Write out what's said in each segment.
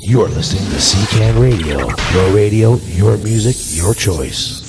You're listening to CCAN Radio. Your radio, your music, your choice.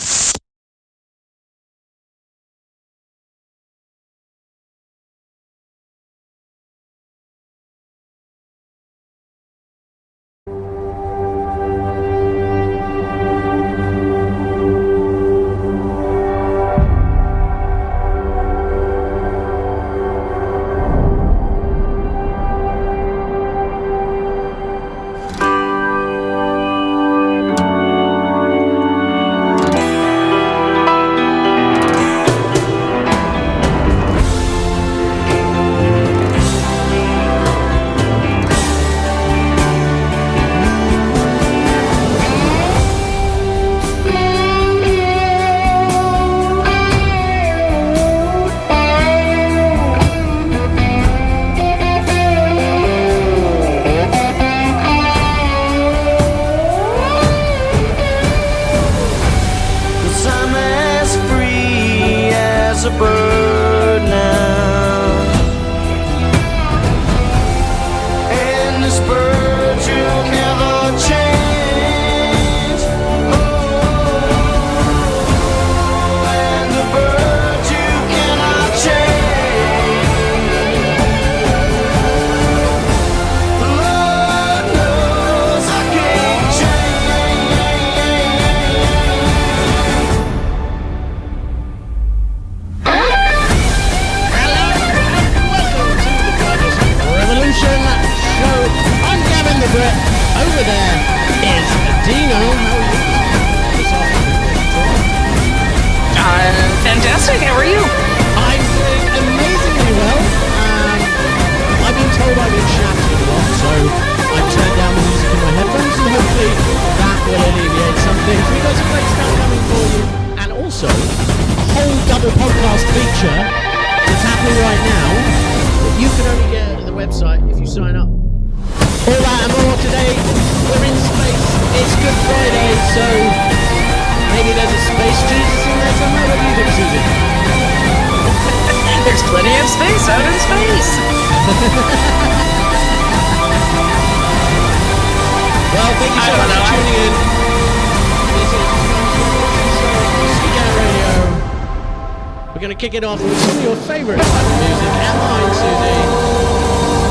Kick it off with some of your favourite type of music and mine, Susie.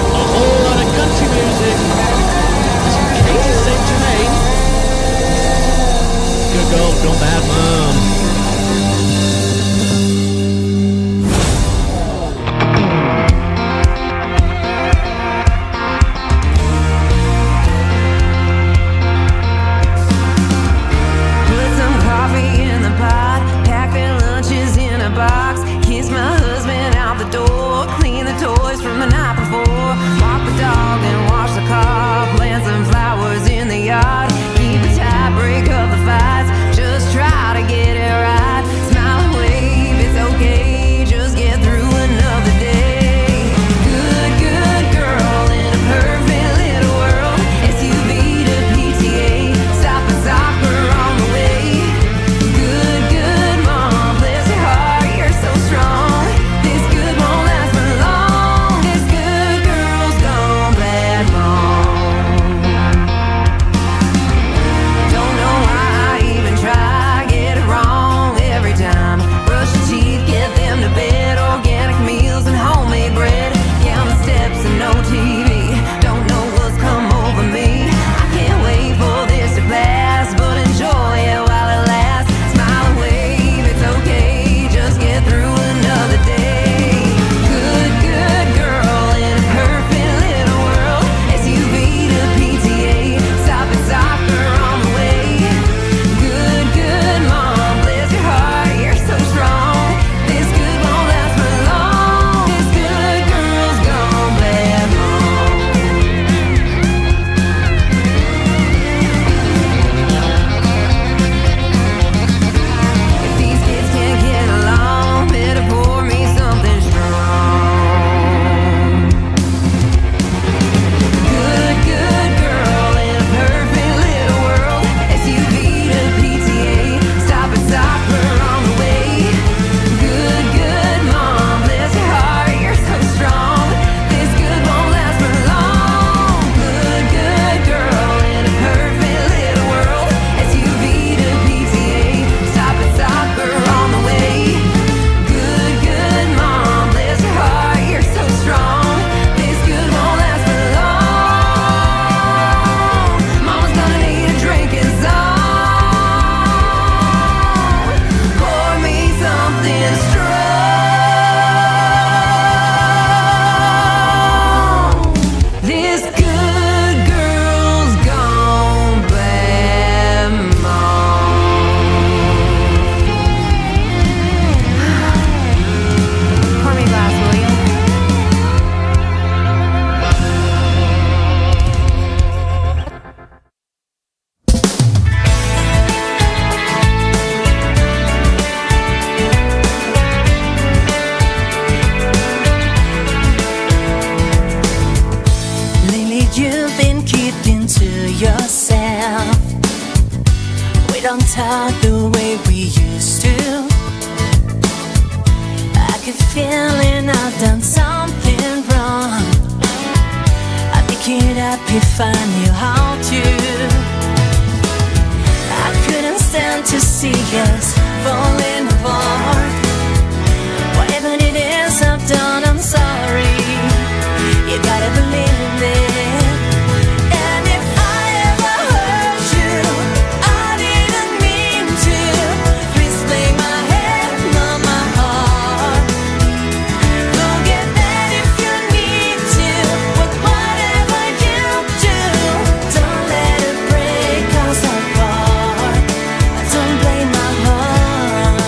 A whole lot of country music. Some Katie St. Germain. Good girl, gone bad mom. Put some coffee in the pot, pack their lunches in a box. Kiss my husband out the door, clean the toys from the night before, walk the dog and wash the car, plant some flowers in the yard, keep a tie, break up the fights, just try to get it talk the way we used to. I keep feeling I've done something wrong. I'd pick it up if I knew how to. I couldn't stand to see us falling apart. Whatever it is I've done, I'm sorry. You gotta believe it. And if I ever hurt you, I didn't mean to. Please lay my hand on my heart. Forget that if you need to. With whatever you do, don't let it break us apart. Don't blame my heart.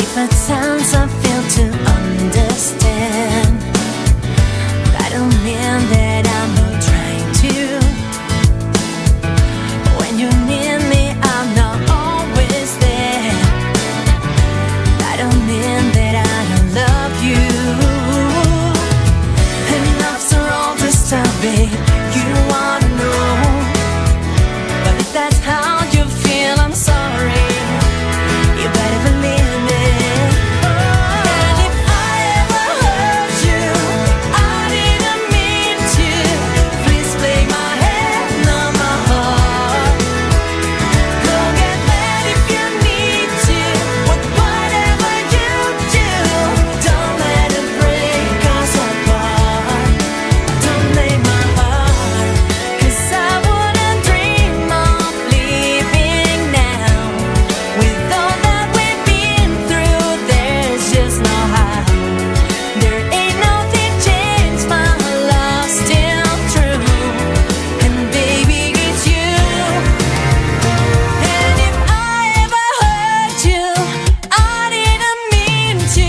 If at times I fail to understand, I don't mean that I'm not trying to. When you need me, I'm not always there. I don't mean that I don't love you. And after all this time, babe, you wanna know. But if that's how you feel, I'm sorry. You better believe it. And if I ever hurt you, I didn't mean to. Please lay my hand on my heart. Go get mad if you need to. With whatever you do, don't let it break us apart. Don't lay my heart. 'Cause I wouldn't dream of leaving now. With all that we've been through, there's just no how. There ain't nothing changed, my love's still true. And baby, it's you. And if I ever hurt you, I didn't mean to.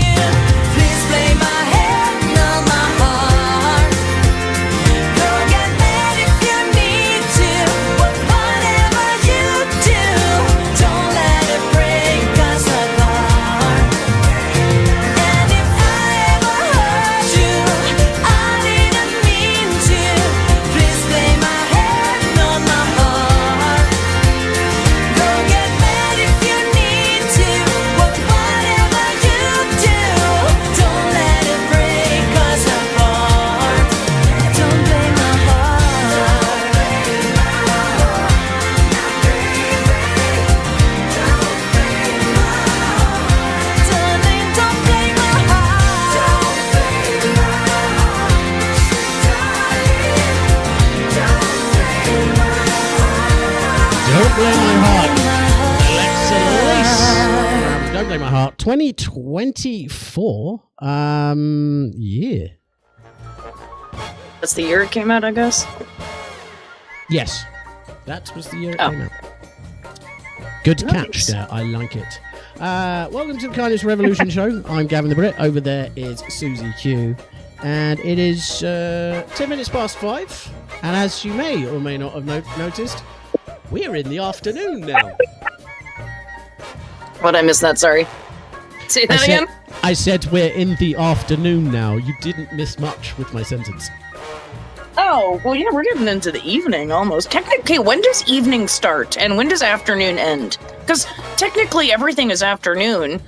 Please lay my hand on my heart. Go get mad if you need to. With whatever you do, don't let it break us apart. And if I ever hurt you, I didn't mean to. Please lay my hand on my heart. Go get mad if you need to. With whatever you do, don't let it break us apart. Don't blame my heart. Darling, don't blame my Don't Blame My Heart. Alexa Lace. Don't Blame My Heart. 2024. Yeah. That's the year it came out, I guess. Yes. That was the year it Oh. came out. Good Nice. catch there. I like it. Welcome to the Kindness Revolution show. I'm Gavin the Brit. Over there is Susie Q. And it is 10 minutes past 5. And as you may or may not have noticed, we're in the afternoon now. What, I missed that, sorry. Say that again? I said we're in the afternoon now. You didn't miss much with my sentence. Oh, well, yeah, we're getting into the evening almost. Technically, when does evening start and when does afternoon end? Because technically everything is afternoon,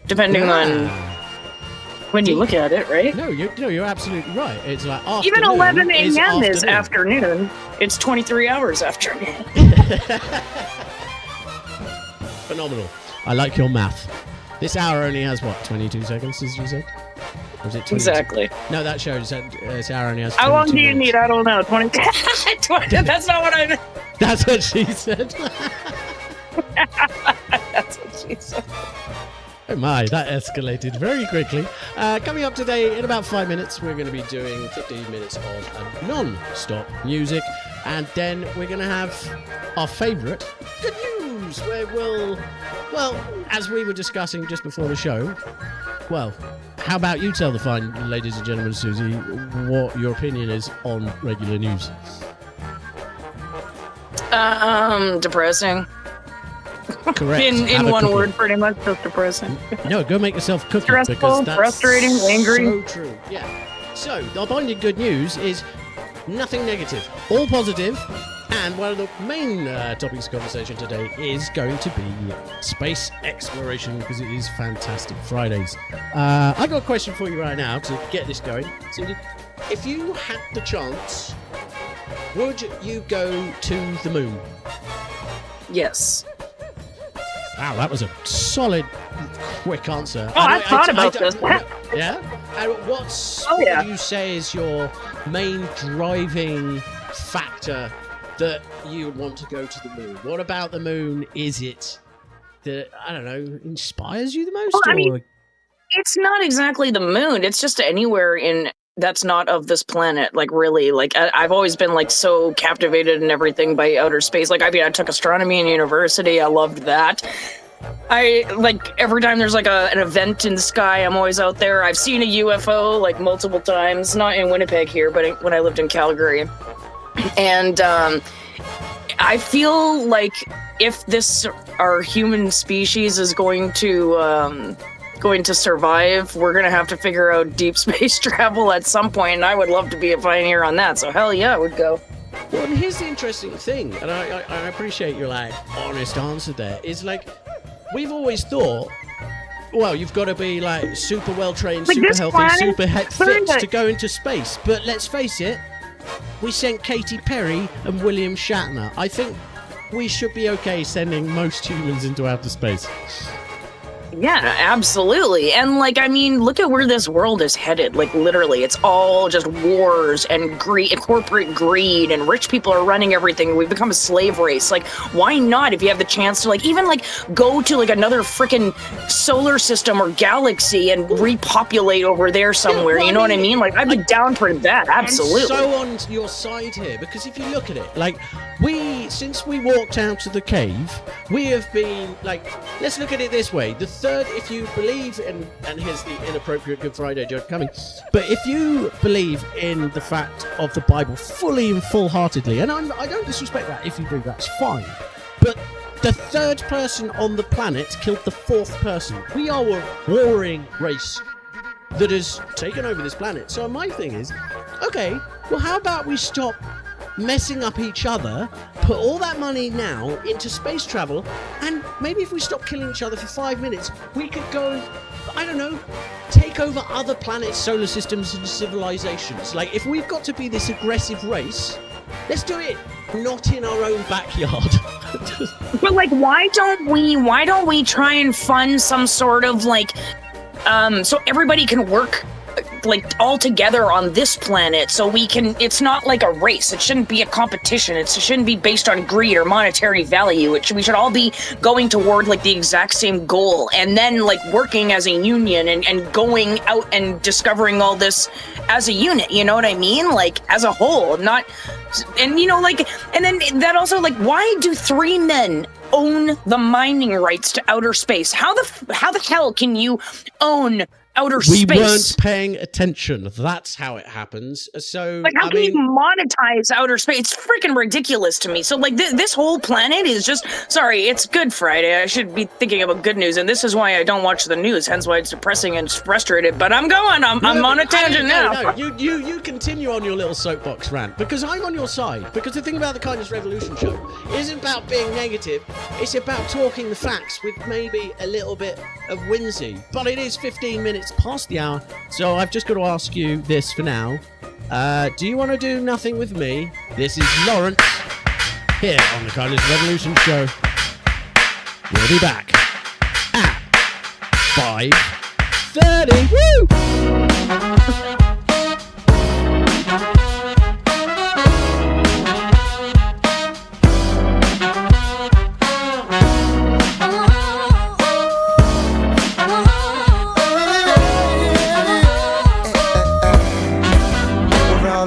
depending on when you look at it, right? No, you're absolutely right. It's like afternoon. Even 11 is a.m. is afternoon. It's 23 hours afternoon. Phenomenal. I like your math. This hour only has, what, 22 seconds, as you said? Or was it 22? Exactly. No, that shows that this hour only has 22 How long do you minutes. need? I don't know. 20. That's not what I meant. That's what she said. That's what she said. Oh my, that escalated very quickly. Coming up today, in about 5 minutes, we're going to be doing 15 minutes of non-stop music. And then we're going to have our favourite good news, where well, as we were discussing just before the show, well, how about you tell the fine ladies and gentlemen, Susie, what your opinion is on regular news? Depressing. Correct. In Have a one cookie. word, pretty much, just depressing. No, go make yourself a cookie. Stressful, because that's frustrating, angry. So true. Yeah. So, the binding good news is nothing negative. All positive And one of the main topics of conversation today is going to be space exploration because it is Fantastic Fridays. I got a question for you right now to get this going. Cindy, if you had the chance, would you go to the moon? Yes. Wow, that was a solid, quick answer. Oh, I thought about this. Yeah? And what do you say is your main driving factor that you would want to go to the moon? What about the moon is it that, I don't know, inspires you the most? Well, I mean, it's not exactly the moon. It's just anywhere in that's not of this planet. Like, really, like I've always been like so captivated and everything by outer space. Like, I mean, I took astronomy in university. I loved that. I like every time there's like an event in the sky, I'm always out there. I've seen a UFO like multiple times, not in Winnipeg here, but when I lived in Calgary. And I feel like if our human species is going to survive, we're going to have to figure out deep space travel at some point, and I would love to be a pioneer on that, so hell yeah, I would go. Well, and here's the interesting thing, and I appreciate your like honest answer there, is like, we've always thought, well, you've got to be like super well-trained, like super healthy, super fit to go into space, but let's face it, we sent Katy Perry and William Shatner. I think we should be okay sending most humans into outer space. Yeah, absolutely. And like, I mean, look at where this world is headed. Like, literally, it's all just wars and greed, and corporate greed, and rich people are running everything. We've become a slave race. Like, why not, if you have the chance to like even like go to like another freaking solar system or galaxy and repopulate over there somewhere? Yeah, well, you know what I mean? Like, I'd be down for that. Absolutely. I'm so on your side here, because if you look at it, like, since we walked out of the cave, we have been like, let's look at it this way. The third, if you believe in, and here's the inappropriate Good Friday joke coming, but if you believe in the fact of the Bible fully and full-heartedly, and I don't disrespect that, if you do, that's fine, but the third person on the planet killed the fourth person. We are a warring race that has taken over this planet. So my thing is, okay, well, how about we stop messing up each other, put all that money now into space travel, and maybe if we stop killing each other for 5 minutes, we could go, I don't know, take over other planets, solar systems, and civilizations. Like, if we've got to be this aggressive race, let's do it not in our own backyard. But like, why don't we try and fund some sort of like so everybody can work like all together on this planet, so we can, it's not like a race, it shouldn't be a competition, it shouldn't be based on greed or monetary value, we should all be going toward like the exact same goal, and then like working as a union and going out and discovering all this as a unit, you know what I mean, like as a whole, not, and you know, like, and then that also, like, why do 3 men own the mining rights to outer space? How the hell can you own outer space? We weren't paying attention. That's how it happens. So, like, how can you monetize outer space? It's freaking ridiculous to me. So, like, this whole planet is just, sorry, it's Good Friday. I should be thinking about good news, and this is why I don't watch the news, hence why it's depressing and frustrated. But I'm going. I'm on a tangent now. No, you continue on your little soapbox rant, because I'm on your side. Because the thing about the Kindness Revolution show isn't about being negative. It's about talking the facts with maybe a little bit of whimsy. But it is 15 minutes past the hour, so I've just got to ask you this for now. Do you want to do nothing with me? This is Lawrence here on the Kindness Revolution show. We'll be back at 5:30. Woo!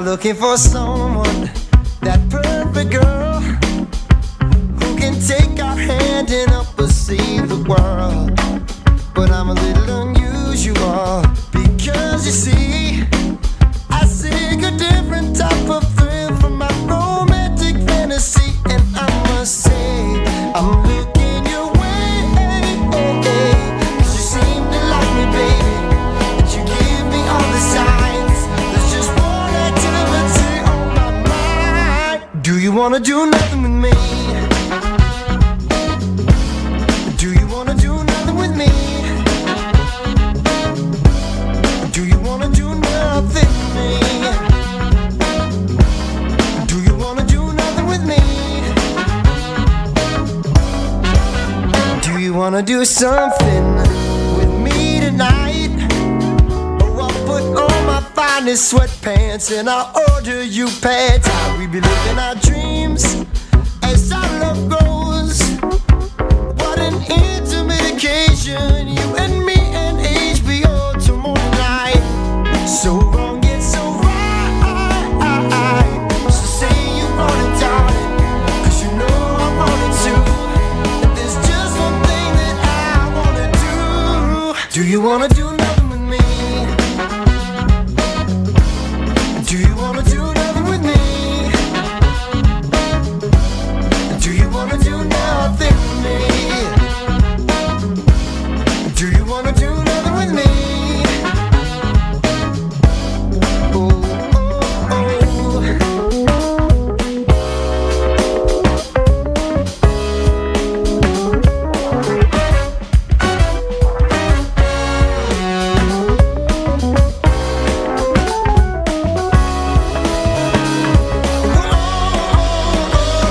Looking for someone, that perfect girl, who can take our hand and help us see the world. But I'm a little unusual, because you see, I seek a different type of thrill from my romantic fantasy. And I must say, I'm looking your way, 'cause you seem to like me, baby, and you give me all the signs. There's just one activity on my mind. Do you wanna wanna do nothing with me? Do you wanna do nothing with me? Do you wanna do nothing with me? Do you wanna do nothing with me? Do you wanna do something with me tonight? Oh, I'll put on my finest sweatpants and I'll order you pants. How we be living our dreams as our love grows. What an intimate occasion, you and me and HBO tomorrow night. So wrong yet so right. So say you want it, darling, 'cause you know I want it too. And there's just one thing that I wanna do. Do you wanna do nothing with me? Do you wanna do nothing with me? Do you wanna do nothing with me? Do you wanna do nothing with me? Oh, oh, oh.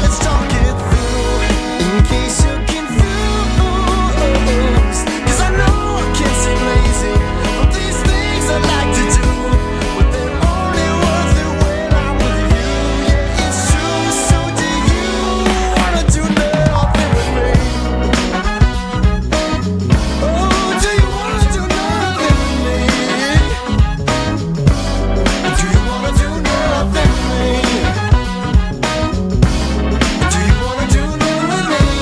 Let's talk it through in case you're confused. 'Cause I know I can't seem lazy, but these things I like to do, but they're only worth it when I'm with you. Yeah, it's true. So do you wanna do nothing with me? Oh, do you wanna do nothing with me? Do you wanna do nothing with me? Do you wanna do nothing with me?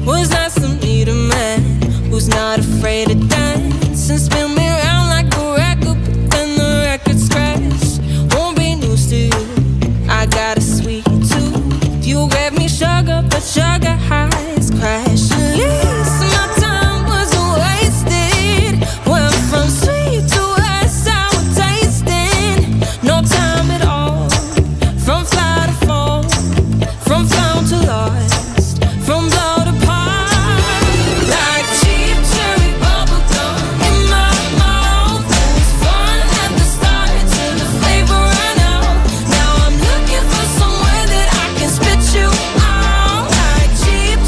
Was I some need a man who's not afraid to dance and spin me around like a record, but then the record scratch? Won't be news to you. I got a sweet tooth. You gave me sugar, but sugar highs crash. At least my time wasn't wasted. Went from sweet to sour tasting. No time at all. From fly to fall, from found to lost, from blow to pop. Like cheap cherry bubblegum in my mouth. It was fun at the start till the flavor ran out. Now I'm looking for somewhere that I can spit you out. Like cheap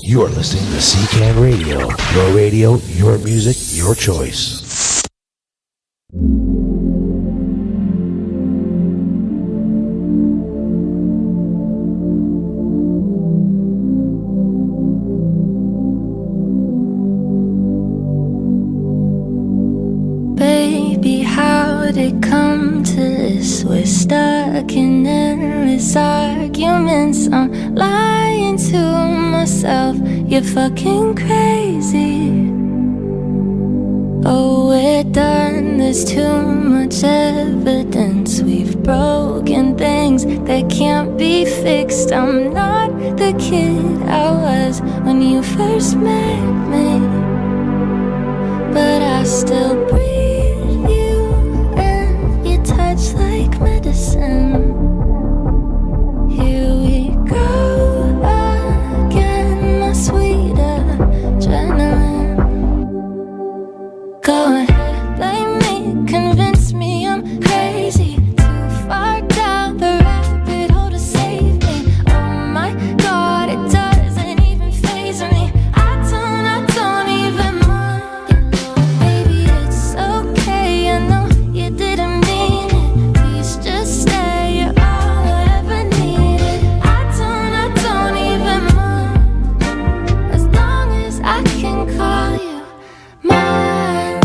You're listening to CCAN Radio. Your radio, your music, your choice. Baby, how'd it come to this? We're stuck in endless arguments. I'm lying to myself, you're fucking crazy. Oh, we're done, there's too much evidence. We've broken things that can't be fixed. I'm not the kid I was when you first met me, but I still breathe you, and you touch like medicine. Here we go again, my sweet adrenaline. Go ahead, blame me, convince me I'm crazy. Too far down the rabbit hole to save me. Oh my God, it doesn't even faze me. I don't even mind. Baby, it's okay, I know you didn't mean it. Please just stay, you're all I ever needed. I don't even mind, as long as I can call you mine.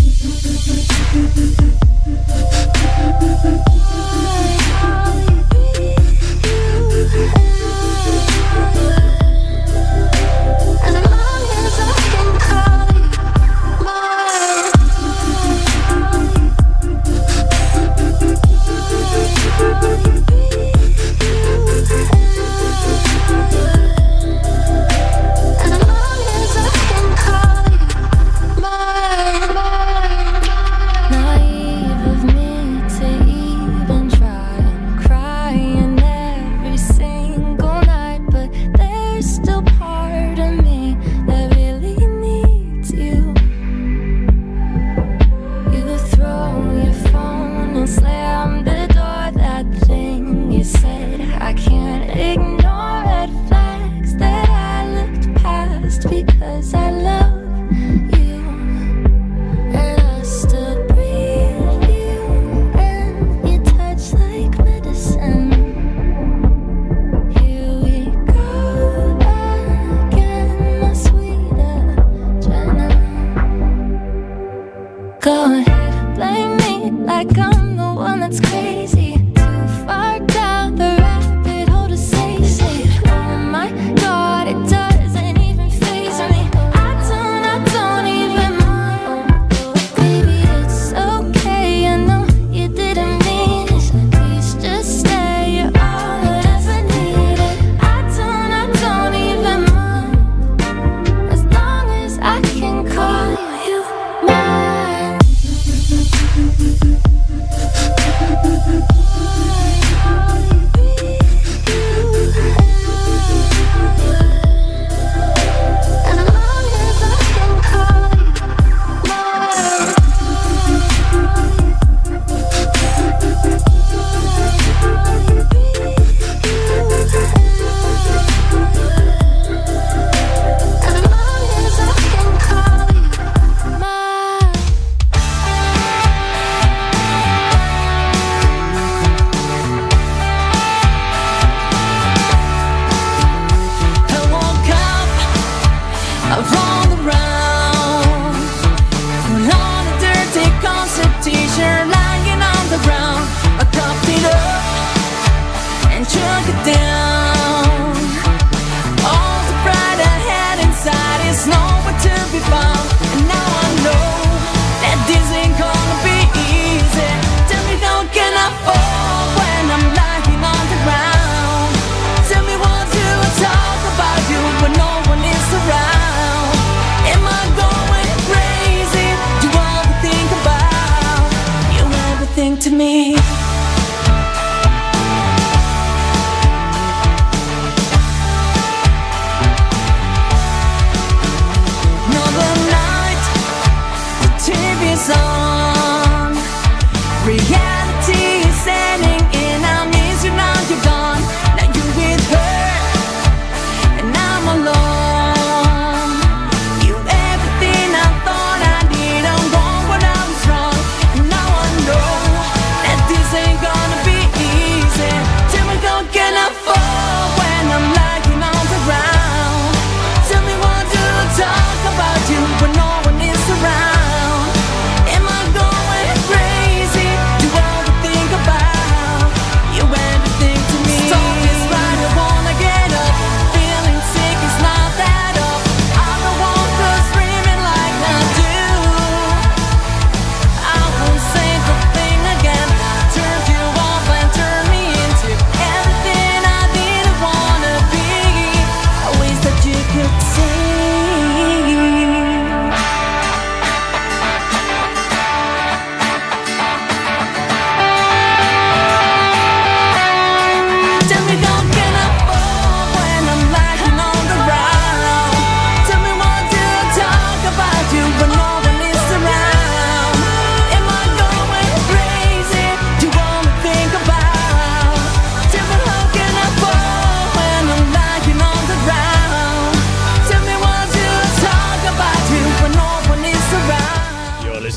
As long as I can call you mine. As long as I can call you mine. Naive of me to even try. I'm crying every single night, but there's still part of me that really needs you. You throw your phone and slam the door. That thing you said, I can't ignore. Red flags that I looked past because I love you. And I still breathe you, and you touch like medicine. Here we go again, my sweet adrenaline. Go ahead, blame me like I'm the one that's crazy. Too far down the rabbit hole to save safe. Oh my God, it doesn't even faze me. I don't even mind. Baby, it's okay, I know you didn't mean it. Please just stay, you're all I ever needed. I don't even mind, as long as I can call you mine. As long as I can call you mine. As long as I can call you mine. I woke up, I rolled around, put on a dirty concert t-shirt lying on the ground. I cupped it up and took it down. All the pride I had inside is nowhere to be found. And now I know that this ain't gonna be easy. Tell me how can I fall when I'm lying on the ground? Tell me what do I talk about you when no one is around? Am I going crazy? Do I ever think about you? Everything to me.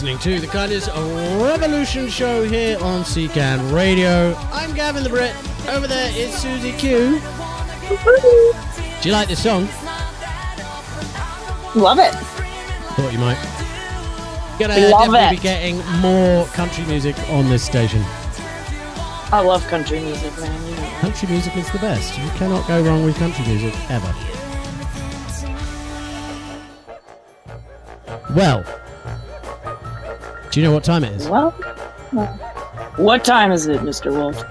listening to the Kindness Revolution show here on CCAN Radio. I'm Gavin the Brit. Over there is Susie Q. Do you like this song? Love it. Thought you might. Gonna Love definitely it. be getting more country music on this station. I love country music, man. Country music is the best. You cannot go wrong with country music, ever. Well, do you know what time it is? Well, what time is it, Mr. Wolf?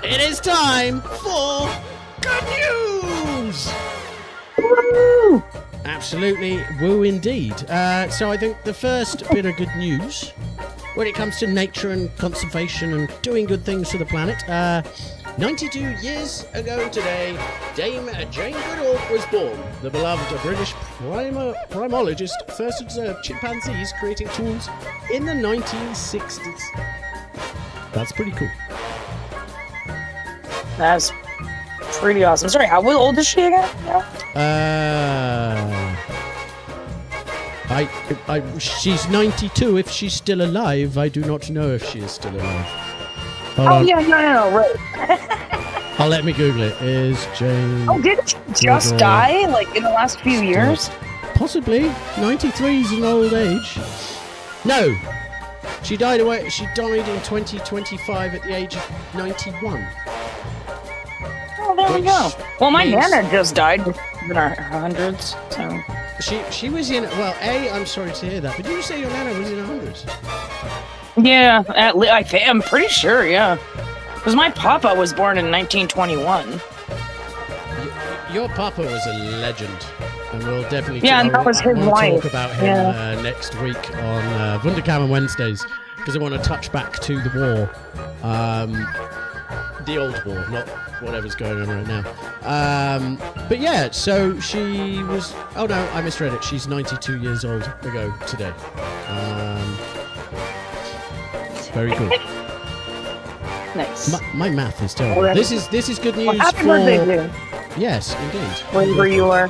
It is time for good news! Woo! Absolutely woo indeed. So I think the first bit of good news when it comes to nature and conservation and doing good things for the planet, 92 years ago today, Dame Jane Goodall was born. The beloved British primatologist first observed chimpanzees creating tools in the 1960s. That's pretty cool. That's pretty awesome. Sorry, how old is she again? She's 92 if she's still alive. I do not know if she is still alive. Hold Oh, on. yeah, no, right. Oh, let me Google it. Is Jane... Oh, did she just Goodall die, like, in the last few years? Possibly. 93 is an old age. No. She died in 2025 at the age of 91. Oh, there we Which go. Well, my means- nana just died in her hundreds, so... She was in... Well, I'm sorry to hear that, but did you say your nana was in her hundreds? Yeah, I'm pretty sure, yeah. Because my papa was born in 1921. Your papa was a legend, and we'll definitely Yeah, and that was his we'll wife. talk about him next week on Wunderkammer Wednesdays, because I want to touch back to the war, the old war, not whatever's going on right now. But yeah, so she was... Oh no, I misread it. She's 92 years old ago today. Very cool. Nice. My math is terrible. Already. This is good news Well, happy for... birthday to you, Yes, indeed. wherever you are.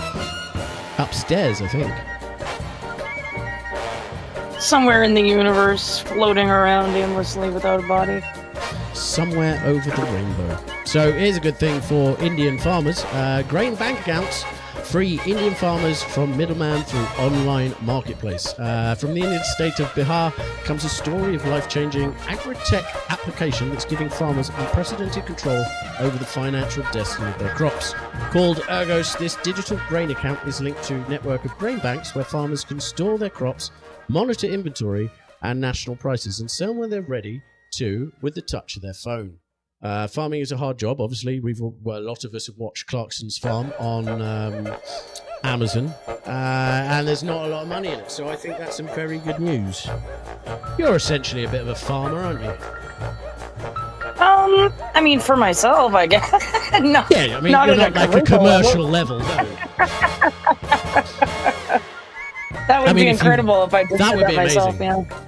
Upstairs, I think. Somewhere in the universe, floating around aimlessly without a body. Somewhere over the rainbow. So here's a good thing for Indian farmers. Grain bank accounts free Indian farmers from middleman through online marketplace. From the Indian state of Bihar comes a story of life-changing agri-tech application that's giving farmers unprecedented control over the financial destiny of their crops. Called Ergos, this digital grain account is linked to a network of grain banks where farmers can store their crops, monitor inventory and national prices, and sell when they're ready to with the touch of their phone. Farming is a hard job, obviously. A lot of us have watched Clarkson's Farm on Amazon, and there's not a lot of money in it, so I think that's some very good news. You're essentially a bit of a farmer, aren't you? I mean, for myself, I guess. No, Yeah, I mean, not you're at not like a commercial level, no. That would I mean, be if you- incredible if I did that would that be myself, amazing. yeah.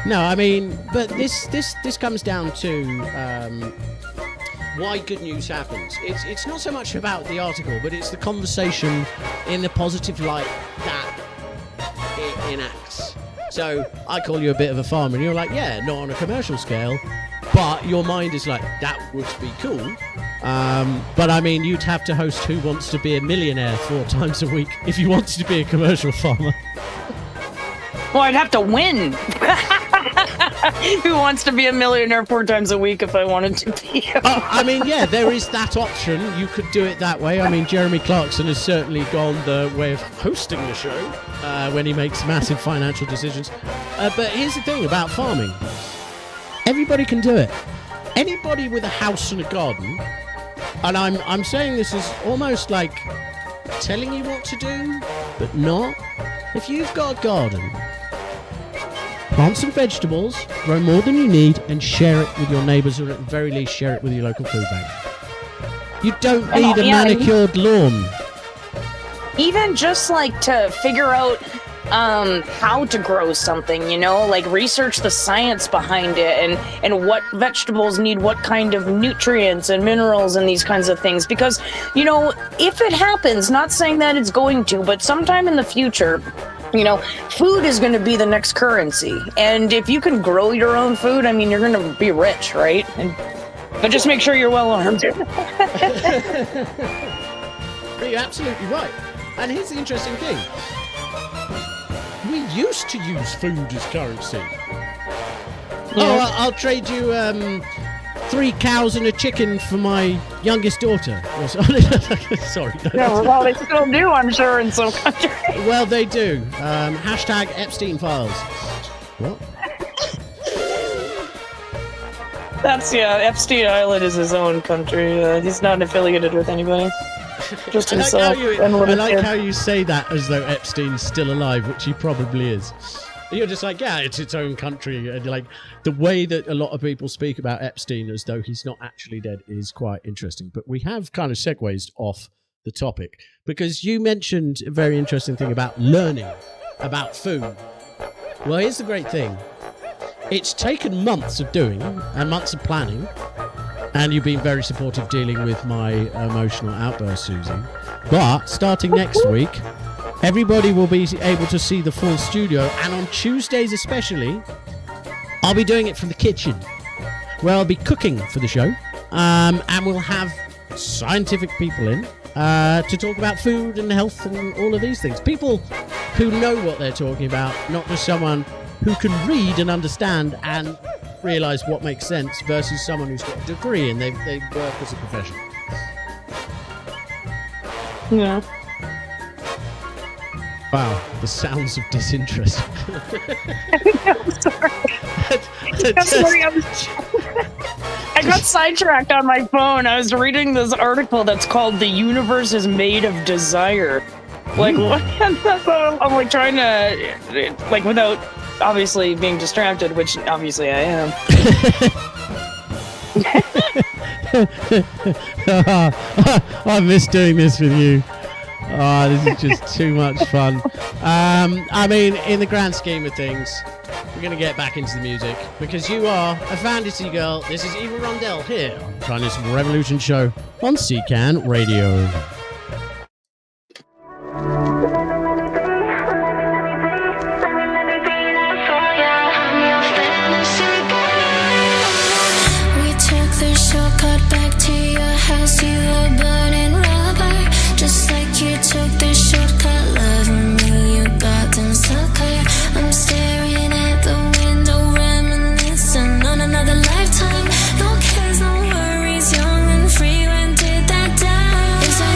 No, I mean, but this comes down to why good news happens. It's not so much about the article, but it's the conversation in the positive light that it enacts. So I call you a bit of a farmer, and you're like, yeah, not on a commercial scale, but your mind is like, that would be cool. But I mean, you'd have to host Who Wants to Be a Millionaire 4 times a week if you wanted to be a commercial farmer. Well, I'd have to win. Who wants to be a millionaire 4 times a week if I wanted to be? I mean, yeah, there is that option. You could do it that way. I mean, Jeremy Clarkson has certainly gone the way of hosting the show when he makes massive financial decisions. But here's the thing about farming. Everybody can do it. Anybody with a house and a garden, and I'm saying this is almost like telling you what to do, but not. If you've got a garden, plant some vegetables, grow more than you need, and share it with your neighbours, or at the very least share it with your local food bank. You don't need a manicured lawn. Even just like to figure out how to grow something, you know, like research the science behind it and what vegetables need what kind of nutrients and minerals and these kinds of things. Because, you know, if it happens, not saying that it's going to, but sometime in the future, You know, food is going to be the next currency. And if you can grow your own food, I mean, you're going to be rich, right? But just make sure you're well armed. You're absolutely right. And here's the interesting thing. We used to use food as currency. Yeah. Oh, I'll trade you 3 cows and a chicken for my youngest daughter. Sorry. Yeah, well, they still do, I'm sure, in some countries. Well, they do. Hashtag Epstein Files. What? That's, Epstein Island is his own country. He's not affiliated with anybody. Just himself. I like how you say that as though Epstein's still alive, which he probably is. You're just like, yeah, it's its own country. And like the way that a lot of people speak about Epstein as though he's not actually dead is quite interesting. But we have kind of segues off the topic because you mentioned a very interesting thing about learning about food. Well, here's the great thing. It's taken months of doing and months of planning. And you've been very supportive dealing with my emotional outburst, Susie. But starting next week, everybody will be able to see the full studio. And on Tuesdays especially, I'll be doing it from the kitchen, where I'll be cooking for the show. And we'll have scientific people in to talk about food and health and all of these things. People who know what they're talking about, not just someone who can read and understand and realise what makes sense versus someone who's got a degree and they work as a profession. Yeah. Wow, the sounds of disinterest. I'm sorry. I got sidetracked on my phone. I was reading this article that's called "The Universe is Made of Desire." Like, what? I'm like trying to, like, without obviously being distracted, which obviously I am. I miss doing this with you. Oh, this is just too much fun. I mean, in the grand scheme of things, we're going to get back into the music because you are a fantasy girl. This is Eva Rondell here on the Kindness Revolution Show on CCAN Radio. Lifetime, no cares, no worries, young and free. When did that die? Is it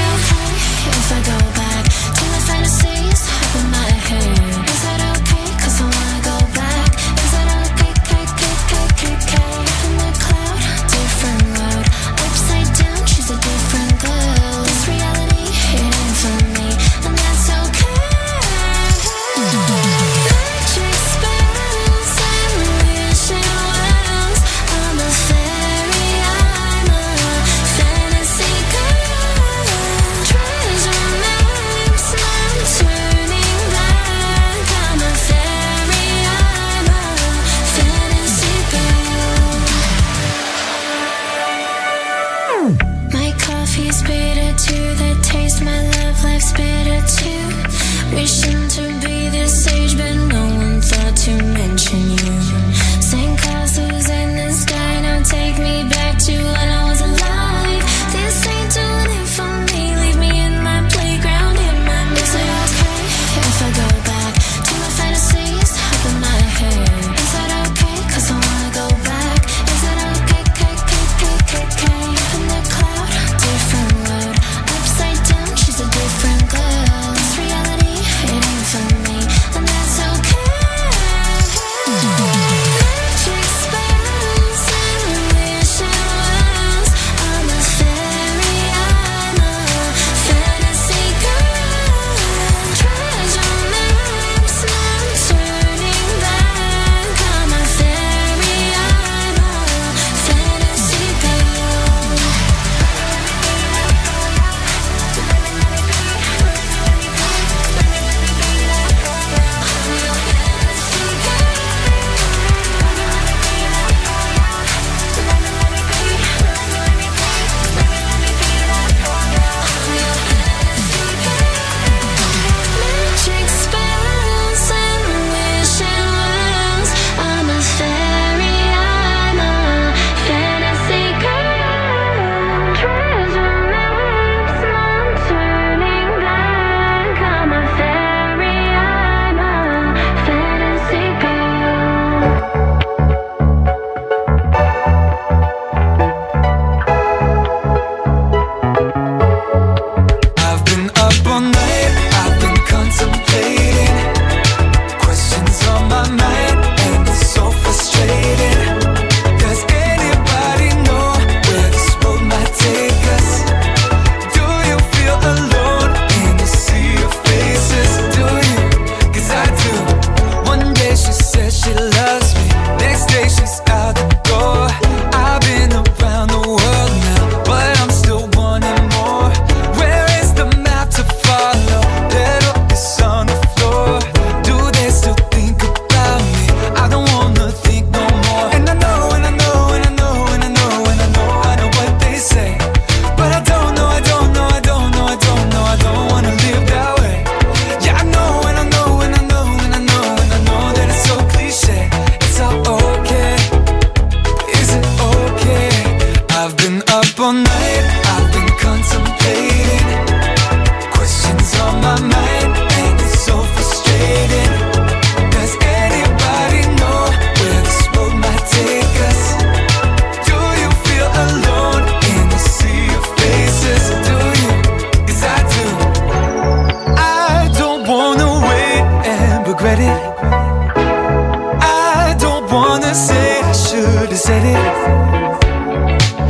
should have said it.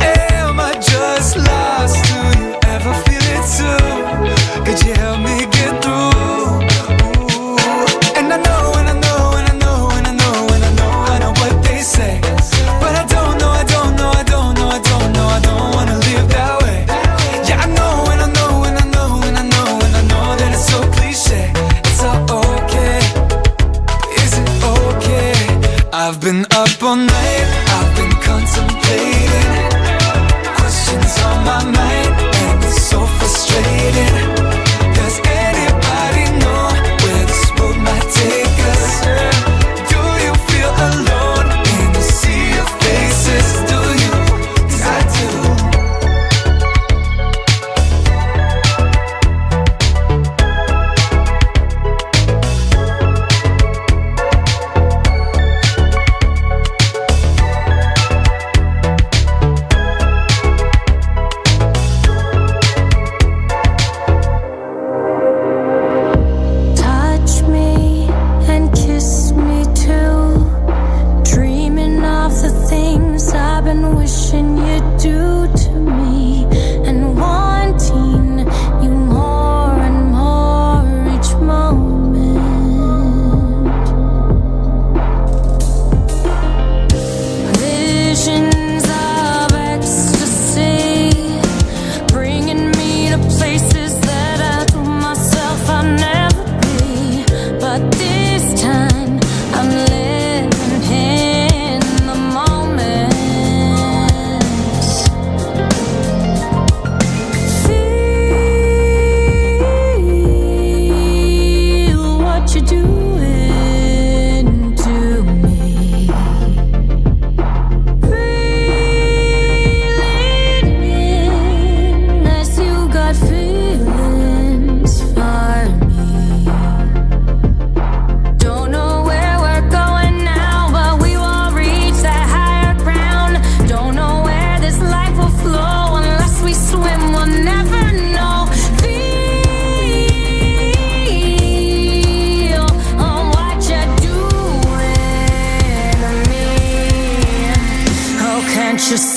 Am I just lost? Do you ever feel it too? Could you help me get through? Ooh. And I know, and I know, and I know, and I know, and I know, I know what they say, but I don't know, I don't know, I don't know, I don't know, I don't wanna live that way. Yeah, I know, and I know, and I know, and I know, and I know that it's so cliche. It's all okay. Is it okay? I've been up all night, I've been contemplating, questions on my mind, and it's so frustrating. Does anybody know where this road might take us? Do you feel alone in the sea of faces? Do you? 'Cause I do. Touch me and kiss me too. Dreaming of the things I've been wishing you'd do to me, and wanting you more and more each moment. Visions of ecstasy, bringing me to places that I told myself I'd never be. But this time I'm living in the moment. Feel what you're doing to me. Breathing as you got feelings for me. Don't know where we're going now, but we will reach that higher ground. Don't know where this life will flow unless we swim. We'll never know. Feel what you're doing to me. Oh, can't you see?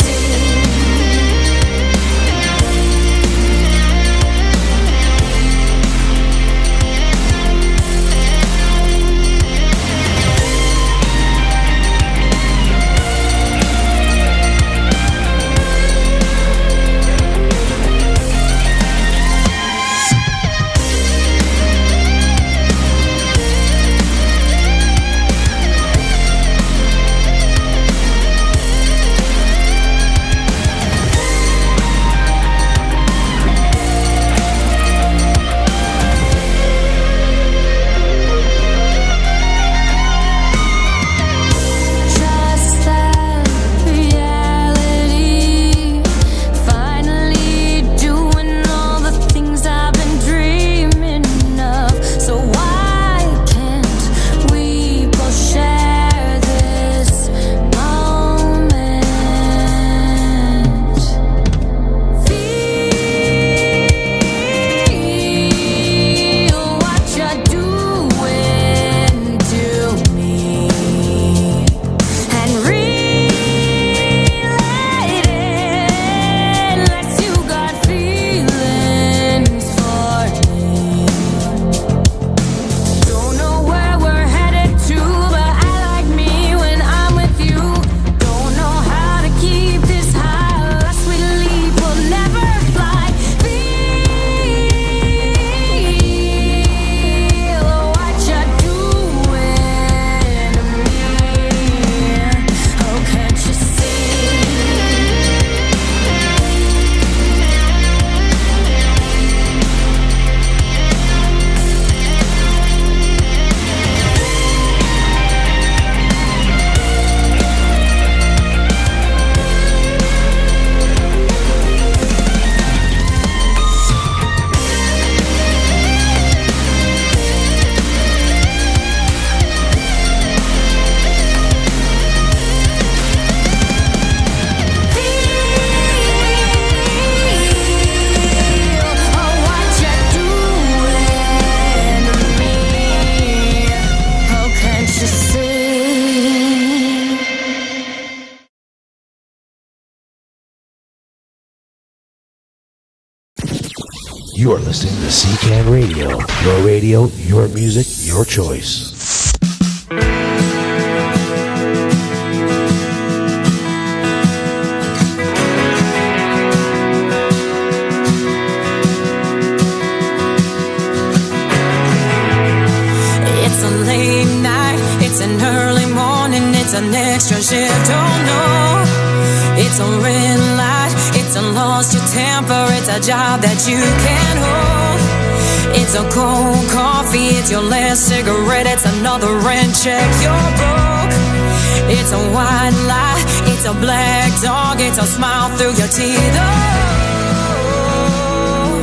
You're listening to CCAN Radio. Your radio, your music, your choice. It's a late night, it's an early morning, it's an extra shift, oh no. It's a red light, it's a lost your temper, it's a job that you can't hold. It's a cold coffee, it's your last cigarette, it's another rent check, you're broke. It's a white lie, it's a black dog, it's a smile through your teeth, oh.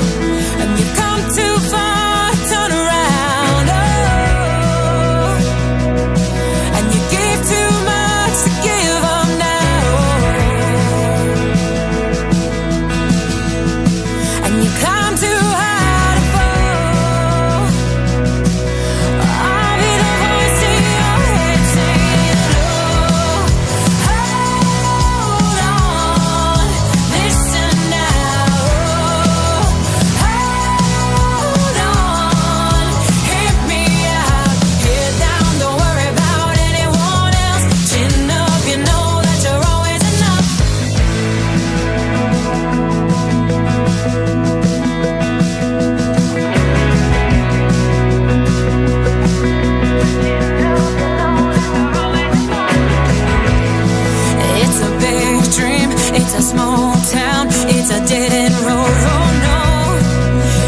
And you've come too far, turn around, oh. And you give too much to give up now, oh. And you climb too high to fall. I'll be the voice in your head saying, oh, hold on, listen now, oh, hold on, hear me out, head down, don't worry about anyone else, chin up, you know that you're always enough. It's a big dream, it's a small town, it's a dead-end road, oh no.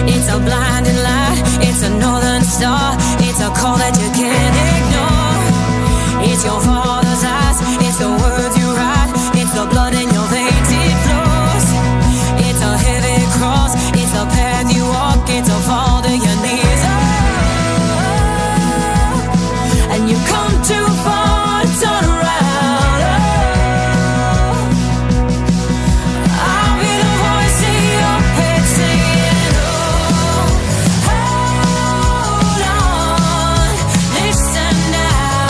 It's a blinding light, it's a northern star, it's a call that you can't ignore. It's your father's eyes, it's the words you write, it's the blood in your veins, it flows. It's a heavy cross, it's a path you walk, it's a fall to your knees, oh. And you come too far to turn around, oh. I'll be the voice in your head saying, oh, hold on, listen now,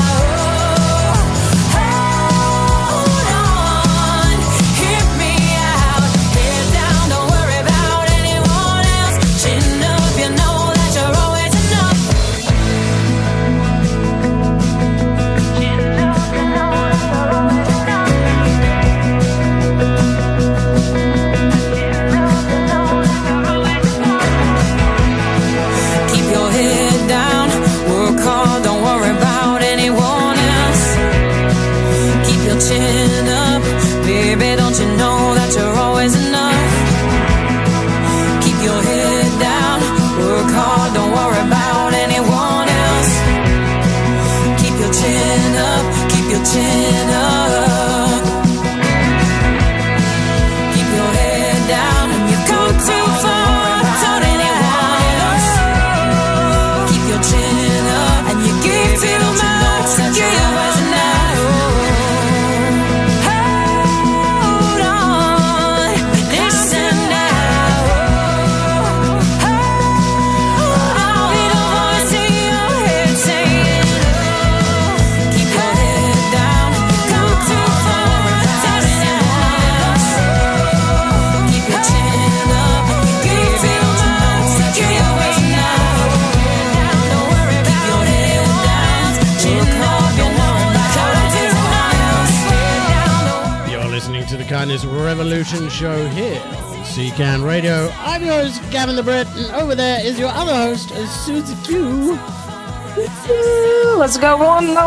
oh, hold on, hear me out, head down, don't worry about anyone else, chin up, you know that you're always enough. Chin up, you know that you're always enough. Keep your head down, work hard, don't worry about anyone else. Keep your chin up, baby, don't you know that you're always enough. Keep your head down, work hard, don't worry about anyone else. Keep your chin up, keep your chin up. Keep your head down, and you've come too far, turn around. Keep your chin up, and you give too much to give us now. Hold on, listen now. I'll be the voice in your head saying, oh. Keep your head down, come too far, turn around. Keep your chin up, give too much to give us now. Don't worry about your head down, chin up, you know about come too far. You're listening to the Kindness Revolution show here on CCAN Radio. I'm your host, Gavin the Brit, and over there is your other host, Susie Q. Let's go on.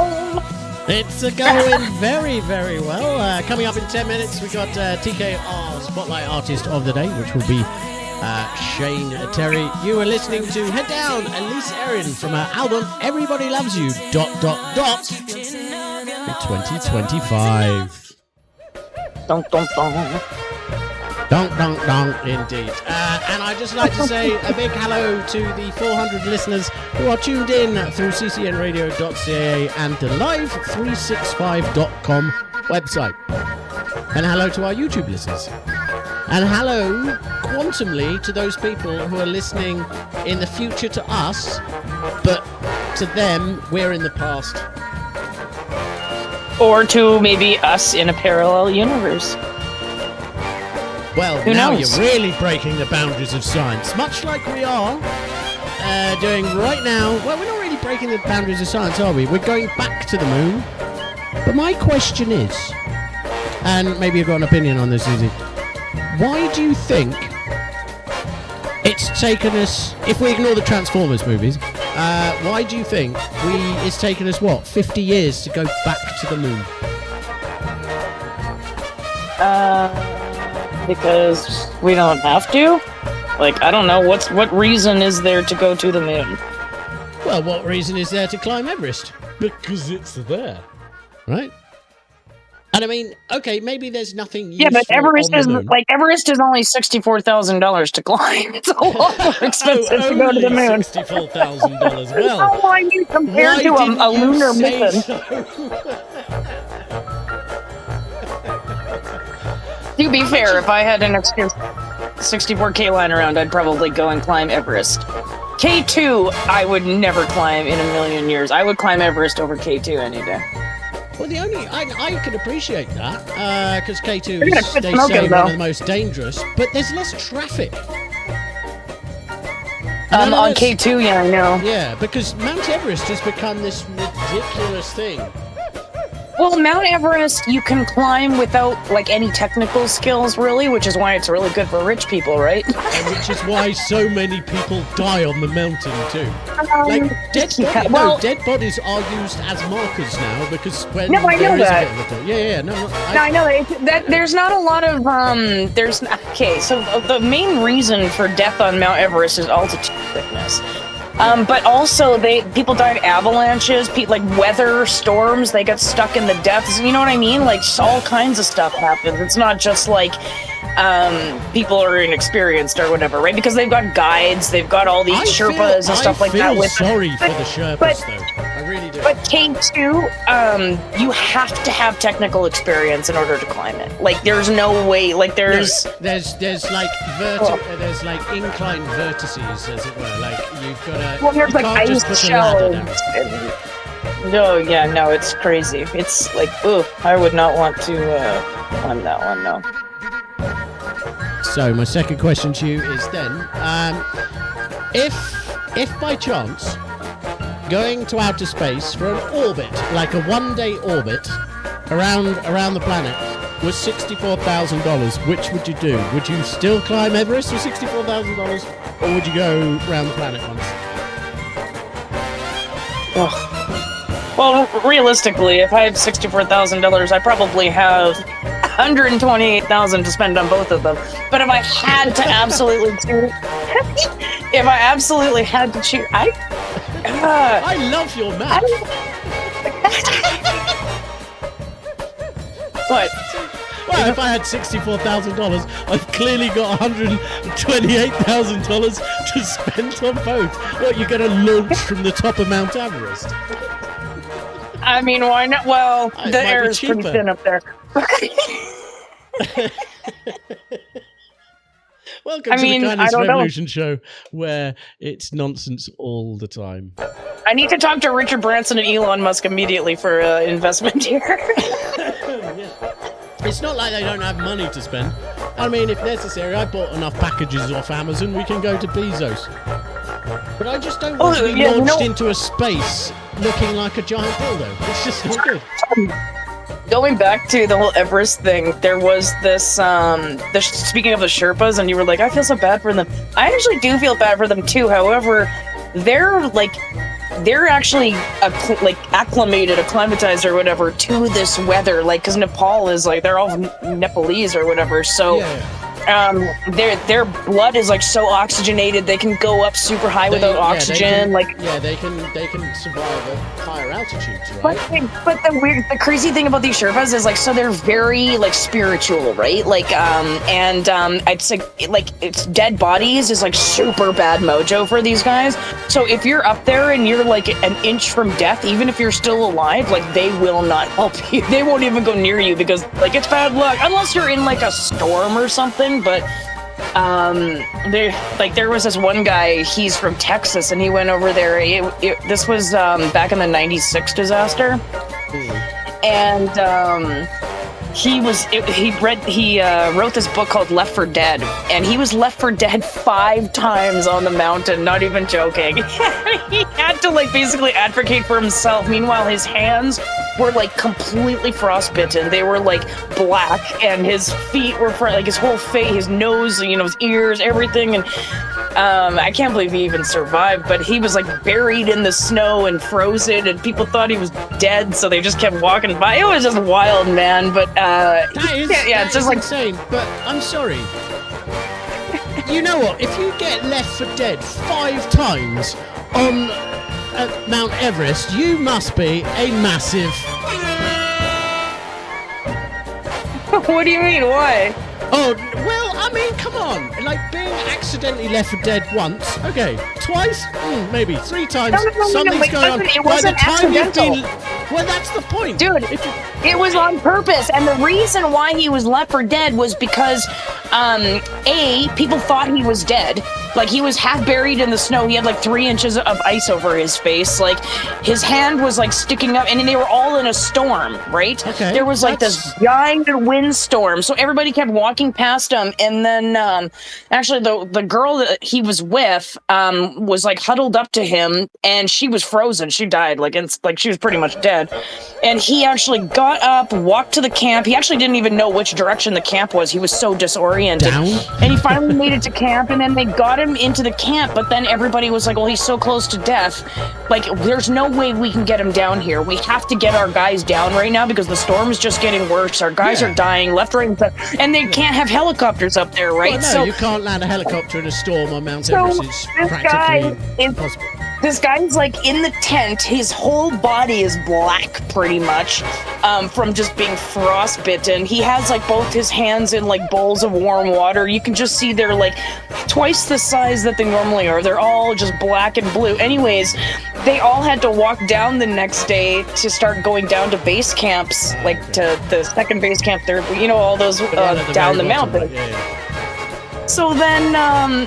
It's going very, very well. Coming up in 10 minutes, we got TKR Spotlight Artist of the Day, which will be Shane Terry. You are listening to Head Down, Elise Erin from her album Everybody Loves You, ... in 2025. Dun, dun, dun. Donk, donk, donk, indeed. And I'd just like to say a big hello to the 400 listeners who are tuned in through ccnradio.ca and the live365.com website. And hello to our YouTube listeners. And hello, quantumly, to those people who are listening in the future to us, but to them, we're in the past. Or to maybe us in a parallel universe. Well, Who now knows? you're really breaking the boundaries of science, much like we are doing right now. Well, we're not really breaking the boundaries of science, are we? We're going back to the moon. But my question is, and maybe you've got an opinion on this, Susie, why do you think it's taken us, if we ignore the Transformers movies, why do you think it's taken us, 50 years to go back to the moon? Because we don't have to. Like, I don't know, what reason is there to go to the moon? Well, what reason is there to climb Everest? Because it's there, right? And I mean, okay, maybe there's nothing useful. Yeah, but Everest on is the moon. Everest is only $64,000 to climb. It's a lot more expensive to go to the moon. $64,000. Well, Oh, I mean, compared to why a didn't you lunar say mission. so? To be fair, if I had an extra 64K lying around, I'd probably go and climb Everest. K2, I would never climb in a million years. I would climb Everest over K2 any day. Well, I can appreciate that because K2 They're gonna is, quit they smoking, say, one though. of the most dangerous, but there's less traffic. And I know On it's- K2, yeah, I know. Yeah, because Mount Everest has become this ridiculous thing. Well, Mount Everest, you can climb without, any technical skills, really, which is why it's really good for rich people, right? And which is why so many people die on the mountain too. Dead bodies are used as markers now because when No, I know there is that. a bit of a no, No, I know that there's not a lot of so the main reason for death on Mount Everest is altitude sickness. But also people die of avalanches, weather storms, they get stuck in the depths, you know what I mean? All kinds of stuff happens. It's not just people are inexperienced or whatever, right? Because they've got guides, they've got all these Sherpas and stuff like that. I feel sorry for the Sherpas though. I really do. But K2, you have to have technical experience in order to climb it. There's no way. There's inclined vertices, as it were. You've got to. Well, there's you can't just ice put a ladder shelves. down. No, yeah, no, it's crazy. It's I would not want to climb that one. No. So my second question to you is then, if by chance going to outer space for an orbit, like a one-day orbit around the planet, was $64,000, which would you do? Would you still climb Everest for $64,000, or would you go around the planet once? Ugh. Well, realistically, if I had $64,000, I probably have $128,000 to spend on both of them. But if I had to absolutely choose, I love your math. What? Well, if I had $64,000, I've clearly got $128,000 to spend on both. What, you're going to launch from the top of Mount Everest? I mean, why not? Well, It might the be air is pretty cheaper. thin up there. Welcome I to mean, the I Kindness don't know. Revolution show, where it's nonsense all the time. I need to talk to Richard Branson and Elon Musk immediately for investment here. It's not like they don't have money to spend. I mean, if necessary, I bought enough packages off Amazon, we can go to Bezos. But I just don't want to be launched into a space looking like a giant dildo. It's just not good. Going back to the whole Everest thing, there was this, speaking of the Sherpas, and you were like, I feel so bad for them. I actually do feel bad for them too. However, they're actually acclimatized or whatever to this weather, because Nepal is they're all Nepalese or whatever, so their blood is like so oxygenated they can go up super high without oxygen. They can survive at higher altitudes, right? But the crazy thing about these Sherpas is so they're very spiritual, right? I'd say it's dead bodies is super bad mojo for these guys. So if you're up there and you're an inch from death, even if you're still alive, they will not help you. They won't even go near you because it's bad luck unless you're in a storm or something. But there was this one guy, he's from Texas, and he went over there. This was back in the '96 disaster, and he wrote this book called Left for Dead, and he was left for dead 5 times on the mountain, not even joking. He had to like basically advocate for himself. Meanwhile, his hands were like completely frostbitten. They were like black, and his feet were like his whole face, his nose, you know, his ears, everything. And I can't believe he even survived, but he was like buried in the snow and frozen, and people thought he was dead, so they just kept walking by. It was just wild, man. But it's just like insane. But I'm sorry. You know what? If you get left for dead 5 times on Mount Everest, you must be a massive. What do you mean? Why? Oh, well, I mean, come on. Like, being accidentally left for dead once, okay. Twice? Maybe. 3 times, something's going on. It wasn't accidental. Well, that's the point. Dude, it was on purpose. And the reason why he was left for dead was because, people thought he was dead. Like, he was half buried in the snow. He had, like, 3 inches of ice over his face. Like, his hand was, like, sticking up. And they were all in a storm, right? Okay. There was, like, this giant windstorm. So everybody kept walking past him. And then, actually, the girl that he was with was, like, huddled up to him. And she was frozen. She died. Like, she was pretty much dead. And he actually got up, walked to the camp. He actually didn't even know which direction the camp was. He was so disoriented. Down? And he finally made it to camp. And then they got him into the camp, but then everybody was like, well, he's so close to death, like there's no way we can get him down here. We have to get our guys down right now because the storm is just getting worse. Our guys are dying left, right, and center, and they can't have helicopters up there, right? Well, no, so you can't land a helicopter in a storm on Mount Everest. It's practically impossible. This guy's like in the tent. His whole body is black, pretty much, from just being frostbitten. He has like both his hands in like bowls of warm water. You can just see they're like twice the size that they normally are. They're all just black and blue. Anyways, they all had to walk down the next day to start going down to base camps, like to the second base camp there. You know, all those down the mountain. So then,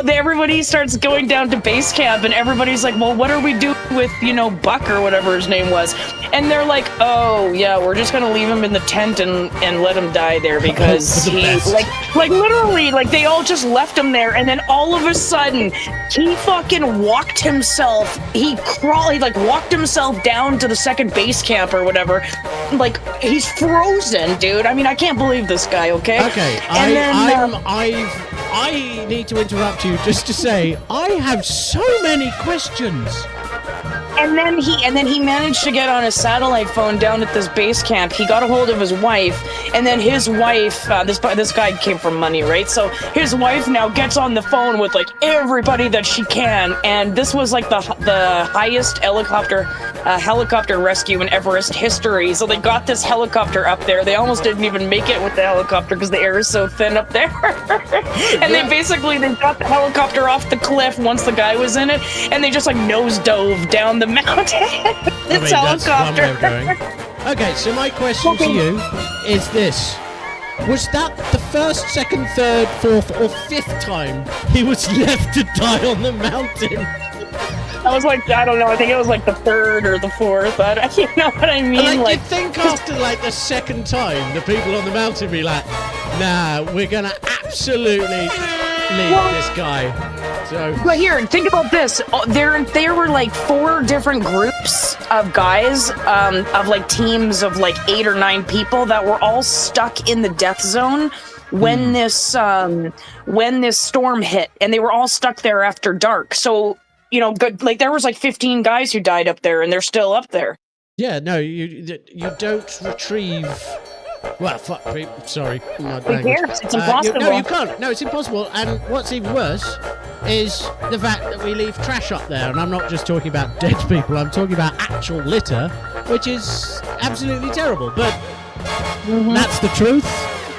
everybody starts going down to base camp, and everybody's like, well, what are we doing with, Buck or whatever his name was? And they're like, oh, yeah, we're just going to leave him in the tent and let him die there because like literally, like they all just left him there. And then all of a sudden, he fucking walked himself. He walked himself down to the second base camp or whatever. Like, he's frozen, dude. I mean, I can't believe this guy, okay? Okay, I need to interrupt you just to say I have so many questions. And then he managed to get on a satellite phone down at this base camp. He got a hold of his wife, and then his wife, this guy came from money, right? So his wife now gets on the phone with like everybody that she can, and this was like the highest helicopter rescue in Everest history. So they got this helicopter up there. They almost didn't even make it with the helicopter because the air is so thin up there. And they got the helicopter off the cliff once the guy was in it, and they just like nose dove down the mountain. This helicopter. Okay, so my question to you is this. Was that the first, second, third, fourth, or 5th time he was left to die on the mountain? I was like, I don't know, I think it was like the 3rd or the 4th. You know what I mean? Like, you'd think after like the 2nd time, the people on the mountain be like, nah, we're gonna absolutely leave this guy. But here, think about this. There were like 4 different groups of guys, of like teams of like 8 or 9 people that were all stuck in the death zone when this storm hit, and they were all stuck there after dark. So, like there was like 15 guys who died up there, and they're still up there. Yeah, no, you don't retrieve. Well, fuck me. Sorry. It's impossible. No, you can't. No, it's impossible. And what's even worse is the fact that we leave trash up there. And I'm not just talking about dead people. I'm talking about actual litter, which is absolutely terrible. But that's the truth.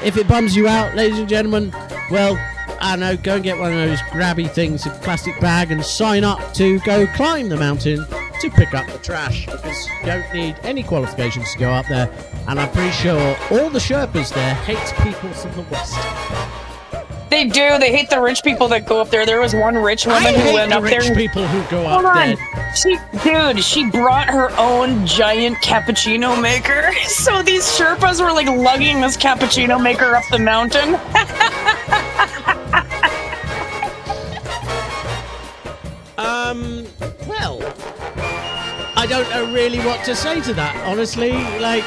If it bums you out, ladies and gentlemen, well, I don't know, go and get one of those grabby things, a plastic bag, and sign up to go climb the mountain to pick up the trash, because you don't need any qualifications to go up there. And I'm pretty sure all the Sherpas there hate people from the West. They do. They hate the rich people that go up there. There was one rich woman who went up there. I hate the rich people who go up there. She brought her own giant cappuccino maker. So these Sherpas were like lugging this cappuccino maker up the mountain. Well, I don't know really what to say to that, honestly. Like,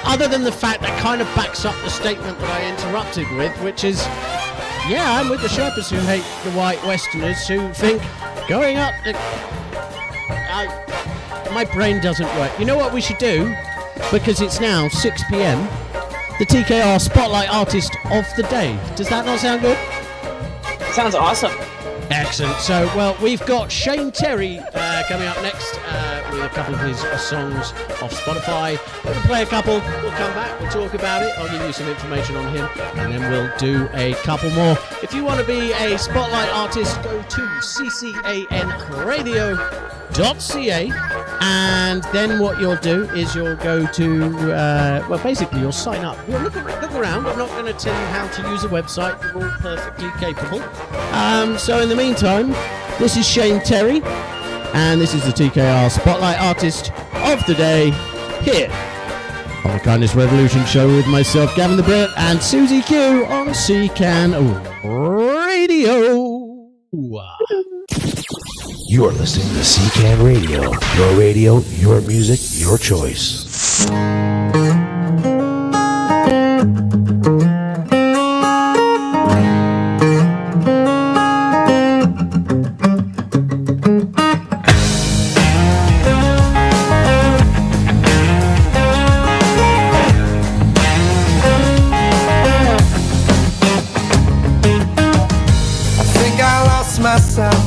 other than the fact that kind of backs up the statement that I interrupted with, which is, yeah, I'm with the Sherpas who hate the white Westerners who think going up my brain doesn't work. You know what we should do? Because it's now 6 p.m. The TKR Spotlight Artist of the Day. Does that not sound good? Sounds awesome. Excellent. So, well, we've got Shane Terry coming up next with a couple of his songs off Spotify. We'll play a couple. We'll come back. We'll talk about it. I'll give you some information on him, and then we'll do a couple more. If you want to be a Spotlight artist, go to ccanradio.ca, and then what you'll do is you'll go to, well, basically you'll sign up. You'll look around. I'm not going to tell you how to use a website. You're all perfectly capable. So in the meantime, this is Shane Terry, and this is the TKR Spotlight Artist of the Day here on the Kindness Revolution show with myself, Gavin the Brit, and Susie Q on CCAN Radio. You're listening to CCAN Radio. Your radio, your music, your choice.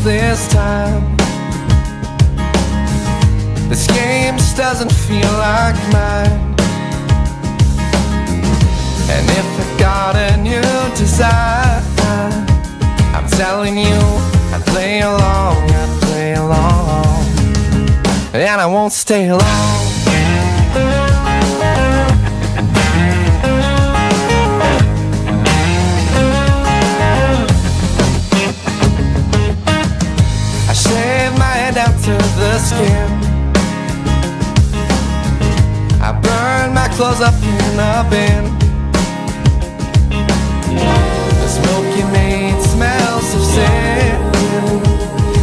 This time, this game just doesn't feel like mine. And if I got a new design, I'm telling you, I'd play along, and I won't stay long. Down to the skin, I burn my clothes up in a bin. The smoky maid smells of sin.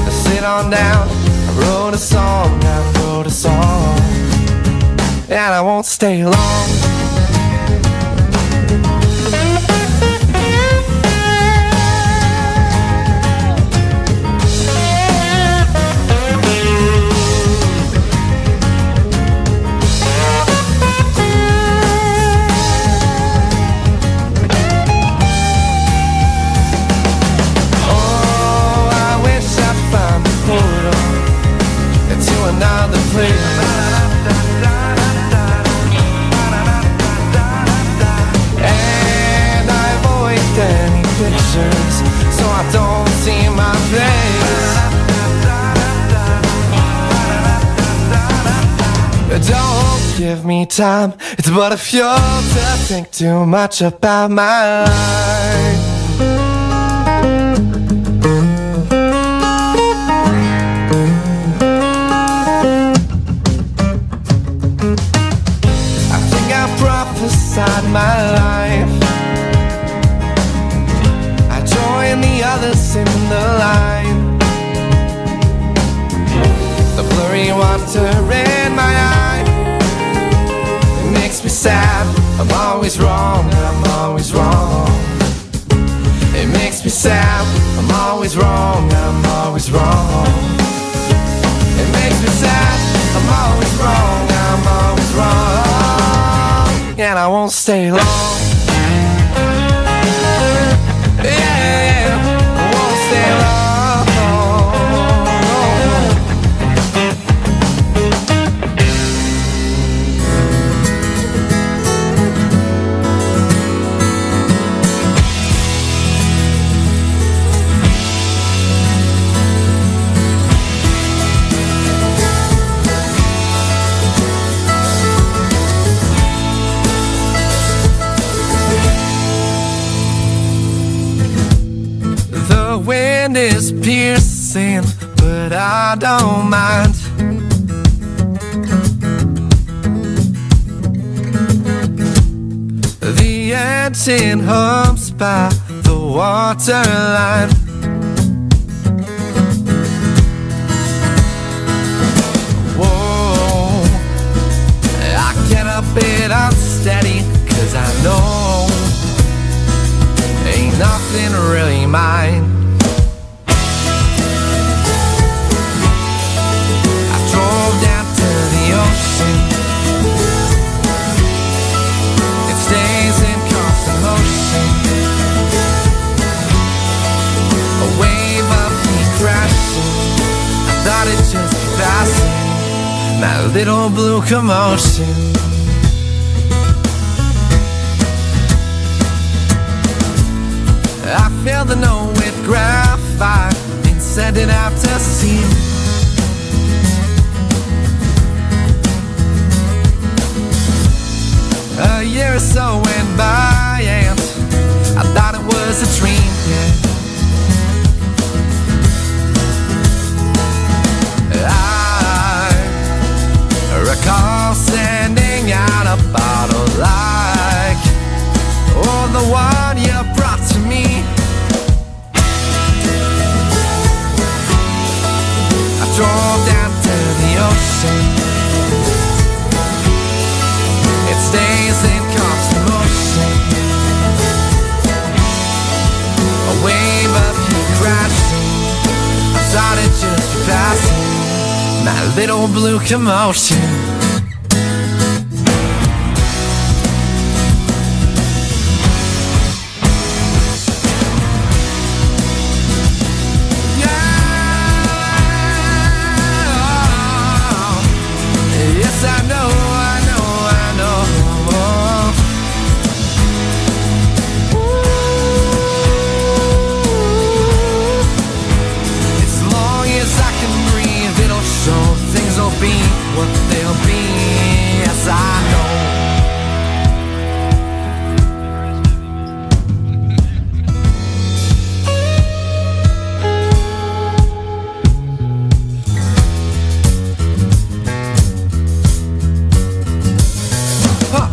Sit on down, I wrote a song, and I won't stay long. Another place. And I avoid any pictures so I don't see my face. Don't give me time, it's but a fuel to think too much about my life. Inside my life, I join the others in the line. The blurry water in my eye, it makes me sad. I'm always wrong. It makes me sad. I'm always wrong. It makes me sad. I'm always wrong. And I won't stay long. Yeah, I won't stay long. The wind is piercing but I don't mind. The engine hums by the waterline. Whoa, I get a bit unsteady, 'cause I know ain't nothing really mine. I drove down to the ocean. It stays in constant motion. A wave of me crashing. I thought it just be passing. My little blue commotion. I fill the note with graphite and send it out to sea. A year or so went by and I thought it was a dream, yeah. I recall sending out a bottle like, oh, the one you brought to me. I drove down to the ocean. It stays in constant motion. A wave of heat crashing. I thought it just be passing. My little blue commotion. What they'll be, yes I know. Huh.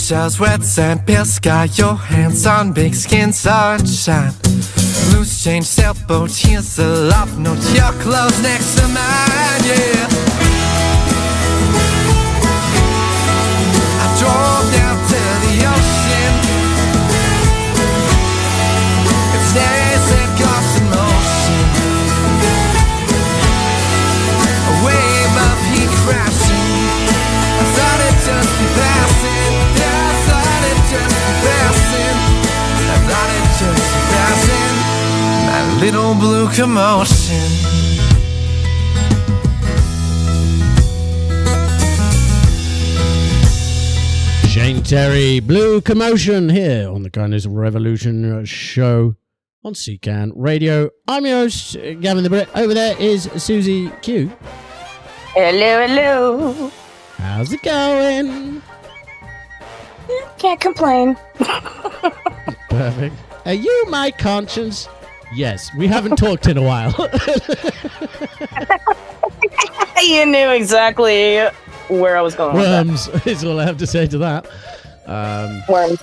Shells, wet sand, pale sky, your hands on big skin, sunshine. Loose change, sailboat, here's the love note. Your clothes next to mine, yeah. I drove down to the ocean. It stays in constant motion. A wave of heat crashing. I thought it just be passing. My little blue commotion. Shane Terry, Blue Commotion, here on the Kindness Revolution show on CCAN Radio. I'm your host, Gavin the Brit. Over there is Susie Q. Hello, hello. How's it going? Can't complain. Perfect. Are you my conscience? Yes, we haven't talked in a while. You knew exactly where I was going Worms is all I have to say to that. Worms.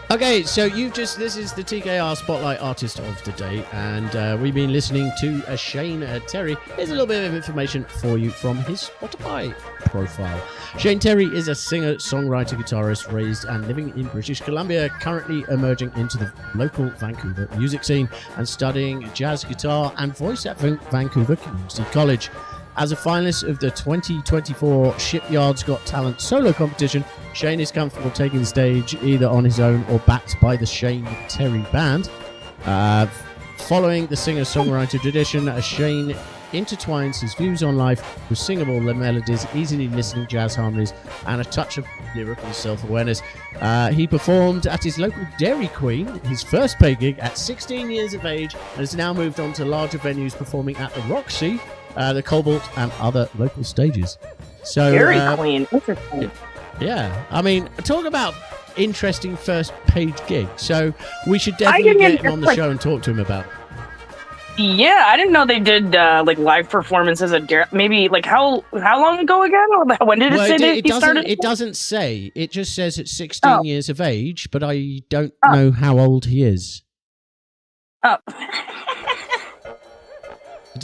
Okay, so this is the TKR Spotlight Artist of the Day, and we've been listening to Shane Terry. Here's a little bit of information for you from his Spotify profile. Shane Terry is a singer, songwriter, guitarist, raised and living in British Columbia, currently emerging into the local Vancouver music scene and studying jazz guitar and voice at Vancouver Community College. As a finalist of the 2024 Shipyard's Got Talent solo competition, Shane is comfortable taking the stage either on his own or backed by the Shane Terry Band. Following the singer-songwriter tradition, Shane intertwines his views on life with singable melodies, easily listening jazz harmonies, and a touch of lyrical self-awareness. He performed at his local Dairy Queen, his first paid gig, at 16 years of age, and has now moved on to larger venues, performing at the Roxy, the Cobalt, and other local stages. So, Dairy Queen. Interesting. yeah, I mean, talk about interesting first paid gig. So we should definitely get him on the show and talk to him about it. Yeah, I didn't know they did like live performances at maybe like how long ago again? When did it say that he started? It doesn't say. It just says it's 16 years of age, but I don't know how old he is. Oh.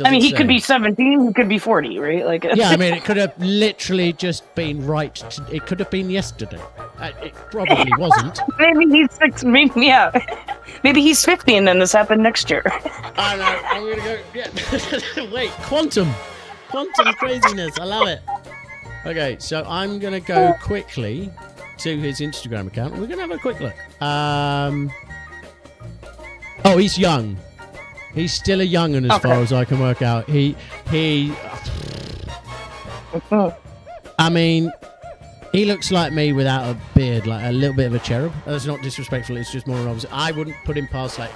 I mean, he say. could be 17, he could be 40, right? Like, yeah, I mean, it could have literally just been it could have been yesterday. It probably wasn't. Maybe he's 6, maybe, yeah. Maybe he's 50 and then this happened next year. I know, I'm going to go, yeah. Wait, quantum craziness, I love it. Okay, so I'm going to go quickly to his Instagram account, and we're going to have a quick look. Oh, he's young. He's still a young'un as far as I can work out. I mean, he looks like me without a beard, like a little bit of a cherub. That's not disrespectful, it's just more obvious. I wouldn't put him past like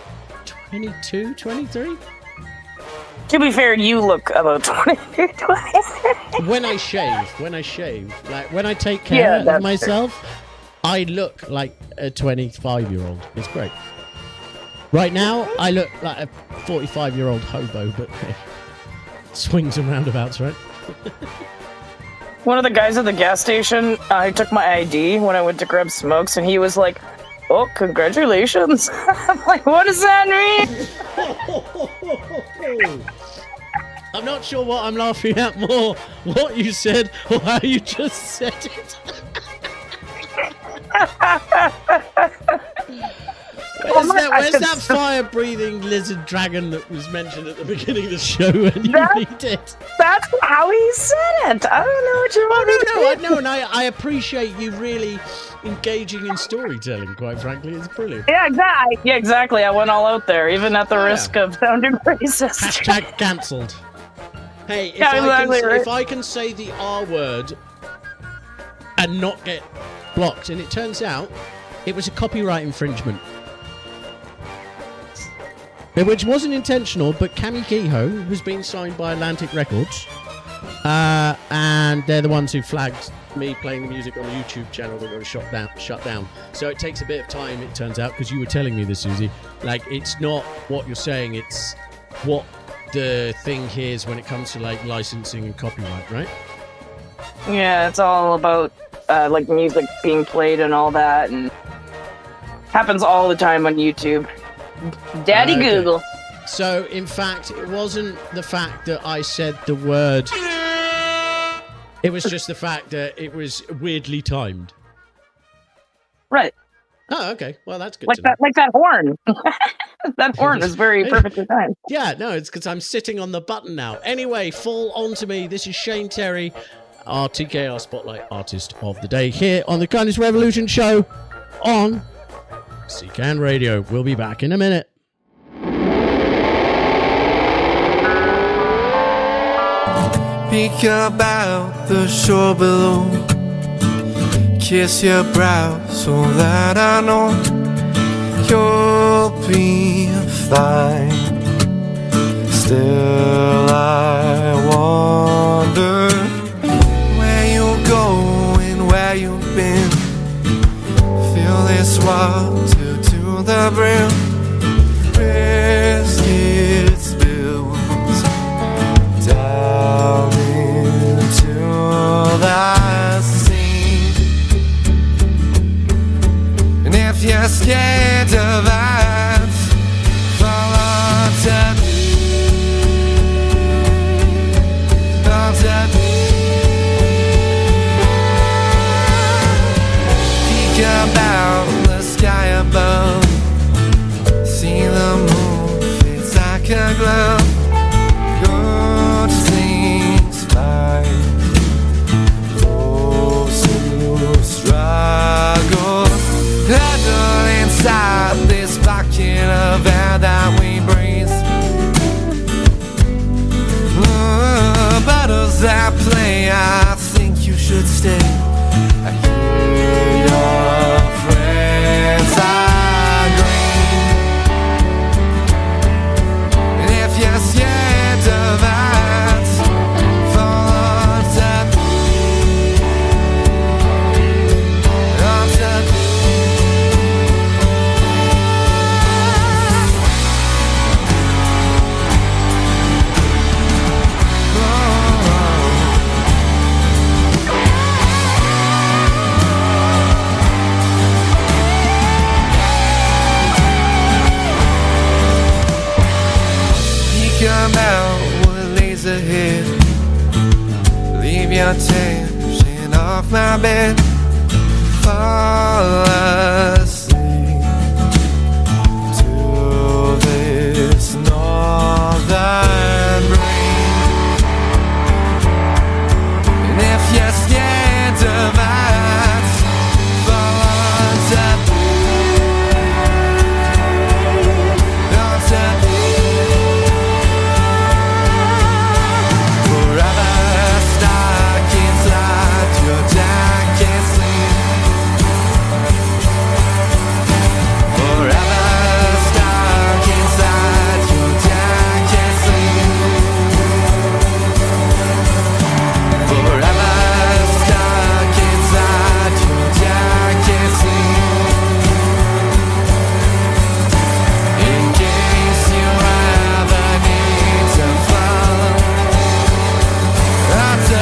22, 23. To be fair, you look about 22, 20. When I shave, like when I take care of myself, I look like a 25-year-old. It's great. Right now, I look like a 45-year-old hobo, but hey, swings and roundabouts, right? One of the guys at the gas station, I took my ID when I went to grab smokes, and he was like, "Oh, congratulations!" I'm like, "What does that mean?" I'm not sure what I'm laughing at more, what you said or how you just said it. Where's that fire-breathing lizard dragon that was mentioned at the beginning of the show when you read it? That's how he said it. I don't know what you want to do. No, and I appreciate you really engaging in storytelling, quite frankly. It's brilliant. Yeah, exactly. Yeah, exactly. I went all out there, even at the risk of sounding racist. Hashtag cancelled. Hey, if I can say the R word and not get blocked, and it turns out it was a copyright infringement. Which wasn't intentional, but Cammy Kehoe has been signed by Atlantic Records, and they're the ones who flagged me playing the music on the YouTube channel that got shut down. So it takes a bit of time, it turns out, because you were telling me this, Susie. Like, it's not what you're saying, it's what the thing hears when it comes to like licensing and copyright, right? Yeah, it's all about like music being played and all that, and happens all the time on YouTube. Daddy Google. So, in fact, it wasn't the fact that I said the word. It was just the fact that it was weirdly timed. Right. Oh, okay. Well, that's good. Like that horn. That horn is very perfectly timed. Yeah, no, it's because I'm sitting on the button now. Anyway, fall onto me. This is Shane Terry, our TKR Spotlight Artist of the Day, here on the Kindness Revolution show on CCAN Radio. We'll be back in a minute. Think about the shore below. Kiss your brow so that I know you'll be fine. Still I wonder where you're going, where you've been. Fill this water to the brim. Risk it spills down into the sea. And if you're scared of us, fall onto me. Onto me. Think about the sky above. See the moon, it's like a glove. Good things like those who struggle. Huddle inside this bucket of air that we breathe. attention off my bed, fall asleep to this northern breeze. And if you're scared to match, fall to forever stuck inside your jacket sleeve. Forever stuck inside your jacket sleeve. Forever stuck inside your jacket sleeve. In case you ever need to fall, that's a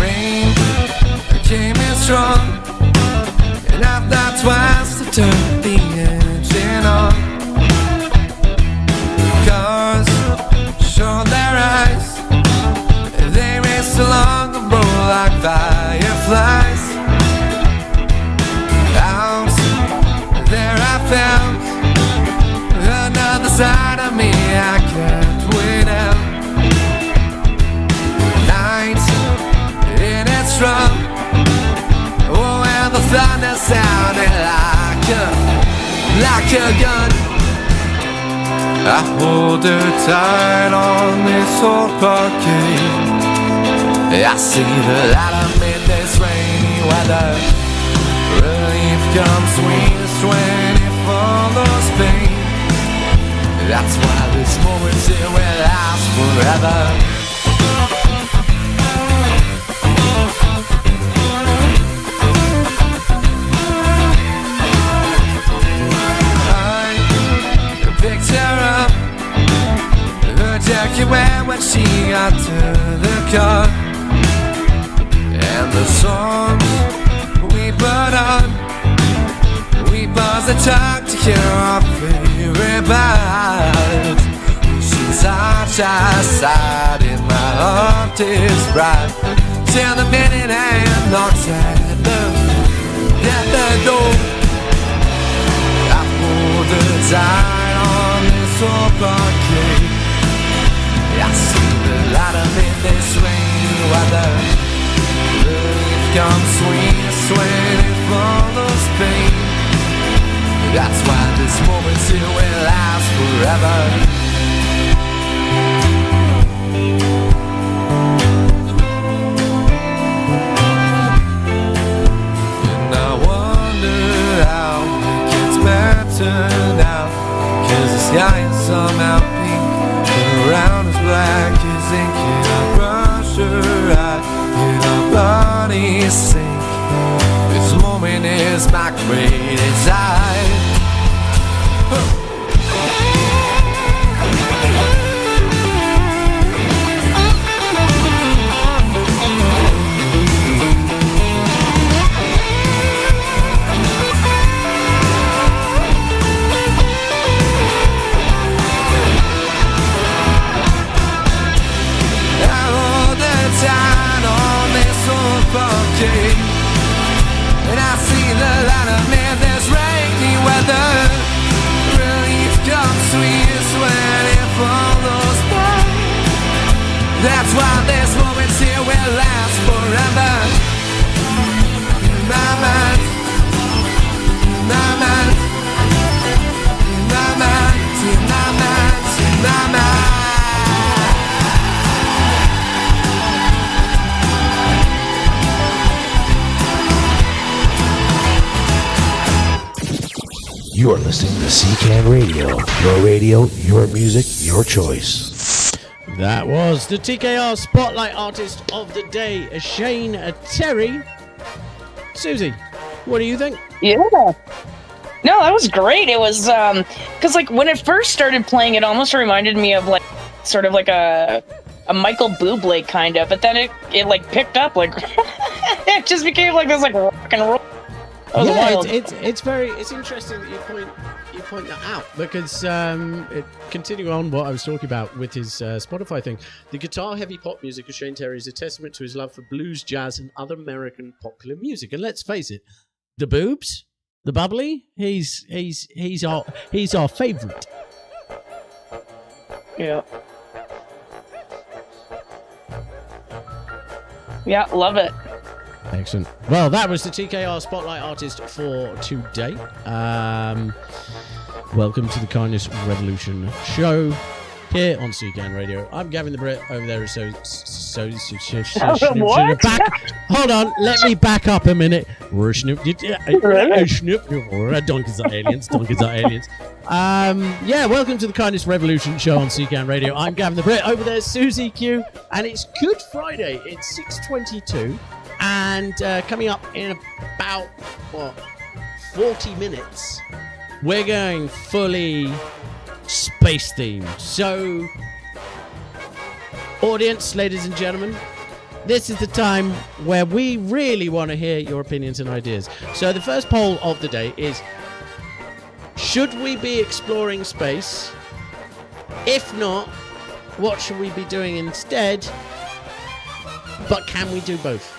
rain came in strong, and I thought twice to turn the engine on. Cars showed their eyes, they raced along the road like fireflies. Out there I found another side of me I can't wait out. Night in its drum, oh, and the thunder sounded like a gun. I hold her tight on this old parquet. I see the light amid this rainy weather. Relief comes sweetest when it follows pain. That's why this moment here will last forever. I picked her up, her jacket wet when she got to the car, and the songs we put on, we paused and talked to hear our favorite parts. She's such a side in my heart is bright, till the minute hand knocks at the door. I pulled her tight on this old parquet. I see the light amid this rainy weather. Relief comes sweet when it follows pain. That's why this moment here will last forever. And I wonder how it gets better now, 'cause the sky is somehow pink and around is black as ink. And I brush her eye and our bodies sink. This moment is my greatest eye. And I see the light amid this rainy weather. Relief comes sweetest when it follows by. That's why this moment here will last forever. In my mind. You are listening to CCAN Radio. Your radio, your music, your choice. That was the TKR Spotlight Artist of the Day, Shane Terry. Susie, what do you think? Yeah. No, that was great. It was because like when it first started playing, it almost reminded me of like sort of like a Michael Bublé kind of, but then it like picked up like it just became like this like rock and roll. That was wild. It's interesting that you point that out because continuing on what I was talking about with his Spotify thing, the guitar heavy pop music of Shane Terry is a testament to his love for blues, jazz, and other American popular music. And let's face it, the boobs, the bubbly, he's our favorite. Yeah. Yeah, love it. Excellent. Well, that was the TKR Spotlight Artist for today. Welcome to the Kindness Revolution show here on CCAN Radio. I'm Gavin the Brit. Over there is What? Hold on, let me back up a minute. Donkeys are aliens. Yeah, welcome to the Kindness Revolution show on CCAN Radio. I'm Gavin the Brit. Over there's Susie Q, and it's Good Friday. It's 6:22. And coming up in about, 40 minutes, we're going fully space themed. So, audience, ladies and gentlemen, this is the time where we really want to hear your opinions and ideas. So the first poll of the day is, should we be exploring space? If not, what should we be doing instead? But can we do both?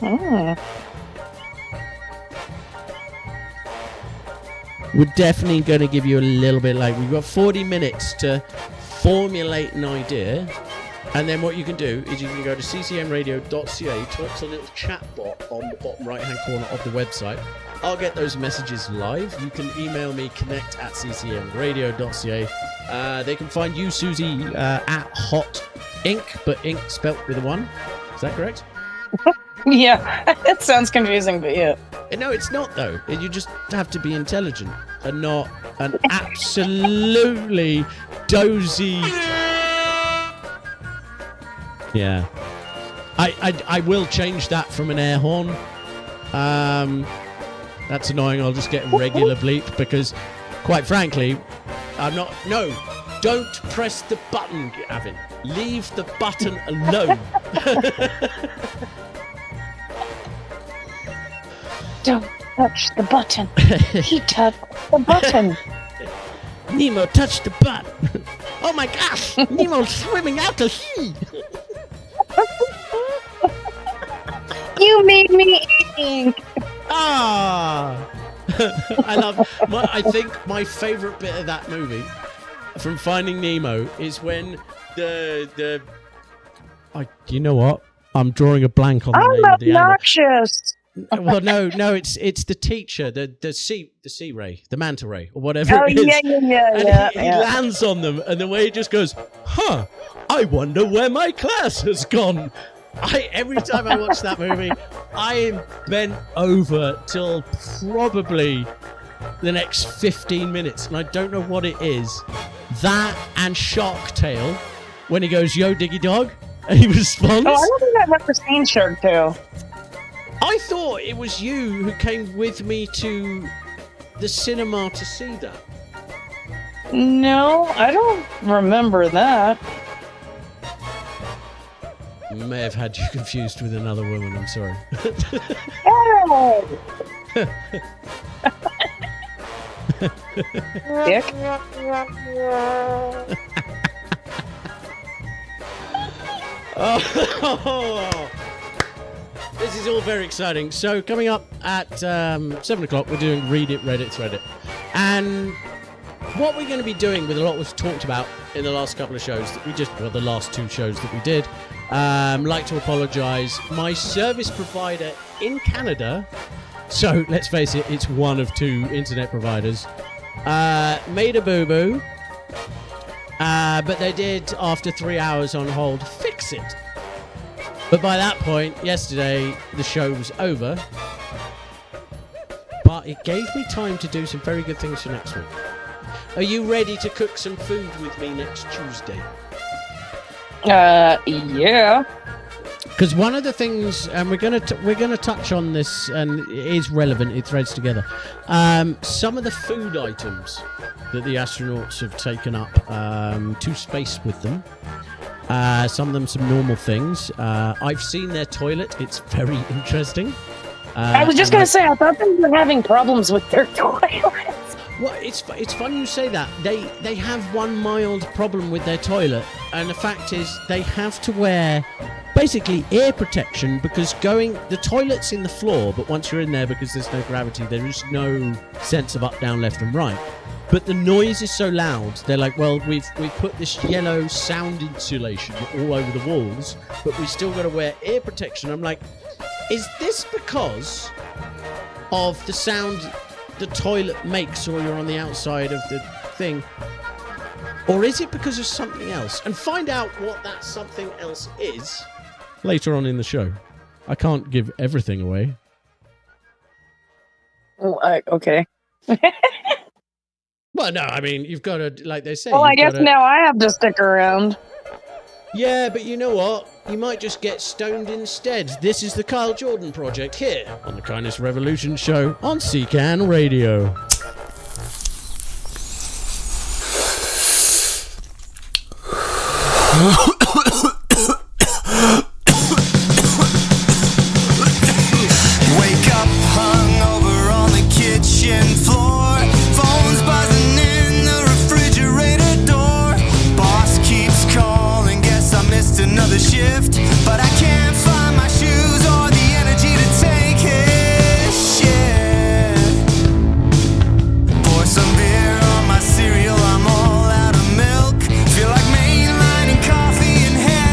Oh. We're definitely going to give you a little bit we've got 40 minutes to formulate an idea, and then what you can do is you can go to ccmradio.ca, click the little chat bot on the bottom right hand corner of the website. I'll get those messages live. You can email me connect@ccmradio.ca. They can find you, Susie, at Hot Ink, but ink spelt with a 1. Is that correct? Yeah, it sounds confusing, but yeah. No, it's not, though. You just have to be intelligent and not an absolutely dozy... Yeah. I will change that from an air horn. That's annoying. I'll just get a regular bleep because, quite frankly, I'm not... No, don't press the button, Gavin. Leave the button alone. Don't touch the button. He touched the button. Nemo touched the button. Oh my gosh! Nemo's swimming out to sea. You made me ink. Ah! I think my favourite bit of that movie from Finding Nemo is when you know what? I'm drawing a blank on the name of the animal. Obnoxious. Well, no, it's the teacher, the sea ray, the manta ray, or whatever it is. Yeah. And he lands on them, and the way he just goes, "Huh? I wonder where my class has gone." Every time I watch that movie, I am bent over till probably the next 15 minutes, and I don't know what it is. That and Shark Tale, when he goes, "Yo, diggy dog," and he responds. Oh, I don't think I've ever seen Shark Tale. I thought it was you who came with me to the cinema to see that. No, I don't remember that. May have had you confused with another woman, I'm sorry. Oh! Dick. Oh, this is all very exciting. So coming up at 7 o'clock, we're doing Read It, Reddit, Thread It. And what we're going to be doing with a lot we've talked about in the last couple of shows that the last 2 shows that we did, like to apologise. My service provider in Canada, so let's face it, it's one of 2 internet providers, made a boo-boo, but they did, after 3 hours on hold, fix it. But by that point, yesterday, the show was over. but it gave me time to do some very good things for next week. Are you ready to cook some food with me next Tuesday? Yeah. Because one of the things, and we're gonna touch on this, and it is relevant. It threads together. Some of the food items that the astronauts have taken up to space with them. Some of them some normal things. I've seen their toilet. It's very interesting. I was just going to say, I thought they were having problems with their toilets. Well, it's funny you say that. They have one mild problem with their toilet, and the fact is they have to wear basically ear protection because the toilet's in the floor, but once you're in there, because there's no gravity, there is no sense of up, down, left, and right. But the noise is so loud, they're like, well, we've put this yellow sound insulation all over the walls, but we still got to wear ear protection. I'm like, is this because of the sound the toilet makes or you're on the outside of the thing? Or is it because of something else? And find out what that something else is later on in the show. I can't give everything away. Okay. Well, no, I mean, you've got to, like they say... Well, I guess now I have to stick around. Yeah, but you know what? You might just get stoned instead. This is the Kyle Jordan Project here on the Kindness Revolution show on CCAN Radio. Wake up hungover on the kitchen floor. Phone's buzzing in the refrigerator door. Boss keeps calling, guess I missed another shift. But I can't find my shoes or the energy to take his shit. Pour some beer on my cereal, I'm all out of milk. Feel like mainlining coffee in hell.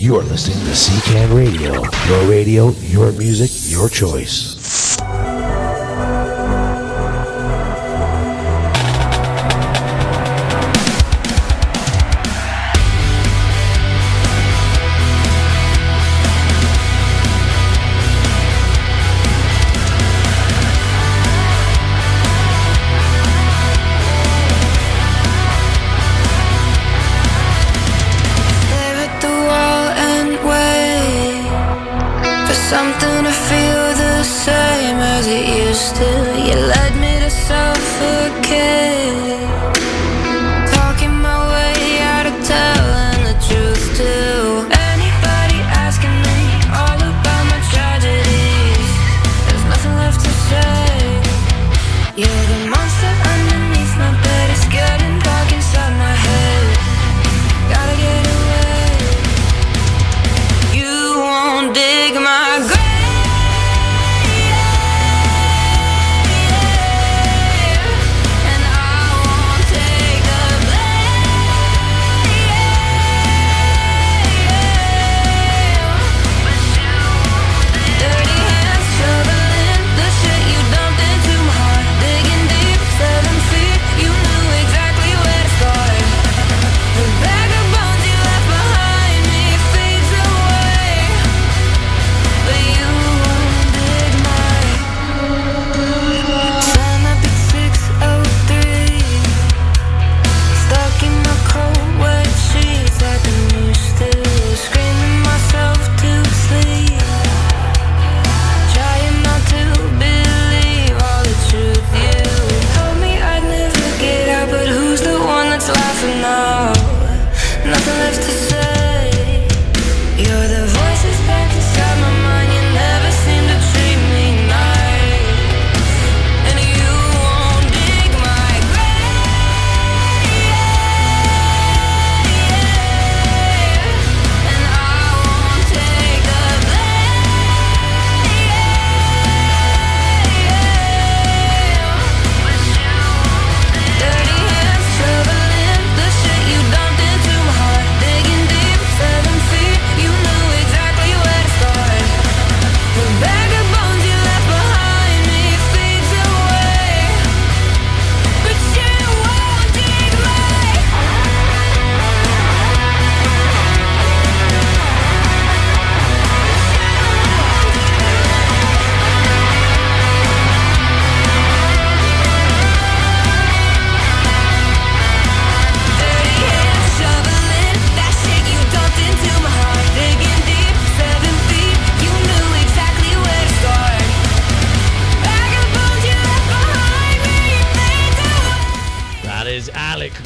You're listening to CCAN Radio. Your radio, your music, your choice. Something to feel the same as it used to. You led me to suffocate, talking my way out of telling the truth to anybody asking me all about my tragedies. There's nothing left to say. You're the monster underneath my bed. It's getting dark inside my head. Gotta get away. You won't dig my grave.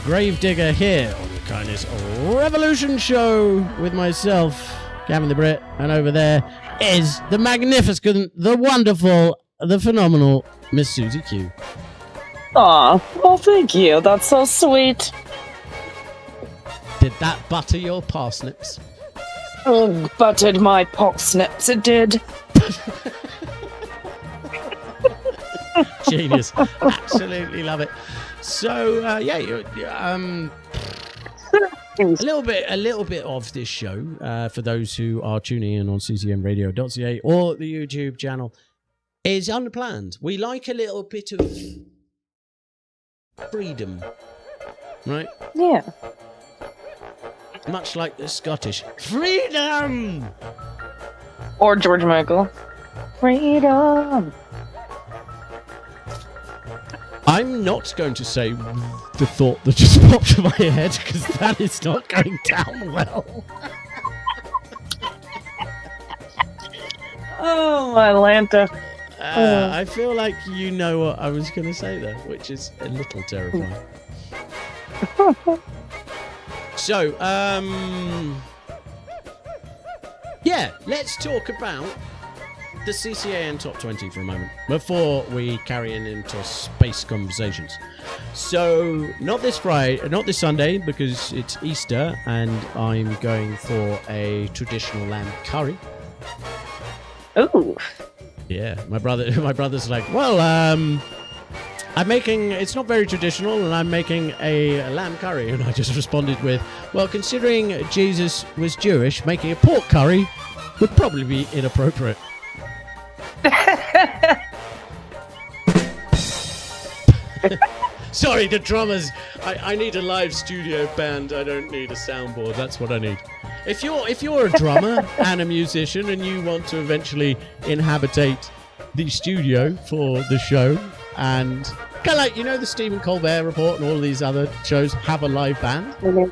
Gravedigger here on the Kindness Revolution Show with myself, Gavin the Brit, and over there is the magnificent, the wonderful, the phenomenal Miss Susie Q. Aw, well, thank you. That's so sweet. Did that butter your parsnips? Oh, buttered my parsnips, it did. Genius. Absolutely love it. So a little bit of this show for those who are tuning in on ccmradio.ca or the YouTube channel is unplanned. We like a little bit of freedom, right? Yeah. Much like the Scottish freedom, Or George Michael. Freedom. I'm not going to say the thought that just popped in my head because that is not going down well. Oh, my Lanta. I feel like you know what I was going to say there, which is a little terrifying. So, let's talk about the CCAN Top 20 for a moment before we carry into space conversations. So, not this Sunday because it's Easter and I'm going for a traditional lamb curry. Ooh. Yeah, my brother's like, well, I'm making, it's not very traditional, and I'm making a lamb curry. And I just responded with, well, considering Jesus was Jewish, making a pork curry would probably be inappropriate. Sorry, the drummers. I need a live studio band. I don't need a soundboard. That's what I need. If you're a drummer and a musician and you want to eventually inhabitate the studio for the show, and kind of like, you know, the Stephen Colbert Report and all these other shows have a live band. Yeah.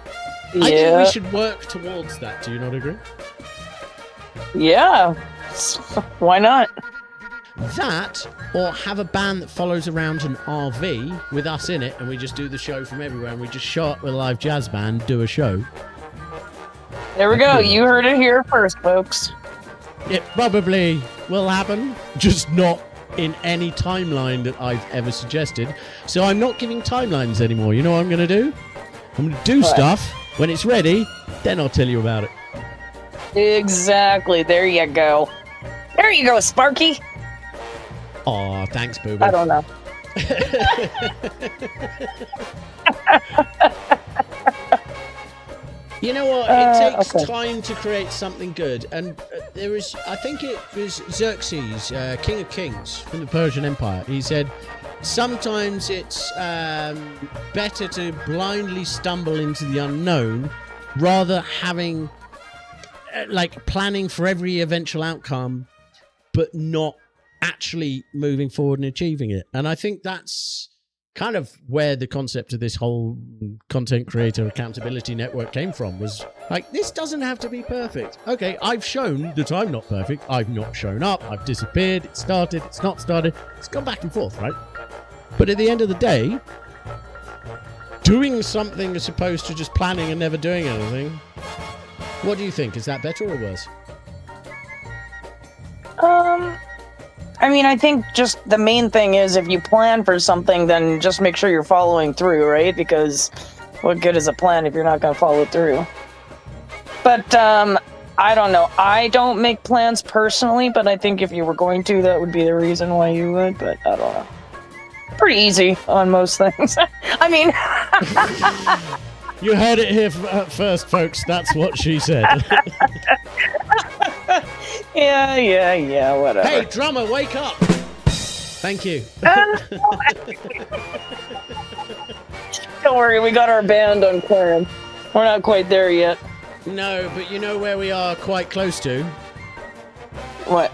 I think we should work towards that. Do you not agree? Yeah. Why not? That, or have a band that follows around an RV with us in it, and we just do the show from everywhere, and we just show up with a live jazz band, do a show. There we go. You heard it here first, folks. It probably will happen, just not in any timeline that I've ever suggested. So I'm not giving timelines anymore. You know what I'm going to do? I'm going to do stuff. When it's ready, then I'll tell you about it. Exactly. There you go. There you go, Sparky. Aw, thanks, Boo. I don't know. You know what? It takes okay. time to create something good. And there is, I think it was Xerxes, King of Kings from the Persian Empire. He said, sometimes it's better to blindly stumble into the unknown rather having, like, planning for every eventual outcome, but not actually moving forward and achieving it. And I think that's kind of where the concept of this whole content creator accountability network came from, was like, this doesn't have to be perfect. Okay, I've shown that I'm not perfect. I've not shown up. I've disappeared. It started. It's not started. It's gone back and forth, right? But at the end of the day, doing something as opposed to just planning and never doing anything, what do you think? Is that better or worse? I mean, I think just the main thing is, if you plan for something, then just make sure you're following through, right? Because what good is a plan if you're not going to follow through? But I don't know. I don't make plans personally, but I think if you were going to, that would be the reason why you would. But I don't know. Pretty easy on most things. I mean... You heard it here first, folks. That's what she said. Yeah, whatever. Hey, drummer, wake up! Thank you. Don't worry, we got our band on clearance. We're not quite there yet. No, but you know where we are quite close to? What?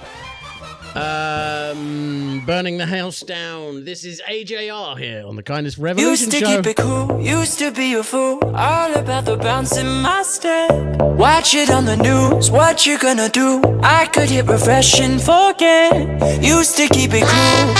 Burning the house down. This is AJR here on the Kindness Revolution Used to Show. keep it cool, used to be a fool, all about the bounce in my step. Watch it on the news, what you gonna do? I could hit refresh and forget. Used to keep it cool.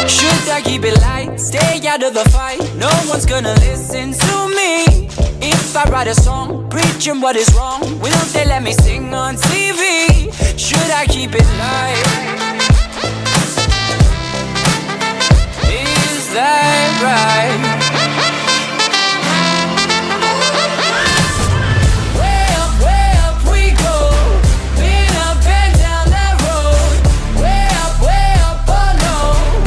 Should I keep it light, stay out of the fight? No one's gonna listen to me. If I write a song, preaching what is wrong, will they let me sing on TV? Should I keep it light? Is that right? Way up we go. Been up and down that road. Way up, oh no.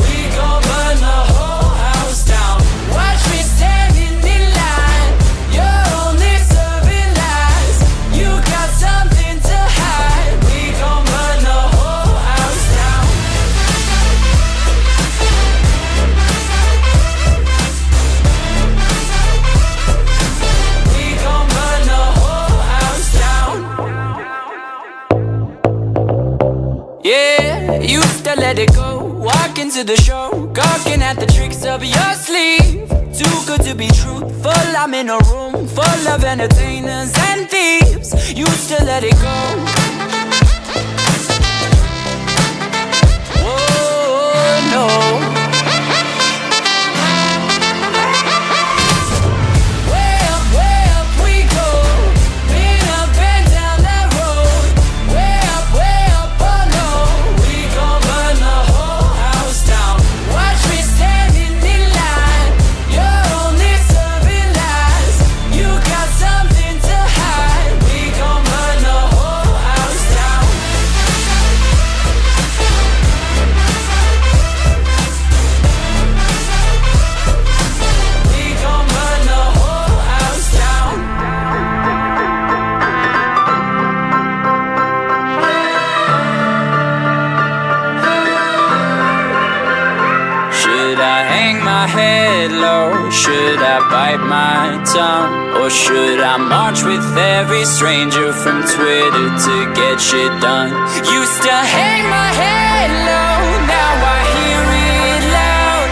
We gon' burn the whole house down. Watch me standing in line. You're only serving lies. You got something to hide. We gon' burn the whole house down. We gon' burn the whole house down. Yeah, used to let it go. Walk into the show, gawking at the tricks up your sleeve. Too good to be truthful, I'm in a room full of entertainers and thieves. Used to let it go. Oh no. Way up we go. Been up and down that road. Way up, oh no. We gon' burn the whole house down. Watch me standing in line. You're only serving lies. You got something to hide. We gon' my head low? Should I bite my tongue? Or should I march with every stranger from Twitter to get shit done? Used to hang my head low, now I hear it loud.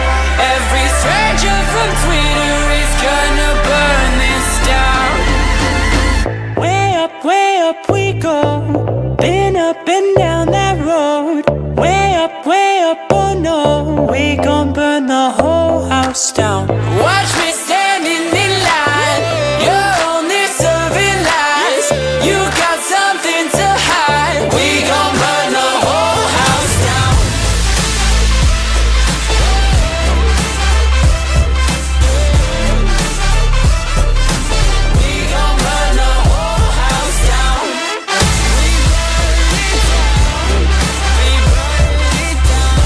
Every stranger from Twitter is gonna burn this down. Way up we go. Been up and down that road. Way up, oh no. We gon' burn the whole house down. Watch me standing in line. You're only serving lies. You got something to hide. We gon' burn the whole house down. We gon' burn the whole house down. We burn it down.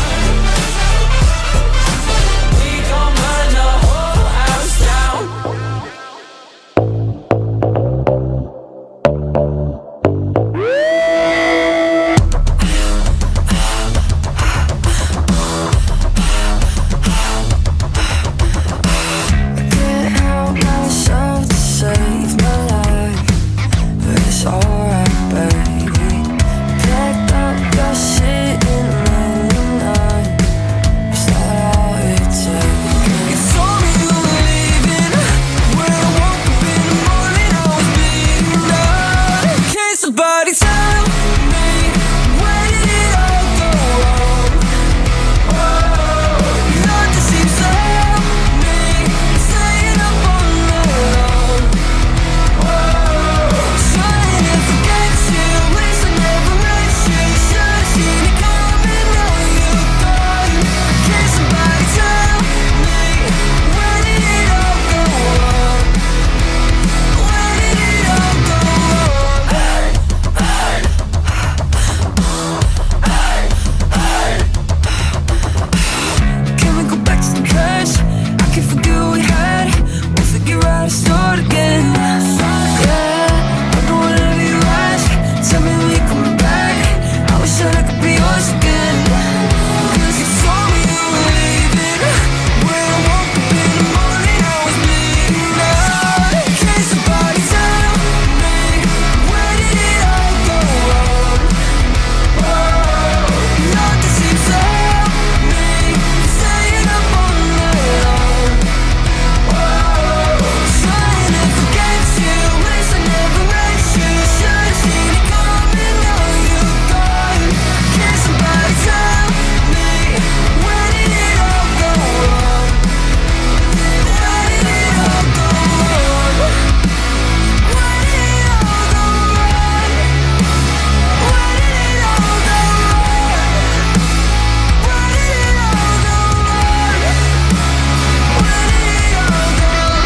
We gon' burn the whole house down. Can't help myself to save my life, but it's alright, baby. Packed up your shit in the middle of the night. Is that all it takes? You told me you were leaving. When I woke up in the morning, I was bleeding out. Can somebody tell me where did it all go wrong? Nothing seems to help me. Staying up all night long. Trying to forget you, wish I never met you. Should've seen it coming, now you're gone. Can somebody tell me where did it all go wrong? Where did it all go wrong? Can we go back to the crash? I can forget what we had. We'll figure out a start again. Yeah, I'll do whatever you ask. Tell me when you're coming back. I wish that I could be yours again. 'Cause you told me you were leaving. When I woke up in the morning, I was bleeding out. Can somebody tell me where did it all go wrong? Nothing seems to help me. Staying up all night long. Trying to forget you, wish I never met you. Should've seen it coming, now you're gone. Can somebody tell me where did it all go wrong? Where did it all go wrong? Where did it all go wrong? Where did it all go wrong? Where did it all go wrong? Where did it all go wrong?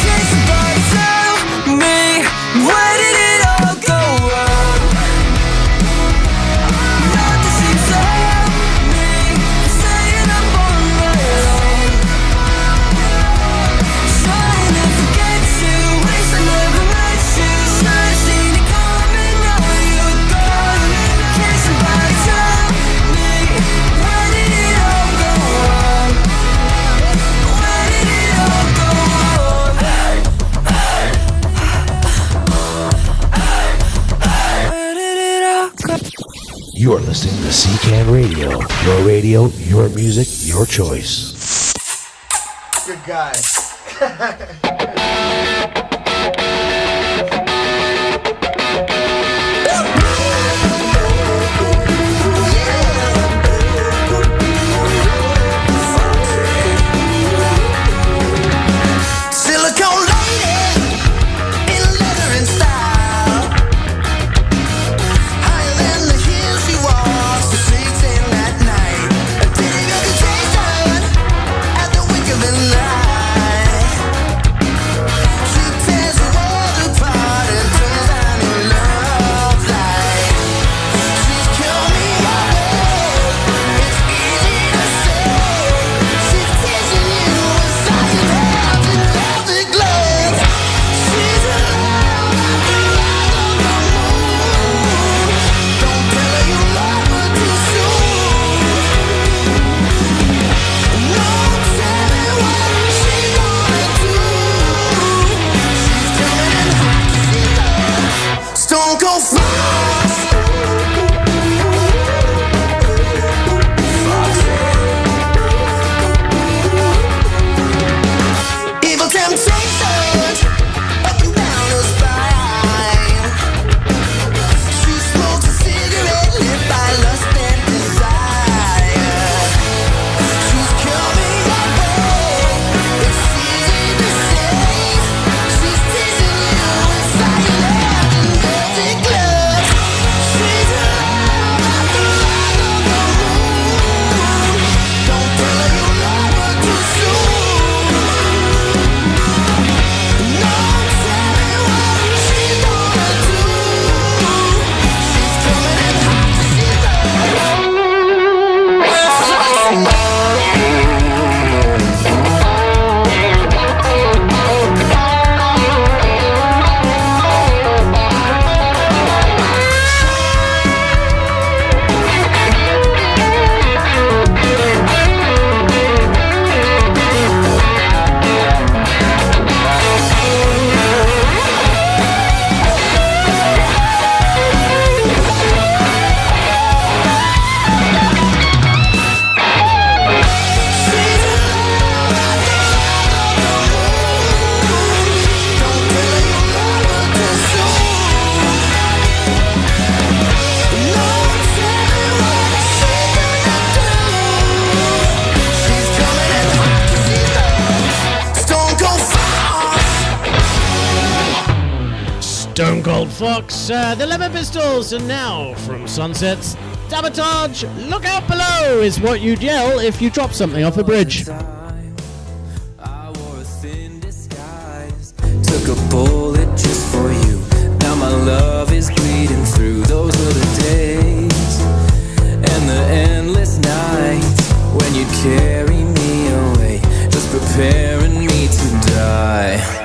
Can somebody tell me where did it all go wrong? Nothing seems to help me. Staying up all night long. Trying to forget you, wish I never met you. Should've seen it coming, now you're gone. Can somebody tell me where did it all go wrong? Where did it all go wrong? Where did it all go? You're listening to CCAN Radio. Your radio, your music, your choice. Good guy. Silicone lady in leather and style. Higher than the hills she walks to 6 a.m. at night. A daily reputation at the wink of the night. Stone Cold Fox, the Lemon Pistols, and now from Sunset's Sabotage, Look Out Below is what you'd yell if you drop something off a bridge. I wore a thin disguise, took a bullet just for you. Now my love is bleeding through. Those were the days and the endless nights when you'd carry me away, just preparing me to die.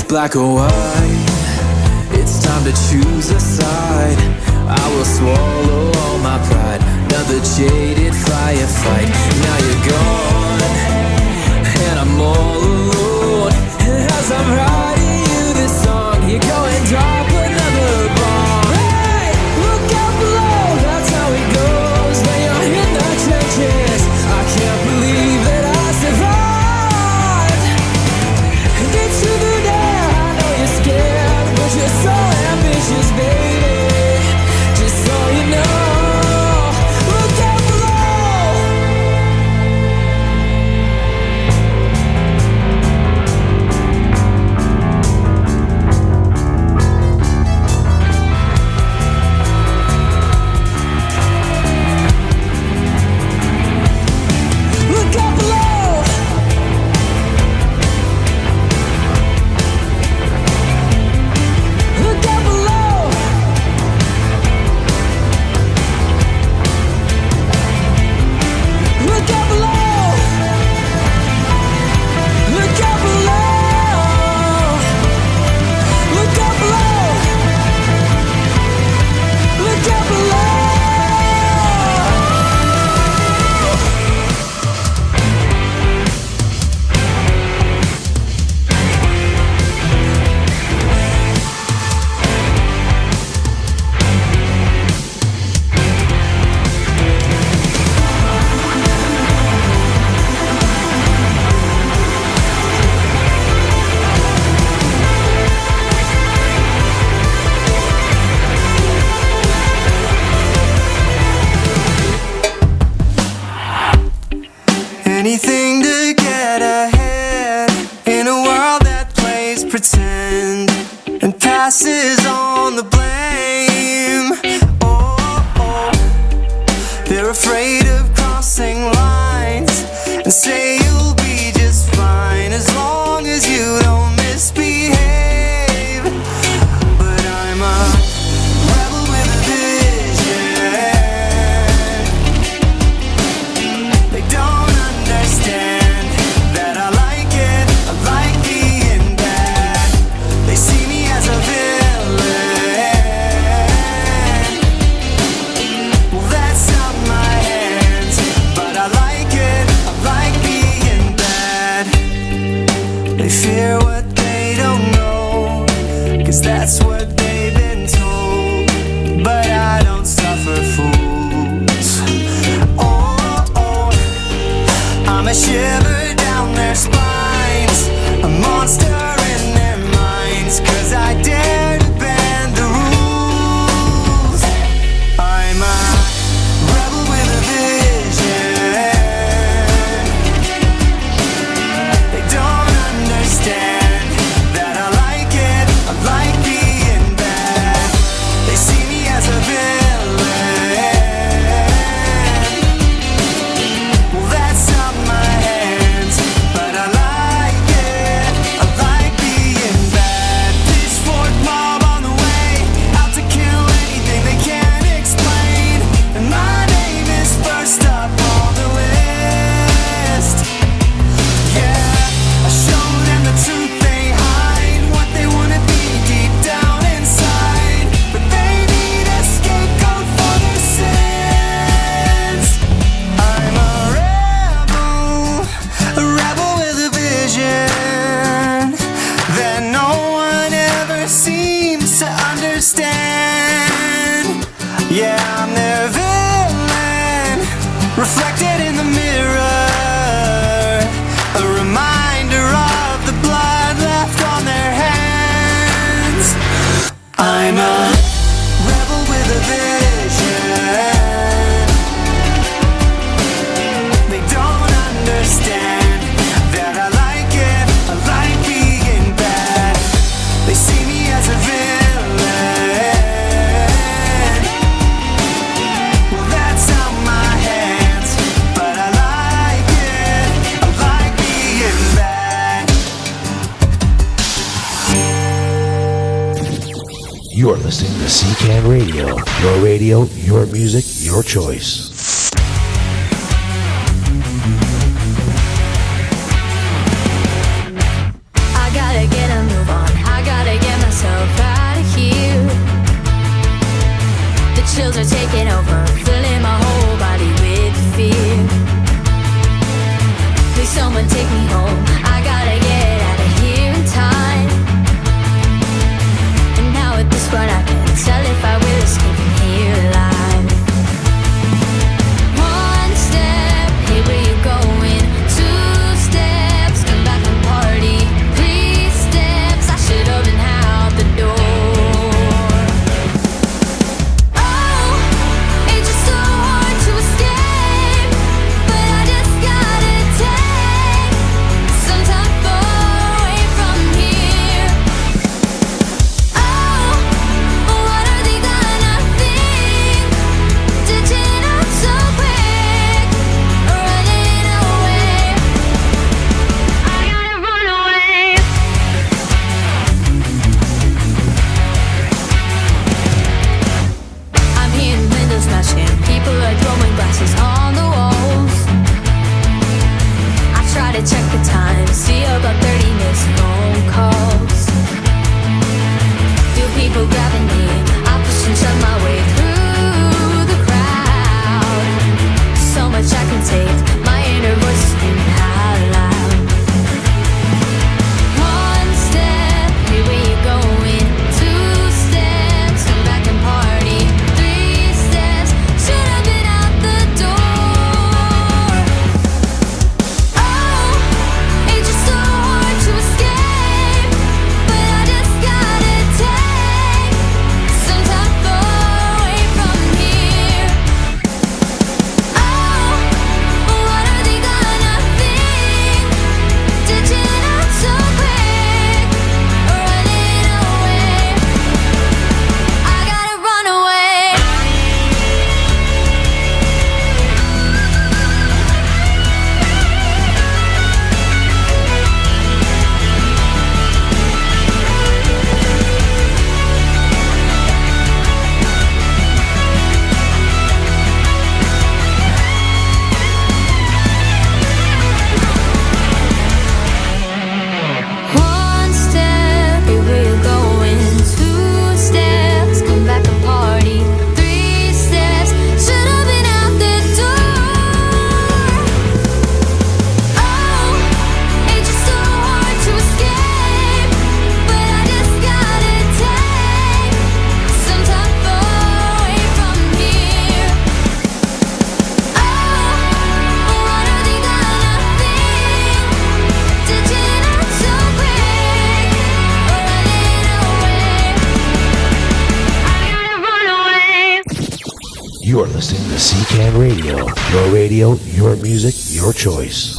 Black or white, it's time to choose a side. I will swallow all my pride, another jaded firefight. Now you're gone, and I'm all alone. And as I'm writing you this song, you go and drop another bomb. Hey, look out below, that's how it goes when you're in the trenches. I can't believe that I survived. And it's to the day scared, but you're so ambitious, baby. Just so you know, look out below. Yeah, I'm their villain, reflected in the mirror, a reminder of the blood left on their hands. I'm a rebel with a vision. They don't understand that I like it, I like being bad. They see me as a villain. Well, that's out my hands, but I like it, I like being bad. You're listening to CCAN Radio. Your radio, your music, your choice. I gotta get a move on. I gotta get myself out of here. The chills are taking over, filling my whole body with fear. Please someone take me home. I gotta get out of here in time. And now at this point I can tell if I will escape from here alive. One step, hey, where you going? Two steps, come back and party. Three steps, I should have been out the door. Oh, it's just so hard to escape, but I just gotta take some time far away from here. Oh, what are they gonna think? Ditching out so quick, running away. I gotta run away. I'm hearing windows smashing, people are throwing glasses on the walls. I try to check the time, see about 30 missed phone calls. Few people grabbing me, I push and shove my way through the crowd. So much I can take, my inner voice is screaming out loud. One step, hey, where you going? Two steps, come back and party. Three steps, should have been out the door. Oh, it's just so hard to escape, but I just gotta take some time far away from here. Oh, what are they gonna think? Ditching out so quick, running away. I gotta run away. One step, hey, where you going? Two steps, come back and party. Three steps, should have been out the door. Oh, it's just so hard to escape, but I just gotta take some time far away from here. Oh, what are they gonna think? Ditching out so quick, running away. I gotta run away. You're listening to CCAN Radio. Your radio, your music, your choice.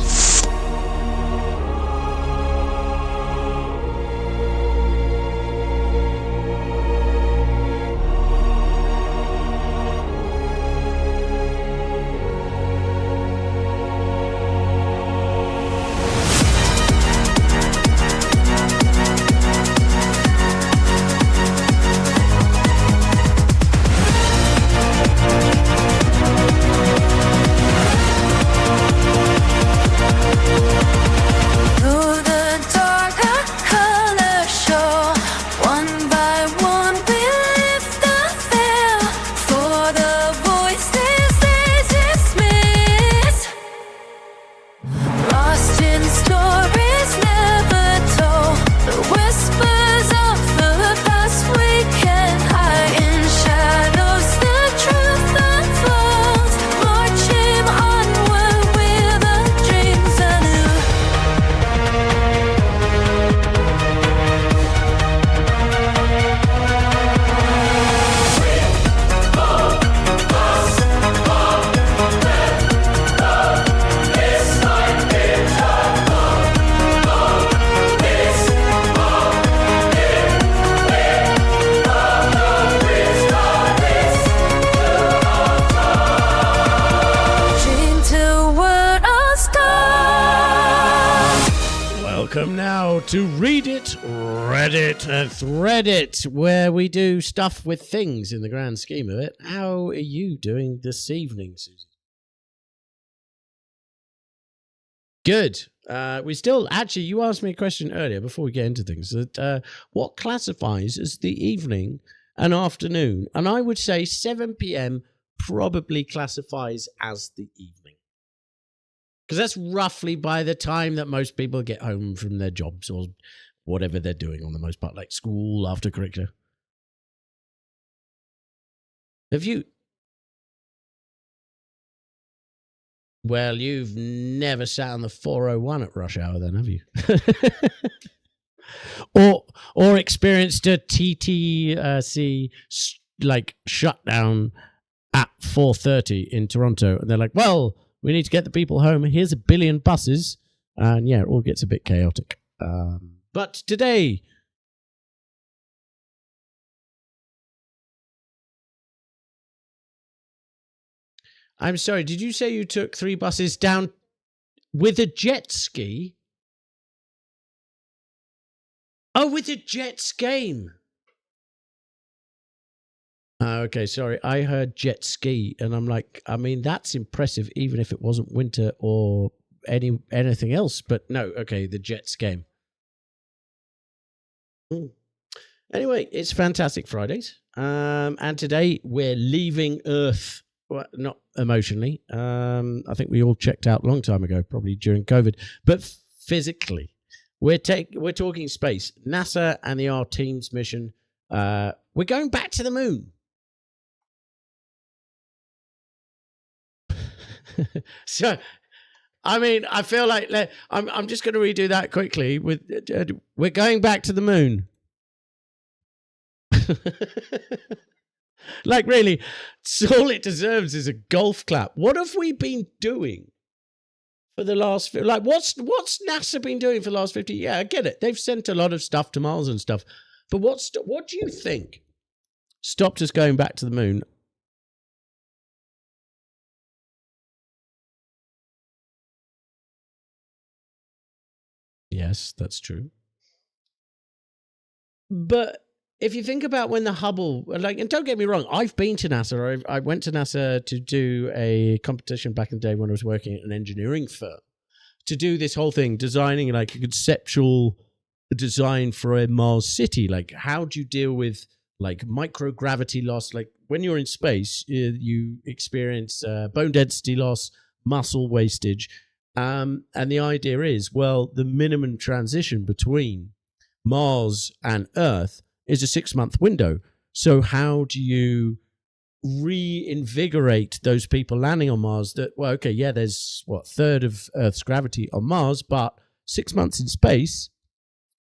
now to Read It, Reddit, and Thread It, where we do stuff with things in the grand scheme of it. How are you doing this evening, Susie? Good. We still, actually, you asked me a question earlier before we get into things, that what classifies as the evening and afternoon? And I would say 7 p.m. probably classifies as the evening. Because that's roughly by the time that most people get home from their jobs or whatever they're doing on the most part, like school, after curricular. Have you? Well, you've never sat on the 401 at rush hour then, have you? or experienced a TTC like shutdown at 4:30 in Toronto, and they're like, well, we need to get the people home. Here's a billion buses. And yeah, it all gets a bit chaotic. But today, I'm sorry, did you say you took 3 buses down with a jet ski? Oh, with a jet ski. Okay, sorry. I heard jet ski, and I'm like, I mean, that's impressive, even if it wasn't winter or anything else. But no, okay, the jet ski. Anyway, it's Fantastic Fridays, and today we're leaving Earth. Well, not emotionally. I think we all checked out a long time ago, probably during COVID, but physically, we're talking space. NASA and the Artemis mission. We're going back to the moon. So, I mean, I feel like I'm just going to redo that quickly. We're going back to the moon. Like, really, all it deserves is a golf clap. What have we been doing for the last? Like, what's NASA been doing for the last 50? Yeah, I get it. They've sent a lot of stuff to Mars and stuff, but what do you think stopped us going back to the moon? Yes, that's true. But if you think about when the Hubble, like, and don't get me wrong, I've been to NASA. I went to NASA to do a competition back in the day when I was working at an engineering firm to do this whole thing, designing like a conceptual design for a Mars city. Like, how do you deal with like microgravity loss? Like when you're in space, you experience bone density loss, muscle wastage. And the idea is, well, the minimum transition between Mars and Earth is a 6-month window. So how do you reinvigorate those people landing on Mars that, well, okay, yeah, there's what, third of Earth's gravity on Mars, but 6 months in space,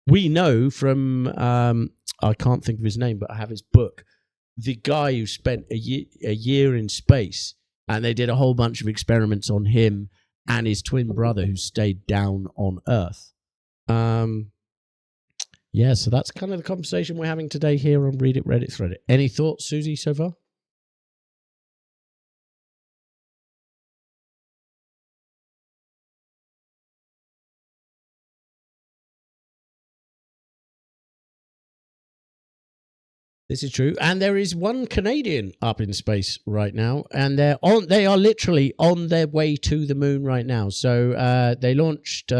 we know from, I can't think of his name, but I have his book, the guy who spent a year in space, and they did a whole bunch of experiments on him and his twin brother who stayed down on Earth. Yeah, so that's kind of the conversation we're having today here on Read It, Reddit, Thread It. Any thoughts, Susie, so far? This is true, and there is one Canadian up in space right now, and they are literally on their way to the moon right now. So they launched.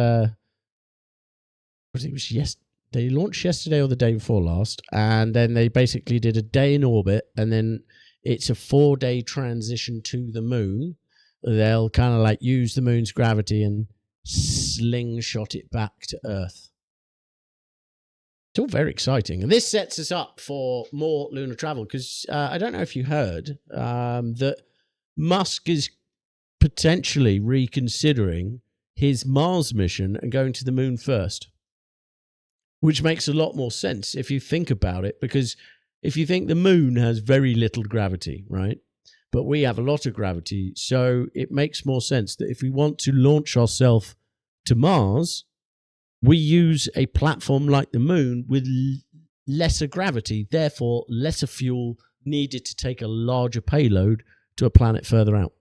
They launched yesterday or the day before last, and then they basically did a day in orbit, and then it's a 4-day transition to the moon. They'll kind of like use the moon's gravity and slingshot it back to Earth. It's all very exciting. And this sets us up for more lunar travel because I don't know if you heard that Musk is potentially reconsidering his Mars mission and going to the moon first, which makes a lot more sense if you think about it, because if you think the moon has very little gravity, right? But we have a lot of gravity. So it makes more sense that if we want to launch ourselves to Mars, we use a platform like the moon with lesser gravity, therefore lesser fuel needed to take a larger payload to a planet further out.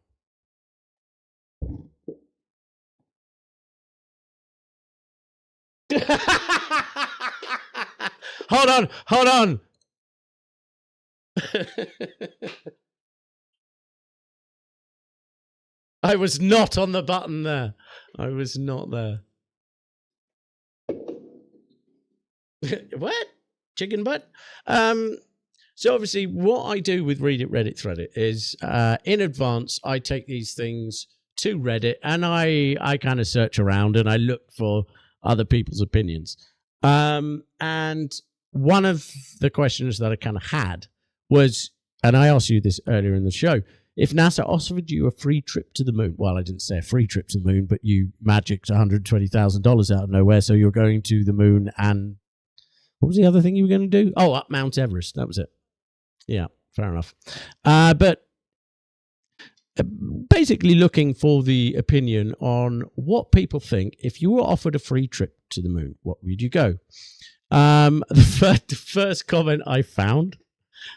Hold on. I was not on the button there. I was not there. What? Chicken butt? So obviously what I do with Read It, Reddit, Thread It is in advance, I take these things to Reddit and I kind of search around and I look for other people's opinions. And one of the questions that I kind of had was, and I asked you this earlier in the show, if NASA offered you a free trip to the moon, well, I didn't say a free trip to the moon, but you magicked $120,000 out of nowhere, so you're going to the moon and what was the other thing you were going to do? Oh, up Mount Everest. That was it. Yeah, fair enough. But basically looking for the opinion on what people think if you were offered a free trip to the moon, what would you go? The first comment I found,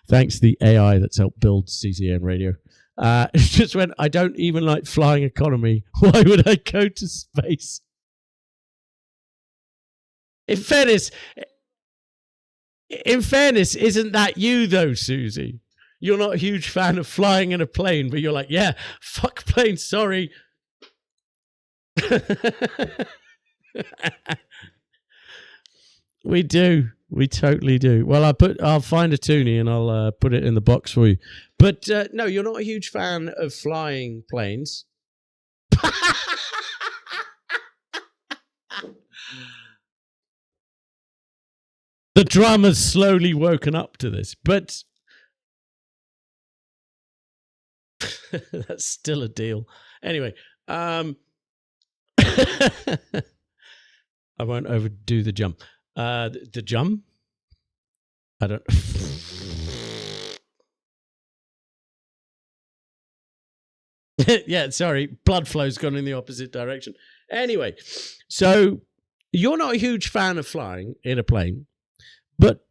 thanks to the AI that's helped build CCN Radio, it just went, I don't even like flying economy. Why would I go to space? In fairness, isn't that you though, Susie? You're not a huge fan of flying in a plane, but you're like, yeah, fuck planes, sorry. We do. We totally do. Well, I'll find a toonie and I'll put it in the box for you. But no, you're not a huge fan of flying planes. The drama's slowly woken up to this, but that's still a deal. Anyway, I won't overdo the jump. The jump? I don't... Yeah, sorry. Blood flow's gone in the opposite direction. Anyway, so you're not a huge fan of flying in a plane, but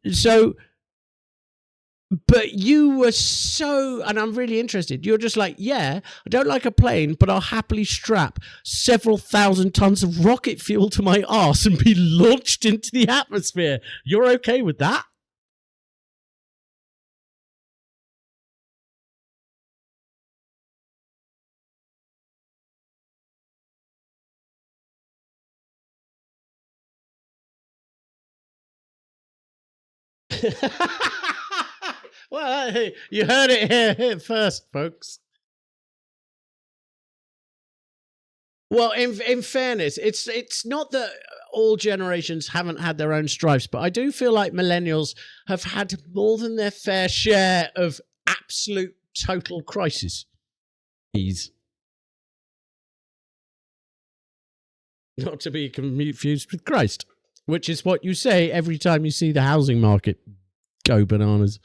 you were so, and I'm really interested, you're just like, yeah, I don't like a plane, but I'll happily strap several thousand tons of rocket fuel to my arse and be launched into the atmosphere. You're okay with that? Well, hey, you heard it here first, folks. Well, in fairness, it's not that all generations haven't had their own strifes, but I do feel like millennials have had more than their fair share of absolute total crisis. Not to be confused with Christ, which is what you say every time you see the housing market go bananas.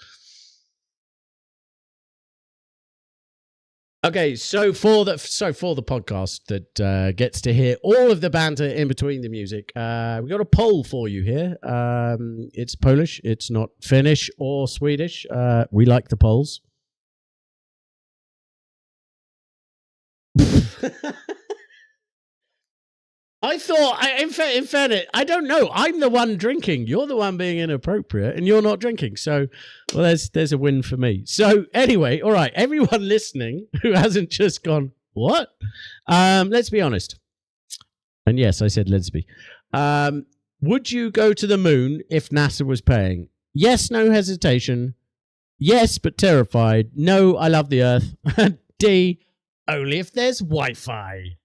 Okay, so for the podcast that gets to hear all of the banter in between the music, we got a poll for you here. It's Polish. It's not Finnish or Swedish. We like the polls. I thought, in fairness, I don't know. I'm the one drinking. You're the one being inappropriate, and you're not drinking. So, well, there's a win for me. So, anyway, all right, everyone listening who hasn't just gone, what? Let's be honest. And yes, I said let's be. Would you go to the moon if NASA was paying? Yes, no hesitation. Yes, but terrified. No, I love the Earth. D, only if there's Wi-Fi.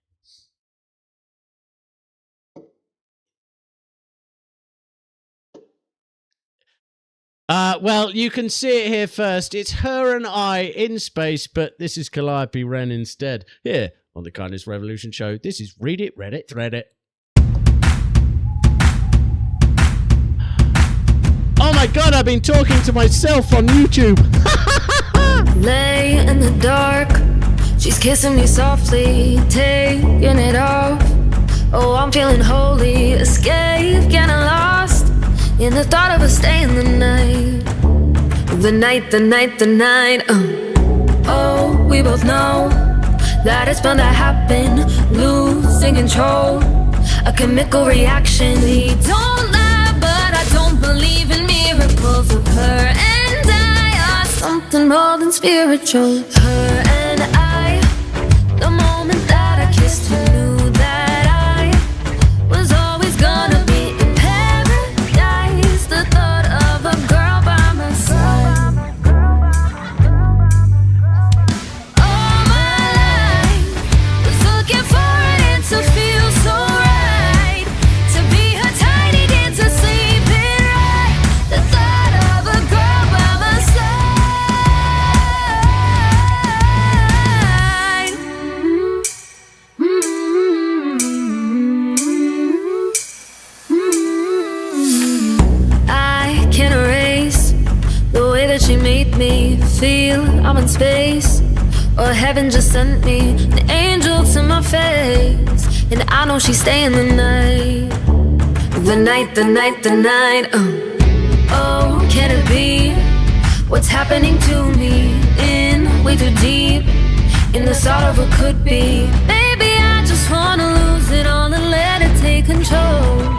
Well, you can see it here first. It's her and I in space, but this is Calliope Wren instead. Here on the Kindness Revolution show, this is Read It, Reddit, Thread It. Oh my god, I've been talking to myself on YouTube. Lay in the dark, she's kissing me softly, taking it off. Oh, I'm feeling holy, escape, getting lost in the thought of us staying the night. The night, the night, the night. Oh, we both know that it's bound to happen, losing control. a chemical reaction. We don't lie, but I don't believe in miracles. Of her and I are something more than spiritual. Her and I, the moment that I kissed her, knew that I was always gonna be in paradise. The thought of a girl by my side. All my life was looking for it to feel so right, to be her tiny dancer sleeping right. The thought of a girl by my side. I can't erase the way that she made me feel. I'm in space, or heaven just sent me an angel to my face. And I know she's staying the night, the night, the night, the night. Oh, can it be? What's happening to me? In way too deep, in the thought of what could be. Baby, I just wanna lose it all and let it take control.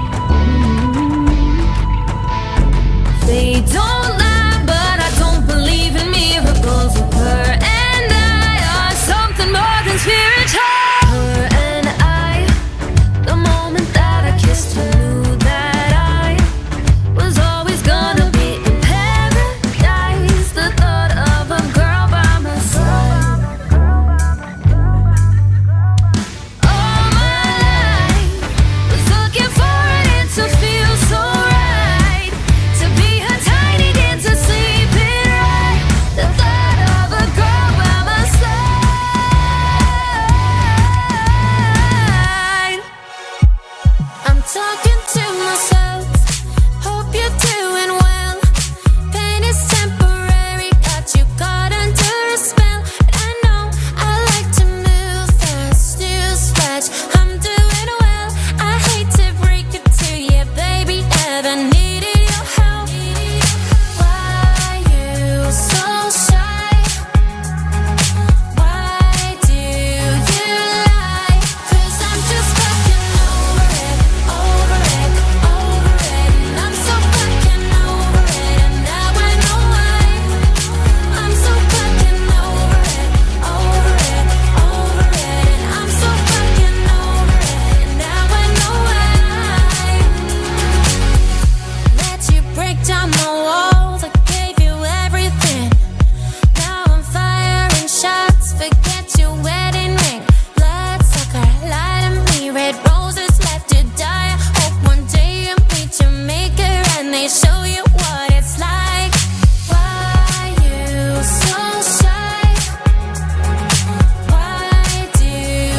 They don't lie, but I don't believe in miracles. Of her and I are something more than spiritual. Her and I, the moment that I kissed her, knew that I was always gonna be in paradise. The thought of a girl by my side. All my life was looking for it to feel so right, to be her tiny dancer sleeping right. The thought of a girl by my side. I'm talking to myself. Hope you're doing well. Pain is temporary, got you caught under a spell. And I know I like to move fast, still scratch. I'm doing well. I hate to break it to you, baby. Ever needed your help? Why you so shy? Why do you lie? 'Cause I'm just fucking over it, over it, over it. And I'm so fucking over it, and now I know why. I'm so fucking over it, over it, over it. And I'm so fucking over it, and now I know why. Let you break down my walls, I gave you everything. Now I'm firing shots, forget your wedding ring. Bloodsucker, lie to me, red roses left to die. Hope one day you meet your maker and they show you what it's like. Why you so shy? Why do you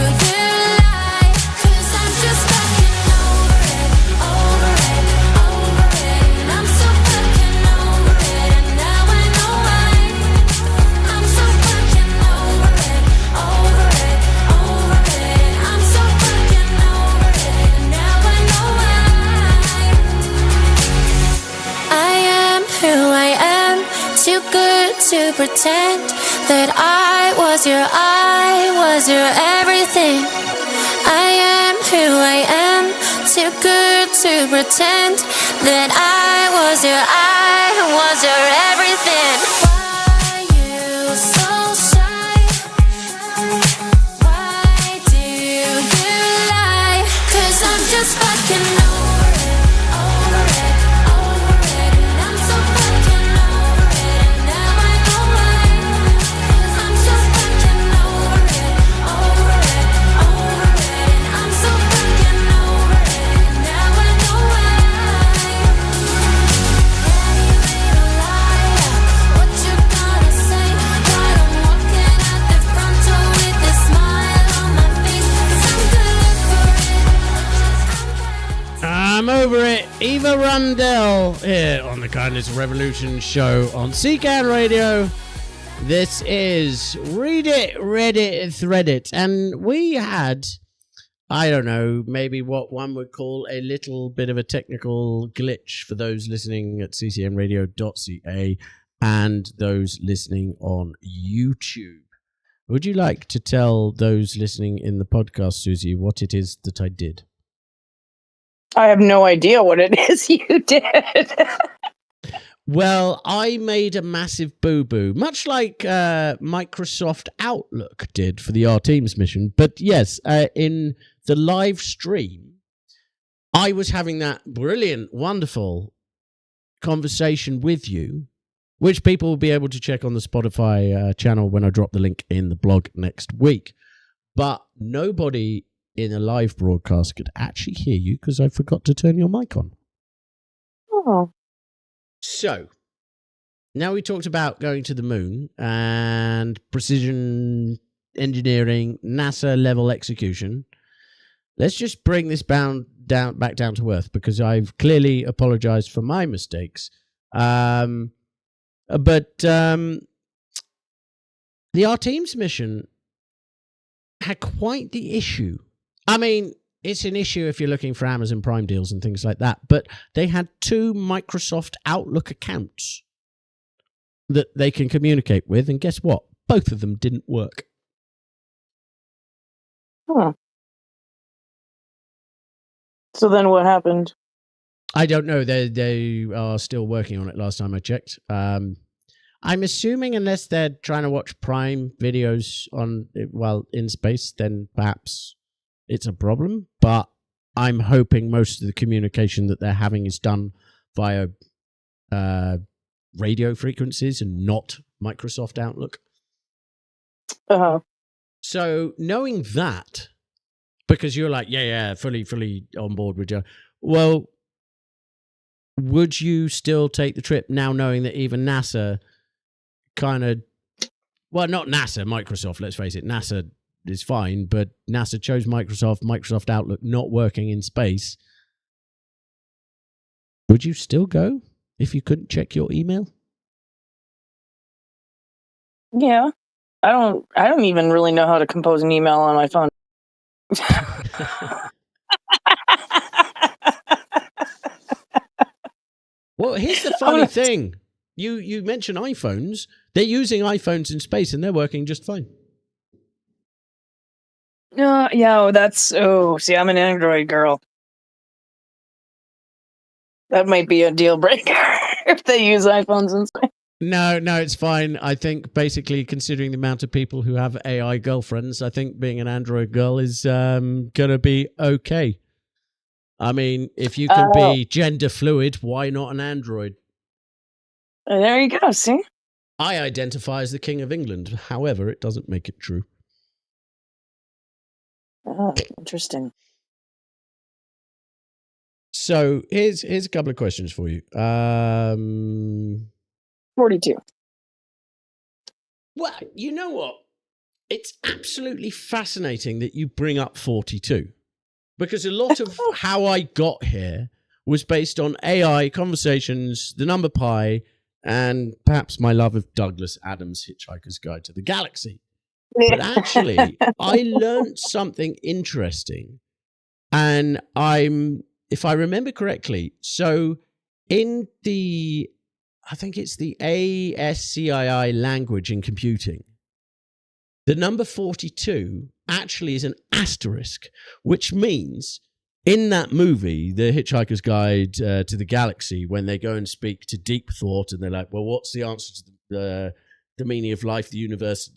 lie? 'Cause I'm just fucking over it, over it, over it. And I'm so fucking over it, and now I know why. I'm so fucking over it, over it, over it. And I'm so fucking over it, and now I know why. I am who I am, too good to pretend that I was your everything. I am who I am, too good to pretend that I was your everything. Why you so shy? Why do you lie? 'Cause I'm just fucking over it, over it, over it. And I'm so fucking over it, and now I know why. 'Cause I'm just fucking over it, over it, over it. And I'm so fucking over it, and now I know why. What you gonna say? While I'm walking out the front door with a smile on my face. 'Cause I'm good for it. I'm over it. Eva Rundell here on the Kindness Revolution show on CCAN Radio. This is Read It, Read It, Thread It. And we had, I don't know, maybe what one would call a little bit of a technical glitch for those listening at ccnradio.ca and those listening on YouTube. Would you like to tell those listening in the podcast, Susie, what it is that I did? I have no idea what it is you did. Well, I made a massive boo-boo, much like Microsoft Outlook did for the Artemis mission. But yes, in the live stream, I was having that brilliant, wonderful conversation with you, which people will be able to check on the Spotify channel when I drop the link in the blog next week. But nobody in a live broadcast could actually hear you because I forgot to turn your mic on. Oh. So, now we talked about going to the moon and precision engineering, NASA level execution. Let's just bring this back down to earth because I've clearly apologized for my mistakes. But the Artemis mission had quite the issue. I mean, it's an issue if you're looking for Amazon Prime deals and things like that, but they had 2 Microsoft Outlook accounts that they can communicate with, and guess what? Both of them didn't work. Huh. So then what happened? I don't know. They are still working on it last time I checked. I'm assuming unless they're trying to watch Prime videos while in space, then perhaps it's a problem. But I'm hoping most of the communication that they're having is done via radio frequencies and not Microsoft Outlook. Uh-huh. So knowing that, because you're like, yeah, fully on board with you. Well, would you still take the trip now knowing that even NASA kind of, well, not NASA, Microsoft, let's face it, NASA is fine, but NASA chose Microsoft Outlook not working in space. Would you still go if you couldn't check your email? Yeah. I don't even really know how to compose an email on my phone. Well, here's the funny thing. You mention iPhones. They're using iPhones in space and they're working just fine. See, I'm an Android girl. That might be a deal breaker if they use iPhones in space. No, it's fine. I think basically considering the amount of people who have AI girlfriends, I think being an Android girl is going to be okay. I mean, if you can be gender fluid, why not an Android? There you go, see? I identify as the King of England. However, it doesn't make it true. Oh, interesting. So here's a couple of questions for you. 42. Well, you know what? It's absolutely fascinating that you bring up 42. Because a lot of how I got here was based on AI, conversations, the number pi, and perhaps my love of Douglas Adams' Hitchhiker's Guide to the Galaxy. But actually, I learned something interesting. And if I remember correctly, so in I think it's the ASCII language in computing, the number 42 actually is an asterisk, which means in that movie, The Hitchhiker's Guide to the Galaxy, when they go and speak to Deep Thought and they're like, well, what's the answer to the meaning of life, the universe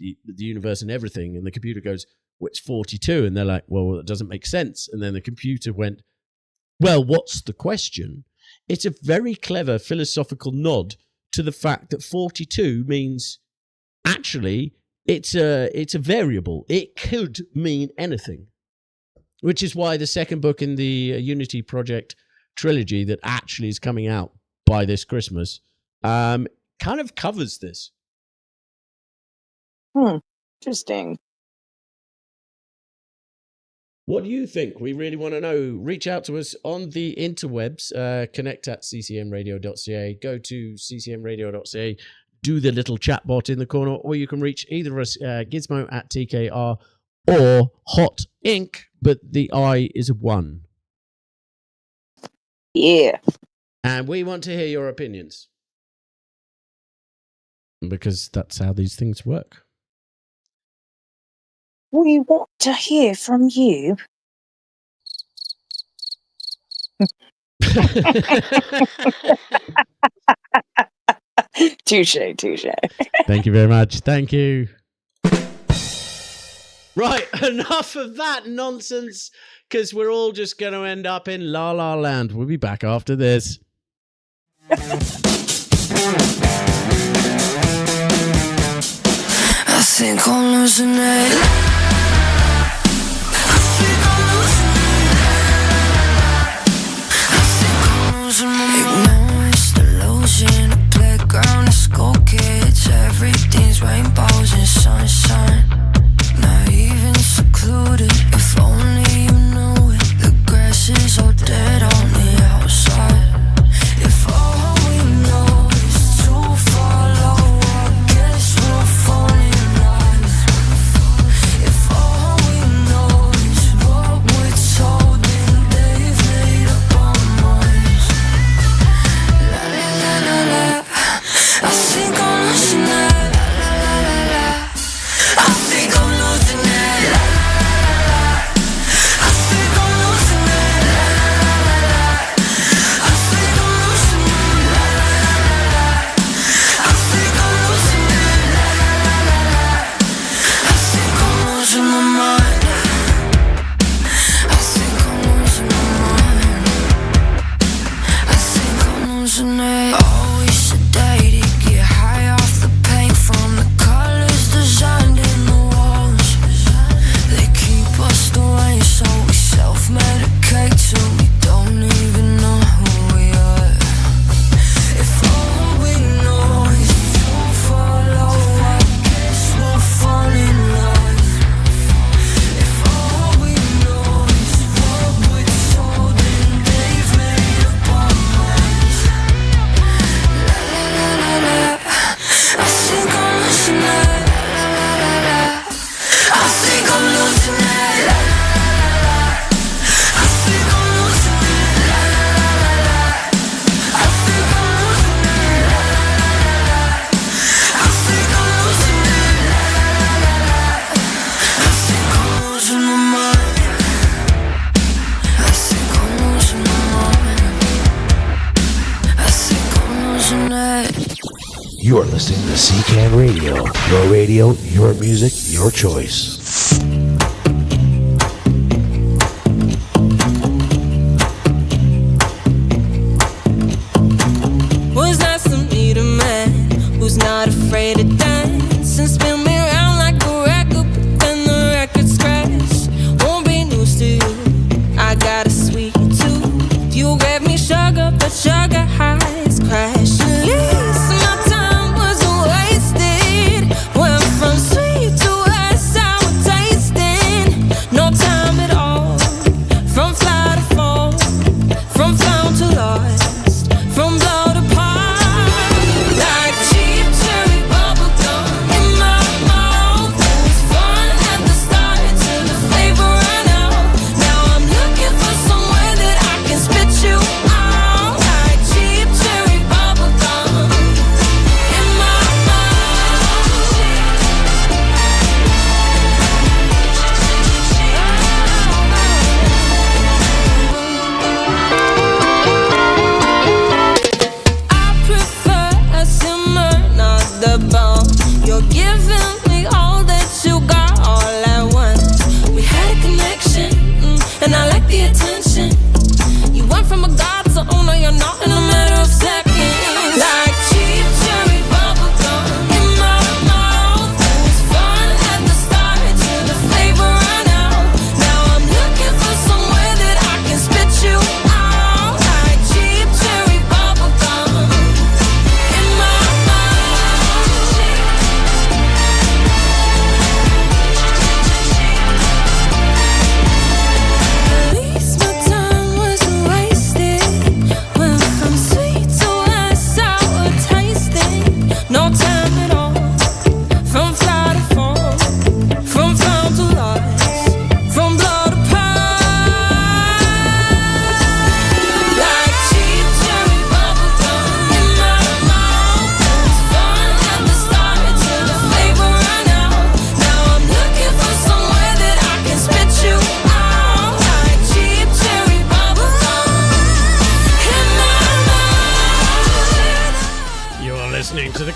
and everything? And the computer goes, well, it's 42. And they're like, well, that doesn't make sense. And then the computer went, well, what's the question? It's a very clever philosophical nod to the fact that 42 means actually it's a variable. It could mean anything, which is why the second book in the Unity Project trilogy that actually is coming out by this Christmas kind of covers this. Interesting. What do you think? We really want to know. Reach out to us on the interwebs. Connect at ccmradio.ca. Go to ccmradio.ca. Do the little chat bot in the corner, or you can reach either of us, Gizmo at TKR or Hot Inc., but the I is a 1. Yeah. And we want to hear your opinions. Because that's how these things work. We want to hear from you. Touche, touche. Thank you very much. Thank you. Right, enough of that nonsense, because we're all just going to end up in La La Land. We'll be back after this. I think I'm losing it. Ignorance, delusion, a playground of school kids. Everything's rainbows and sunshine. Not even secluded. If only you knew it. The grass is all dead on the outside. If all we know is to follow, I guess we'll fall in line. If all we know is what we're told, then they've made up our minds. La la la la la, I think I'm losing it. La la la la la, I think I'm losing it. La la la la la, I think I'm losing it. La la la la la, I think I'm losing it. La la la la la, I think I'm losing it. La la la la la, I think I'm losing my mind. I think I'm losing my mind. I think I'm losing it. Always sedated, get high off the paint from the colors designed in the walls. They keep us away, so we self-medicate till we don't even know who we are. If all we know is to follow, I guess we'll fall in love. If all we know is what we're told, then they've made up our minds. La la la la la, I think I'm losing it. La la la la la, I think I'm losing it. La la la la la, I think I'm losing it. La la la la la, I think I'm losing it. La la la la la, I think I'm losing it. La la la la la, I think I'm losing my mind. I think I'm losing my mind. I think I'm losing it. You're listening to CCAN Radio. Your radio, your music, your choice. Was nice to meet a man who's not afraid to dance and spin me around like a record, but then the record scratch. Won't be news to you. I got a sweet tooth. You gave me sugar, but sugar highs crash. At least my time wasn't wasted. Went from sweet to a sour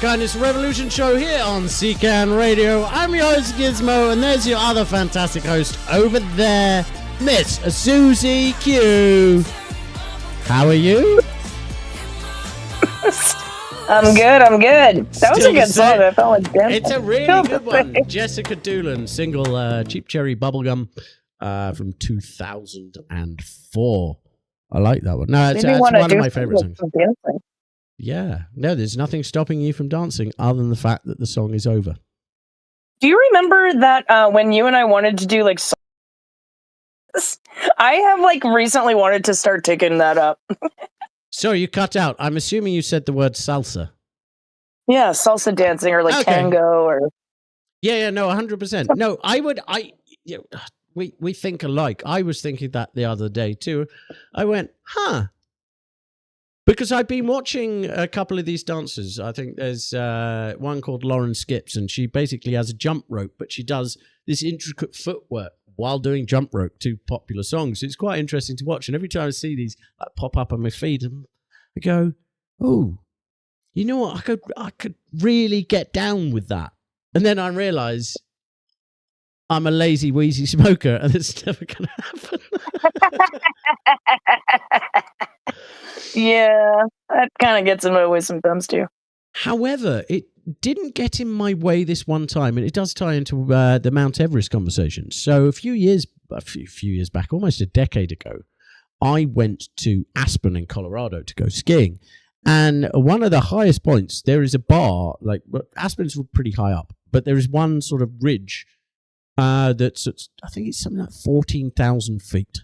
Kindness Revolution show here on CCAN Radio. I'm your host, Gizmo, and there's your other fantastic host over there, Miss Susie Q. How are you? I'm good. That was a good song. I felt like dancing. It's a really good one. Jessica Doolan, single Cheap Cherry Bubblegum from 2004. I like that one. No, it's one of my favorite songs. Yeah. No, there's nothing stopping you from dancing other than the fact that the song is over. Do you remember that when you and I wanted to do like songs? I have like recently wanted to start taking that up. Sorry, you cut out. I'm assuming you said the word salsa. Yeah, salsa dancing or like tango or... Yeah, no, 100%. No, we think alike. I was thinking that the other day too. I went, because I've been watching a couple of these dancers. I think there's one called Lauren Skips, and she basically has a jump rope, but she does this intricate footwork while doing jump rope to popular songs. It's quite interesting to watch. And every time I see these pop up on my feed, I go, oh, you know what? I could really get down with that. And then I realize I'm a lazy, wheezy smoker, and it's never going to happen. Yeah, that kind of gets in my way sometimes too. However, it didn't get in my way this one time, and it does tie into the Mount Everest conversation. So a few years back, almost a decade ago, I went to Aspen in Colorado to go skiing. And one of the highest points, there is a bar, Aspen's pretty high up, but there is one sort of ridge that's, I think it's something like 14,000 feet.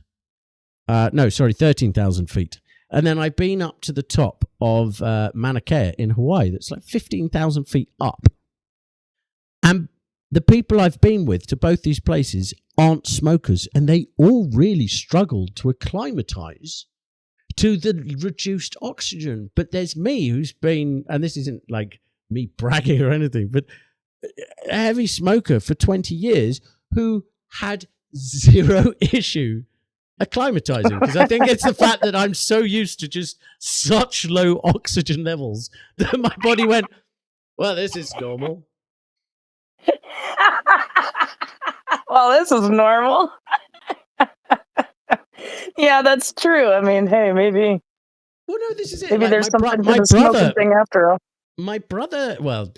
13,000 feet. And then I've been up to the top of Mauna Kea in Hawaii. That's like 15,000 feet up. And the people I've been with to both these places aren't smokers, and they all really struggled to acclimatize to the reduced oxygen. But there's me who's been, and this isn't like me bragging or anything, but a heavy smoker for 20 years who had zero issue acclimatizing, because I think it's the fact that I'm so used to just such low oxygen levels that my body went, well, this is normal. Well, this is normal. Yeah, that's true. I mean, hey, maybe. Well, no, this is it. Maybe there's something to the smoking thing after all. My brother, well...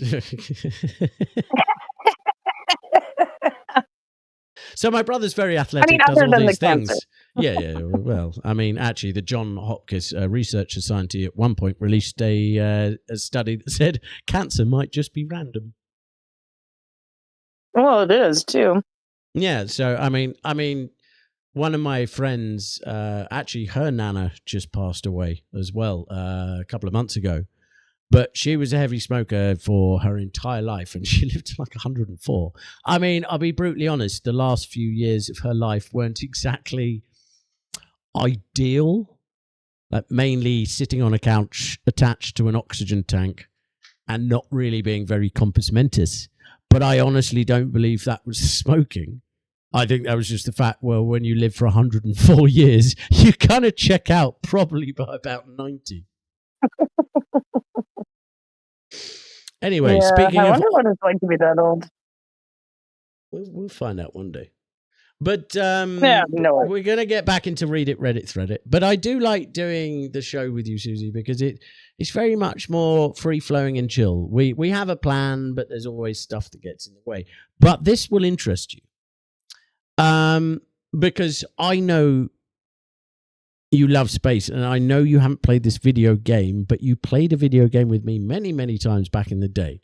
So my brother's very athletic, does all these things. Yeah. Well, I mean, actually, the John Hopkins Research Society at one point released a study that said cancer might just be random. Well, it is too. Yeah. So I mean, one of my friends, actually, her nana just passed away as well a couple of months ago. But she was a heavy smoker for her entire life, and she lived to like 104. I mean, I'll be brutally honest, the last few years of her life weren't exactly ideal. Like mainly sitting on a couch attached to an oxygen tank and not really being very compos mentis. But I honestly don't believe that was smoking. I think that was just the fact, well, when you live for 104 years, you kind of check out probably by about 90. Anyway, speaking I of... wonder what it's like to be that old. We'll find out one day. But we're going to get back into Read It, Reddit, Thread It. But I do like doing the show with you, Susie, because it's very much more free-flowing and chill. We have a plan, but there's always stuff that gets in the way. But this will interest you. Because I know you love space, and I know you haven't played this video game, but you played a video game with me many, many times back in the day.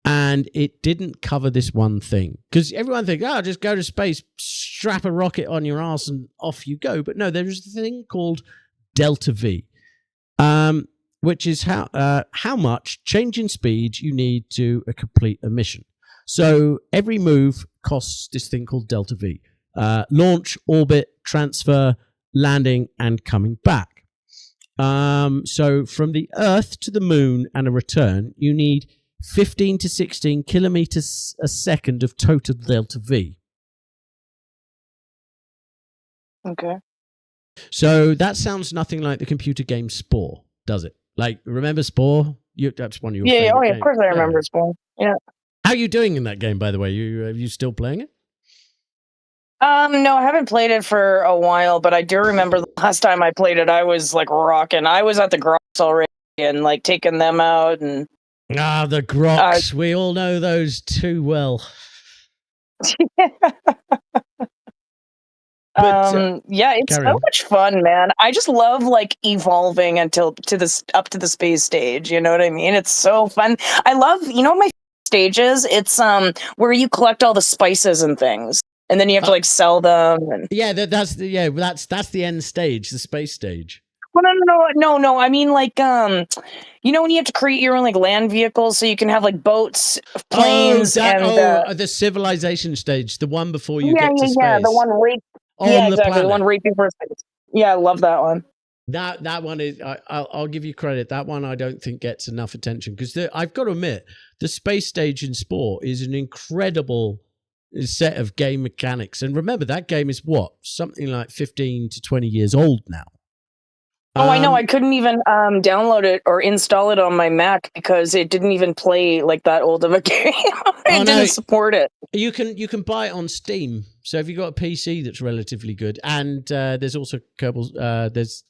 And it didn't cover this one thing. Because everyone thinks, just go to space, strap a rocket on your ass, and off you go. But no, there's a thing called Delta V, which is how much change in speed you need to complete a mission. So every move costs this thing called Delta V. Launch, orbit, transfer, landing, and coming back. So from the Earth to the Moon and a return, you need 15 to 16 kilometers a second of total Delta V. Okay. So that sounds nothing like the computer game Spore, does it? Like, remember Spore? That's one of your Yeah, favorite oh yeah, games. of course I remember Spawn. Yeah. How are you doing in that game, by the way? Are you still playing it? No, I haven't played it for a while, but I do remember the last time I played it, I was like rocking. I was at the Grots already and like taking them out, and The Groks. We all know those too well. yeah, it's carry so on. much fun, man. I just love like evolving up to the space stage. You know what I mean? It's so fun. I love, my stages. It's where you collect all the spices and things, and then you have to like sell them. And Yeah, that's the end stage, the space stage. well, no. I mean, like, when you have to create your own like land vehicles, so you can have like boats, planes, the civilization stage, the one before you get to space. Yeah, the one right. On Yeah, the exactly. planet. The one right before space. Yeah, I love that one. That one is. I'll give you credit. That one I don't think gets enough attention because I've got to admit the space stage in Spore is an incredible set of game mechanics. And remember, that game is something like 15 to 20 years old now. Oh, I know. I couldn't even download it or install it on my Mac because it didn't even play like that old of a game. It didn't support it. You can buy it on Steam. So if you've got a PC that's relatively good, and there's also Kerbal. There's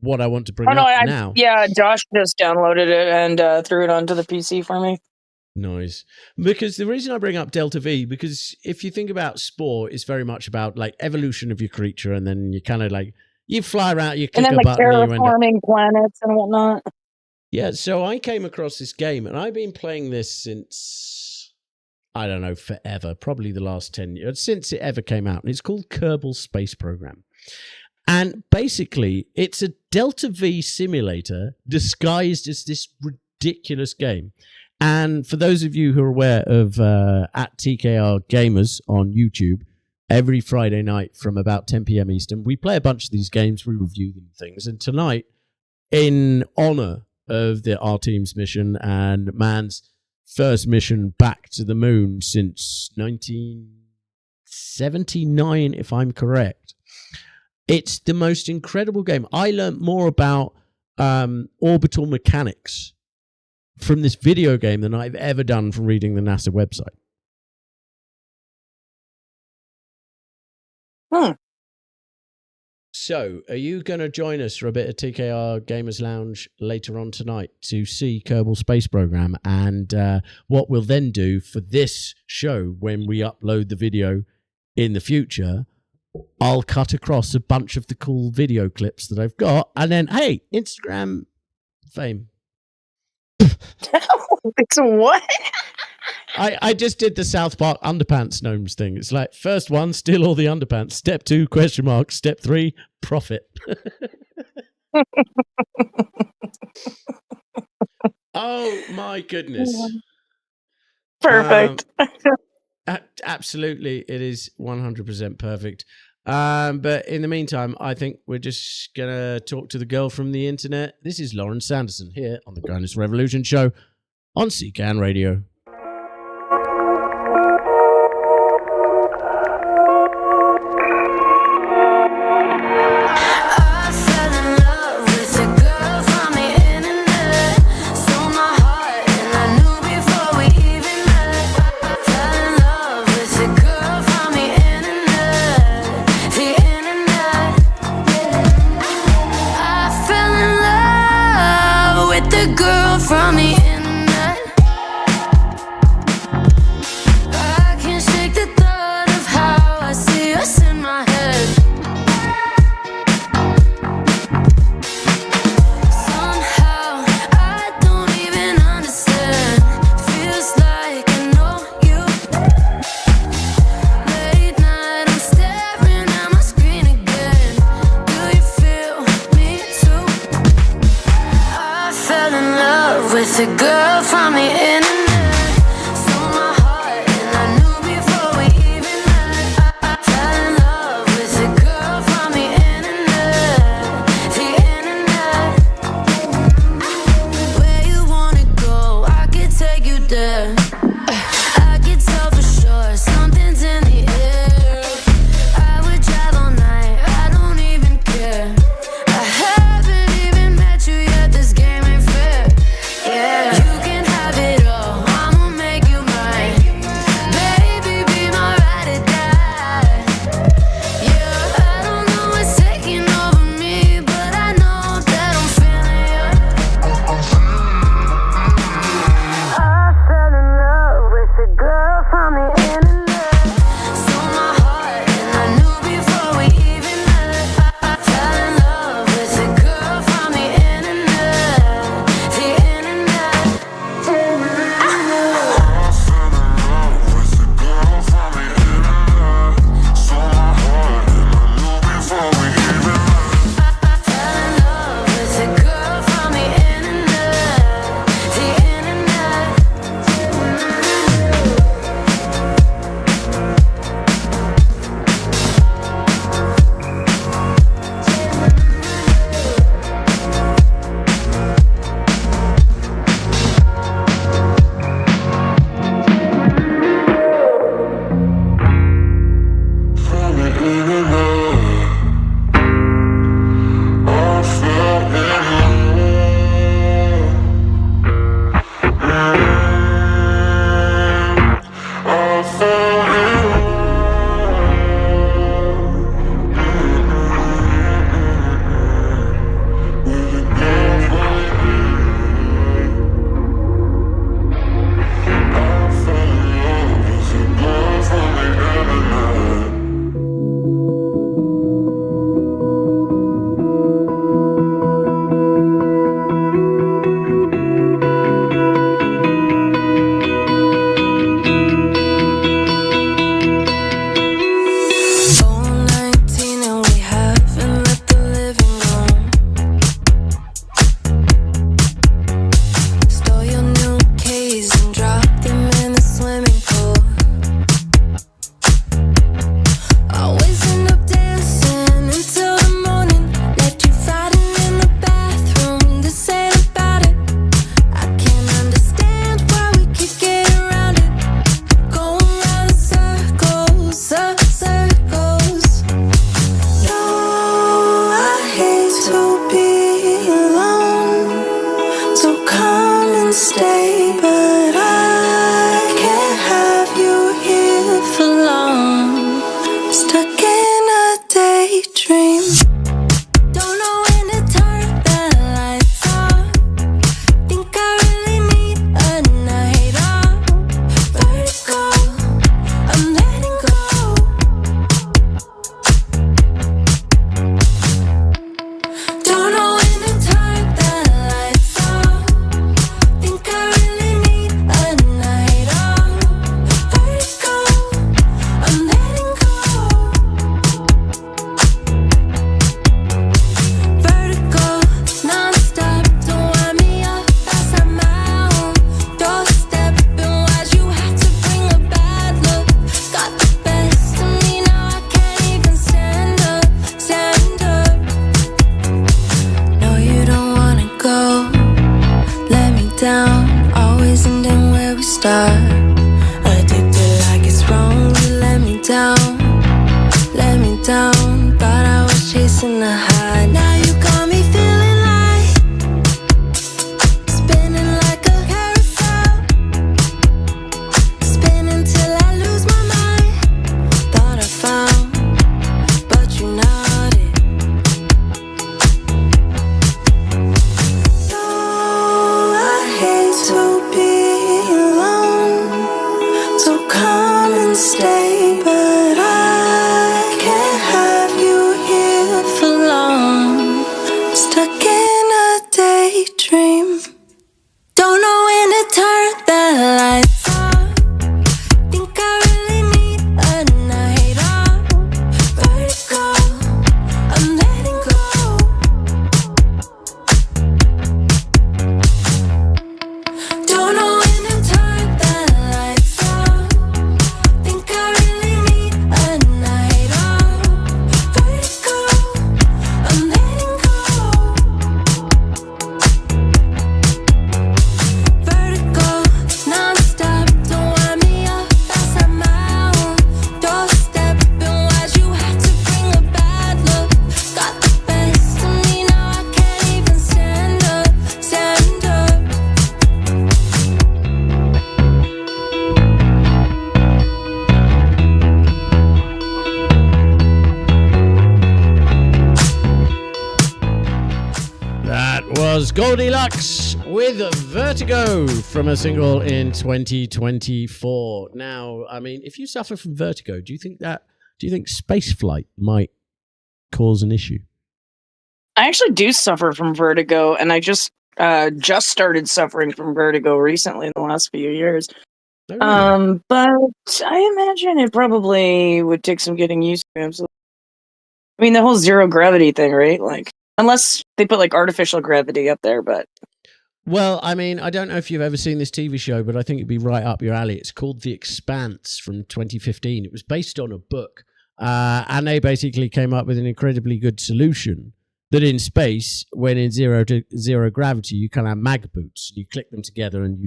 what I want to bring up now. Yeah, Josh just downloaded it and threw it onto the PC for me. Nice. Because the reason I bring up Delta V, because if you think about Spore, it's very much about like evolution of your creature, and then you kind of like you fly around, you click and then a like button, and you end up terraforming planets and whatnot. Yeah, so I came across this game, and I've been playing this since, I don't know, forever, probably the last 10 years, since it ever came out, and it's called Kerbal Space Program. And basically, it's a Delta V simulator disguised as this ridiculous game. And for those of you who are aware of at TKR Gamers on YouTube, every Friday night from about 10 p.m. Eastern, we play a bunch of these games, we review them and things. And tonight, in honor of our team's mission and man's first mission back to the moon since 1979, if I'm correct, it's the most incredible game. I learned more about orbital mechanics from this video game than I've ever done from reading the NASA website. So, are you going to join us for a bit of TKR Gamers Lounge later on tonight to see Kerbal Space Program? And what we'll then do for this show, when we upload the video in the future, I'll cut across a bunch of the cool video clips that I've got. And then, hey, Instagram fame. It's what? I just did the South Park underpants gnomes thing. It's like, first one, steal all the underpants. Step 2, question mark. Step 3, profit. Oh, my goodness. Perfect. Absolutely, it is 100% perfect. But in the meantime, I think we're just going to talk to the girl from the internet. This is Lauren Sanderson here on the Kindness Revolution show on CCAN Radio. From the internet, from the internet. Stole my heart and I knew before we even met. I fell in love with a girl from the internet. The internet. Don't know when to turn the lights off. Think I really was Goldilocks with Vertigo from a single in 2024. Now, I mean, if you suffer from vertigo, do you think spaceflight might cause an issue? I actually do suffer from vertigo, and I just started suffering from vertigo recently in the last few years. Oh, really? But I imagine it probably would take some getting used to. Absolutely. I mean, the whole zero gravity thing, right? Like, unless they put like artificial gravity up there, but. Well, I mean, I don't know if you've ever seen this TV show, but I think it'd be right up your alley. It's called The Expanse from 2015. It was based on a book, and they basically came up with an incredibly good solution that in space, when in zero gravity, you can have mag boots. You click them together, and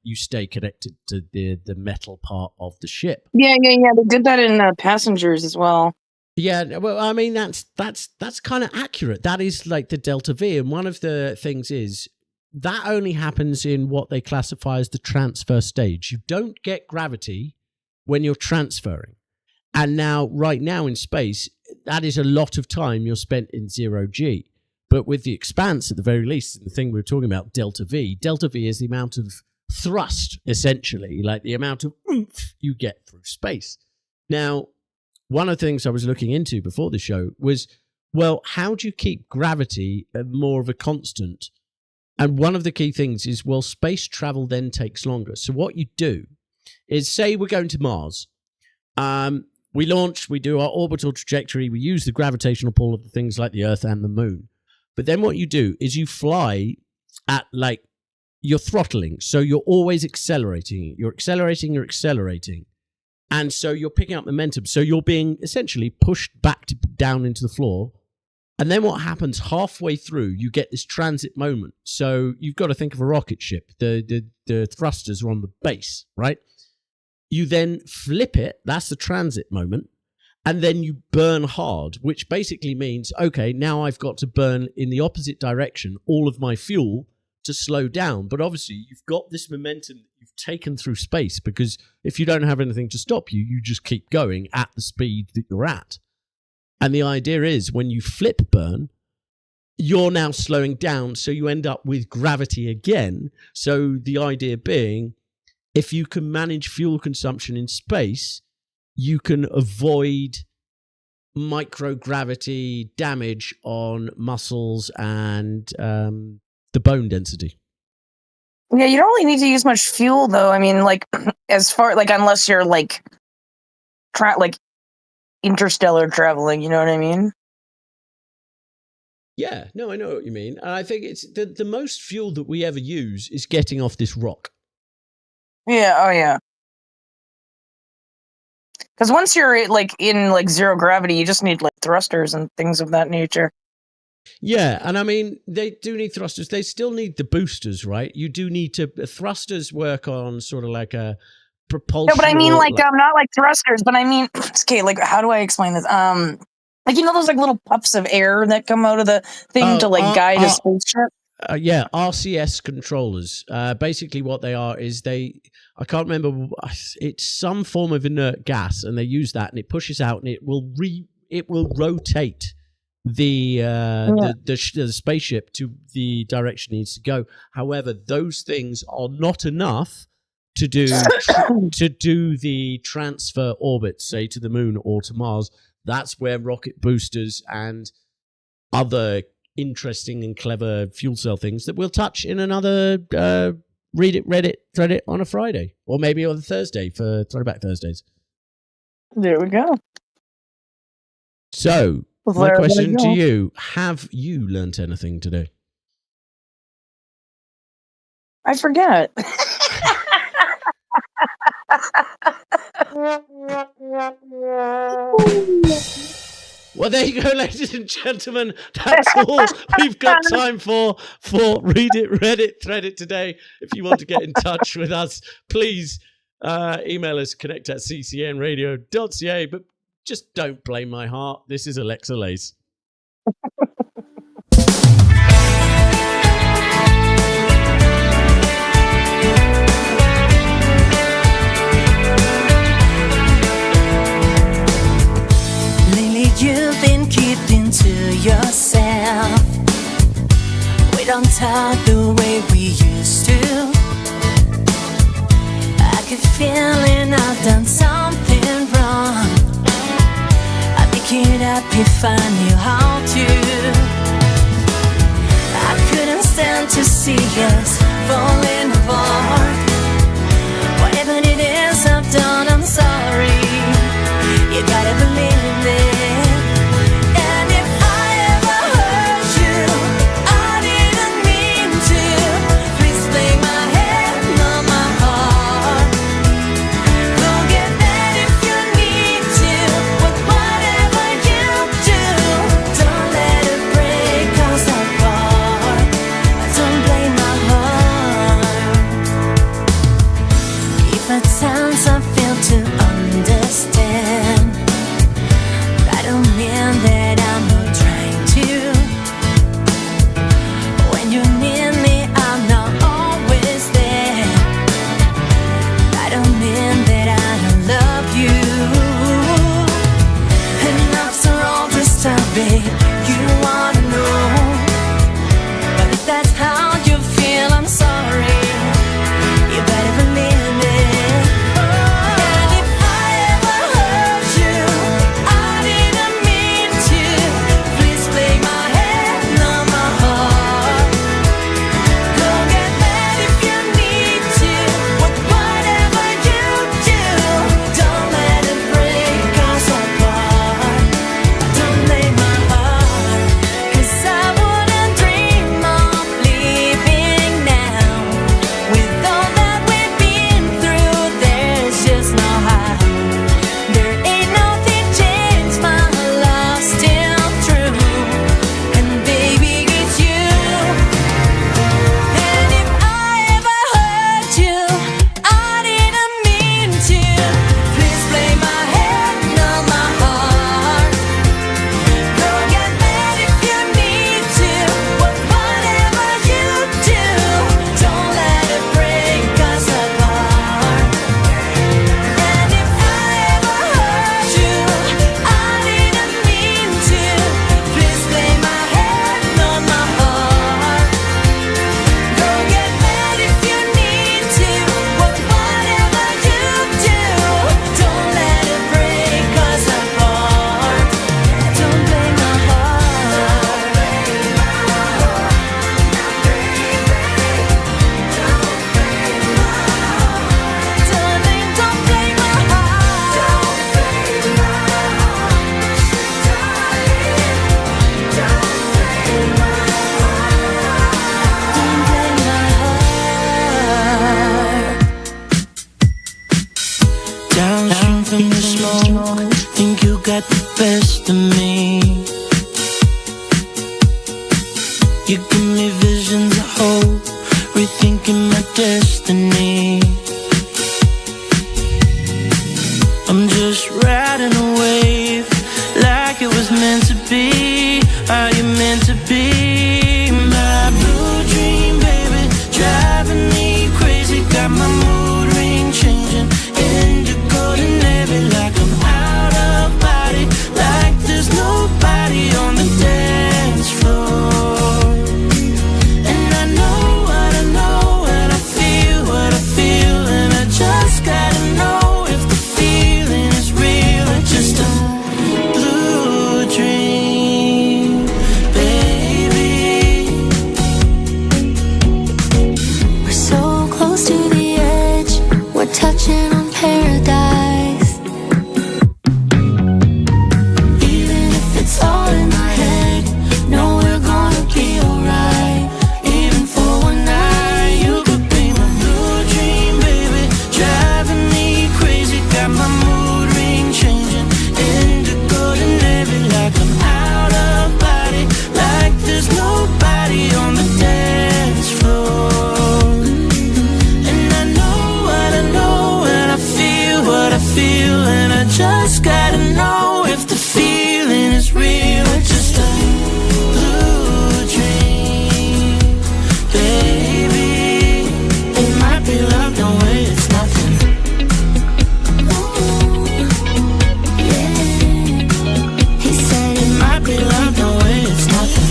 you stay connected to the metal part of the ship. Yeah. They did that in Passengers as well. Yeah, well, I mean, that's kind of accurate. That is like the delta V, and one of the things is that only happens in what they classify as the transfer stage. You don't get gravity when you're transferring. And now, right now in space, that is a lot of time you're spent in zero G. But with the Expanse, at the very least, and the thing we were talking about, delta V is the amount of thrust, essentially, like the amount of oomph you get through space. Now, one of the things I was looking into before the show was, well, how do you keep gravity more of a constant? And one of the key things is, well, space travel then takes longer. So what you do is, say we're going to Mars. We launch, we do our orbital trajectory, we use the gravitational pull of the things like the Earth and the Moon. But then what you do is you fly at, like, you're throttling. So you're always accelerating. You're accelerating. And so you're picking up momentum. So you're being essentially pushed back down into the floor. And then what happens halfway through, you get this transit moment. So you've got to think of a rocket ship. The thrusters are on the base, right? You then flip it. That's the transit moment. And then you burn hard, which basically means, okay, now I've got to burn in the opposite direction all of my fuel to slow down. But obviously, you've got this momentum that you've taken through space, because if you don't have anything to stop you, you just keep going at the speed that you're at. And the idea is, when you flip burn, you're now slowing down, so you end up with gravity again. So the idea being, if you can manage fuel consumption in space, you can avoid microgravity damage on muscles and the bone density. Yeah, you don't really need to use much fuel, though. I mean, like, as far, like, unless you're like interstellar traveling, you know what I mean? Yeah, no, I know what you mean. And I think it's the most fuel that we ever use is getting off this rock. Yeah, oh yeah. Because once you're like in like zero gravity, you just need like thrusters and things of that nature. Yeah, and I mean, they do need thrusters. They still need the boosters, right? You do need to... Thrusters work on sort of like a propulsion... No, but I mean like not like thrusters, but I mean... Okay, like, how do I explain this? Like, you know those like little puffs of air that come out of the thing to like guide a spaceship? Yeah, RCS controllers. Basically what they are is I can't remember, it's some form of inert gas, and they use that and it pushes out and it will rotate the spaceship to the direction it needs to go. However, those things are not enough to do the transfer orbit, say to the Moon or to Mars. That's where rocket boosters and other interesting and clever fuel cell things that we'll touch in another Read It, Reddit, Thread It on a Friday, or maybe on a Thursday for Throwback Thursdays. There we go. So, my question to you, have you learnt anything today? I forget. Well, there you go, ladies and gentlemen. That's all we've got time for Read It, Reddit, Thread It today. If you want to get in touch with us, please email us, connect@ccnradio.ca. But just don't blame my heart. This is Alexa Lace. You've been keeping to yourself. With don't talk the way we used to. I keep feeling I've done something wrong. I'd make it up if I knew how to. I couldn't stand to see us falling apart. Whatever it is I've done, I'm sorry. You gotta believe it. And if I ever hurt you, I didn't mean to. Please lay my hand on my heart. Don't get mad if you need to. With whatever you do, don't let it break us apart. Don't blame my heart. If at times I fail to understand, I don't mean that I'm not trying to. When you need me, I'm not always there. I don't mean that I don't love you. And after all this time, babe, you wanna know. But if that's how you feel, I'm sorry. You better believe it. And if I ever hurt you, I didn't mean to. Please lay my hand on my heart. Don't get mad if you need to. With whatever you do, don't let it break us apart. Don't lay my heart, 'cause I wouldn't dream of leaving now. With all that we've been through, there's just no how. There ain't nothing changed, my love's still true. And baby, it's you. And if I ever hurt you, I didn't mean to. Please lay my hand on my heart. Don't get mad if you need to. With whatever you do, don't let it break us apart. And if I ever hurt you, I didn't mean to. Please lay my hand on my heart. Don't get mad if you need to. With whatever you do, don't let it break us apart. Don't blame my heart. Darling, don't blame my heart. Don't blame my heart. Downstream from the smoke, think you got the best of me. You give me visions of hope, rethinking my destiny. I'm just riding a wave, like it was meant to be. Are you meant to be my blue dream, baby? Driving me crazy, got my mood ring changing. Indigo to navy, like I'm out of body, like there's nobody on the dance floor. And I know what I know, and I feel what I feel, and I just gotta know if the feeling is real or just a blue dream, baby. We're so close to the edge, we're touching on paradise. Even if it's all in my head, know we're gonna be alright. Even for one night, you could be my blue dream, baby. Driving me crazy, got my mood ring changing. Indigo to navy, like I'm out of body, like there's nobody on the dance floor. And I know what I know, and I feel what I feel, and I just gotta know if the feeling is real or just a blue dream, baby. It might be love, no way, it's nothing. He said It might be love, no way, it's nothing.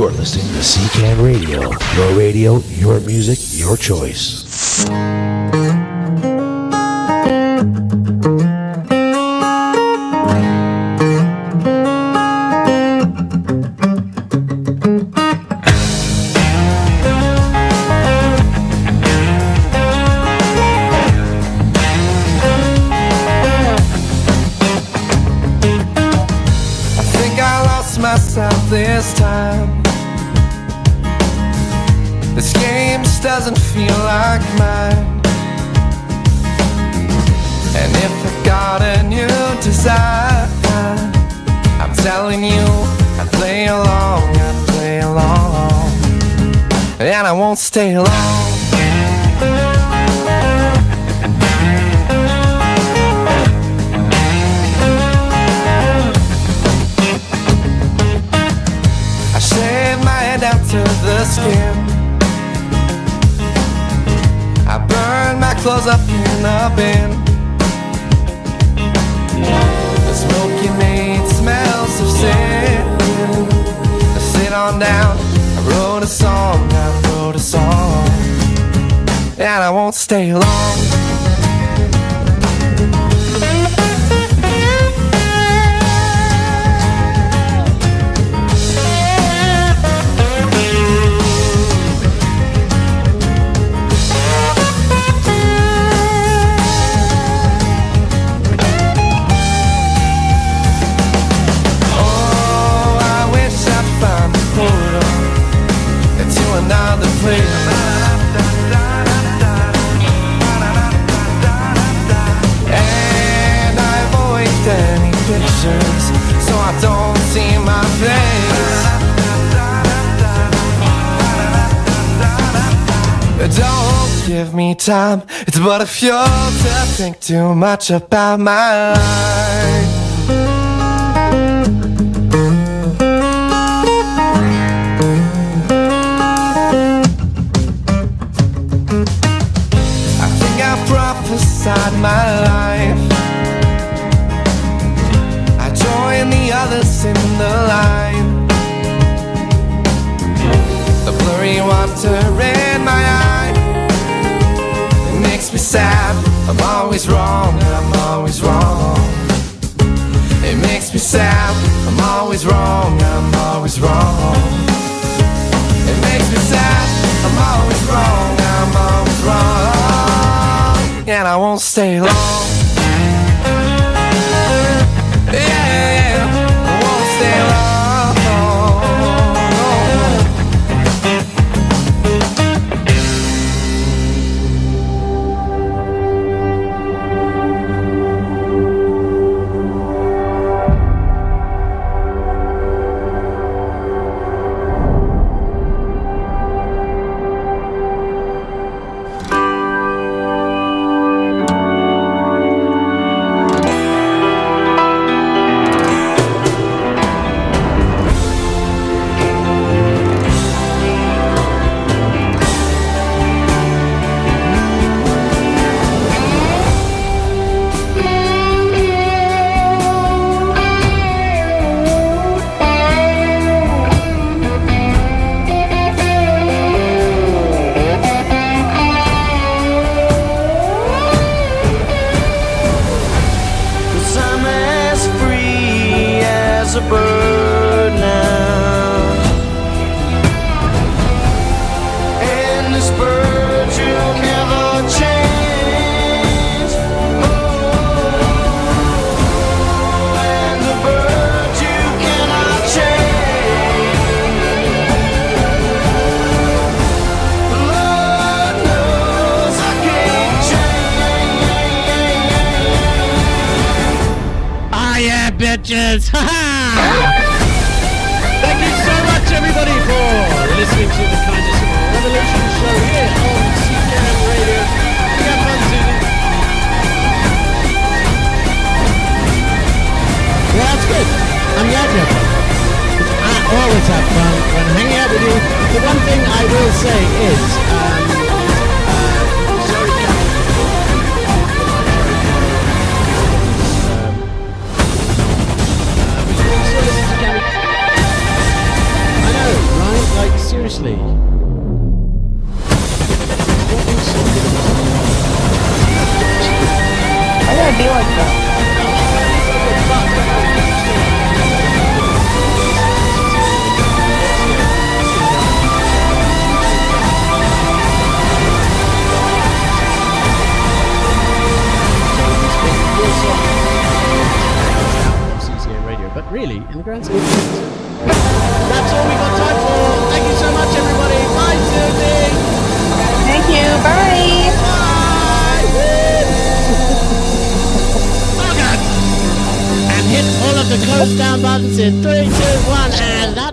You're listening to CCAN Radio. Your radio, your music, your choice. Myself this time. This game just doesn't feel like mine. And if I got a new design, I'm telling you, I'd play along, and I won't stay long. Down to the skin, I burn my clothes up in a bin. The smoky maid smells of sin. Sit on down, I wrote a song, and I won't stay long. Another place. And I avoid any pictures, so I don't see my face. Don't give me time, it's but a fuel to think too much about my life. Prophesied my life. I join the others in the line. The blurry water in my eye, it makes me sad. I'm always wrong. It makes me sad. I'm always wrong. It makes me sad. I'm always wrong. And I won't stay long. Yeah, I won't stay long. Bitches! Thank you so much, everybody, for listening to the Kindness of Revolution show here on CCAN Radio. We have fun, Susan. Yeah, that's good. I'm glad you have fun. I always have fun when hanging out with you. The one thing I will say is, but really, in the grand scheme of things, that's all we got time for. Thank you so much, everybody. Bye, Susie. Thank you. Bye. Bye. Oh, God. And hit all of the close down buttons in 3, 2, 1, and that's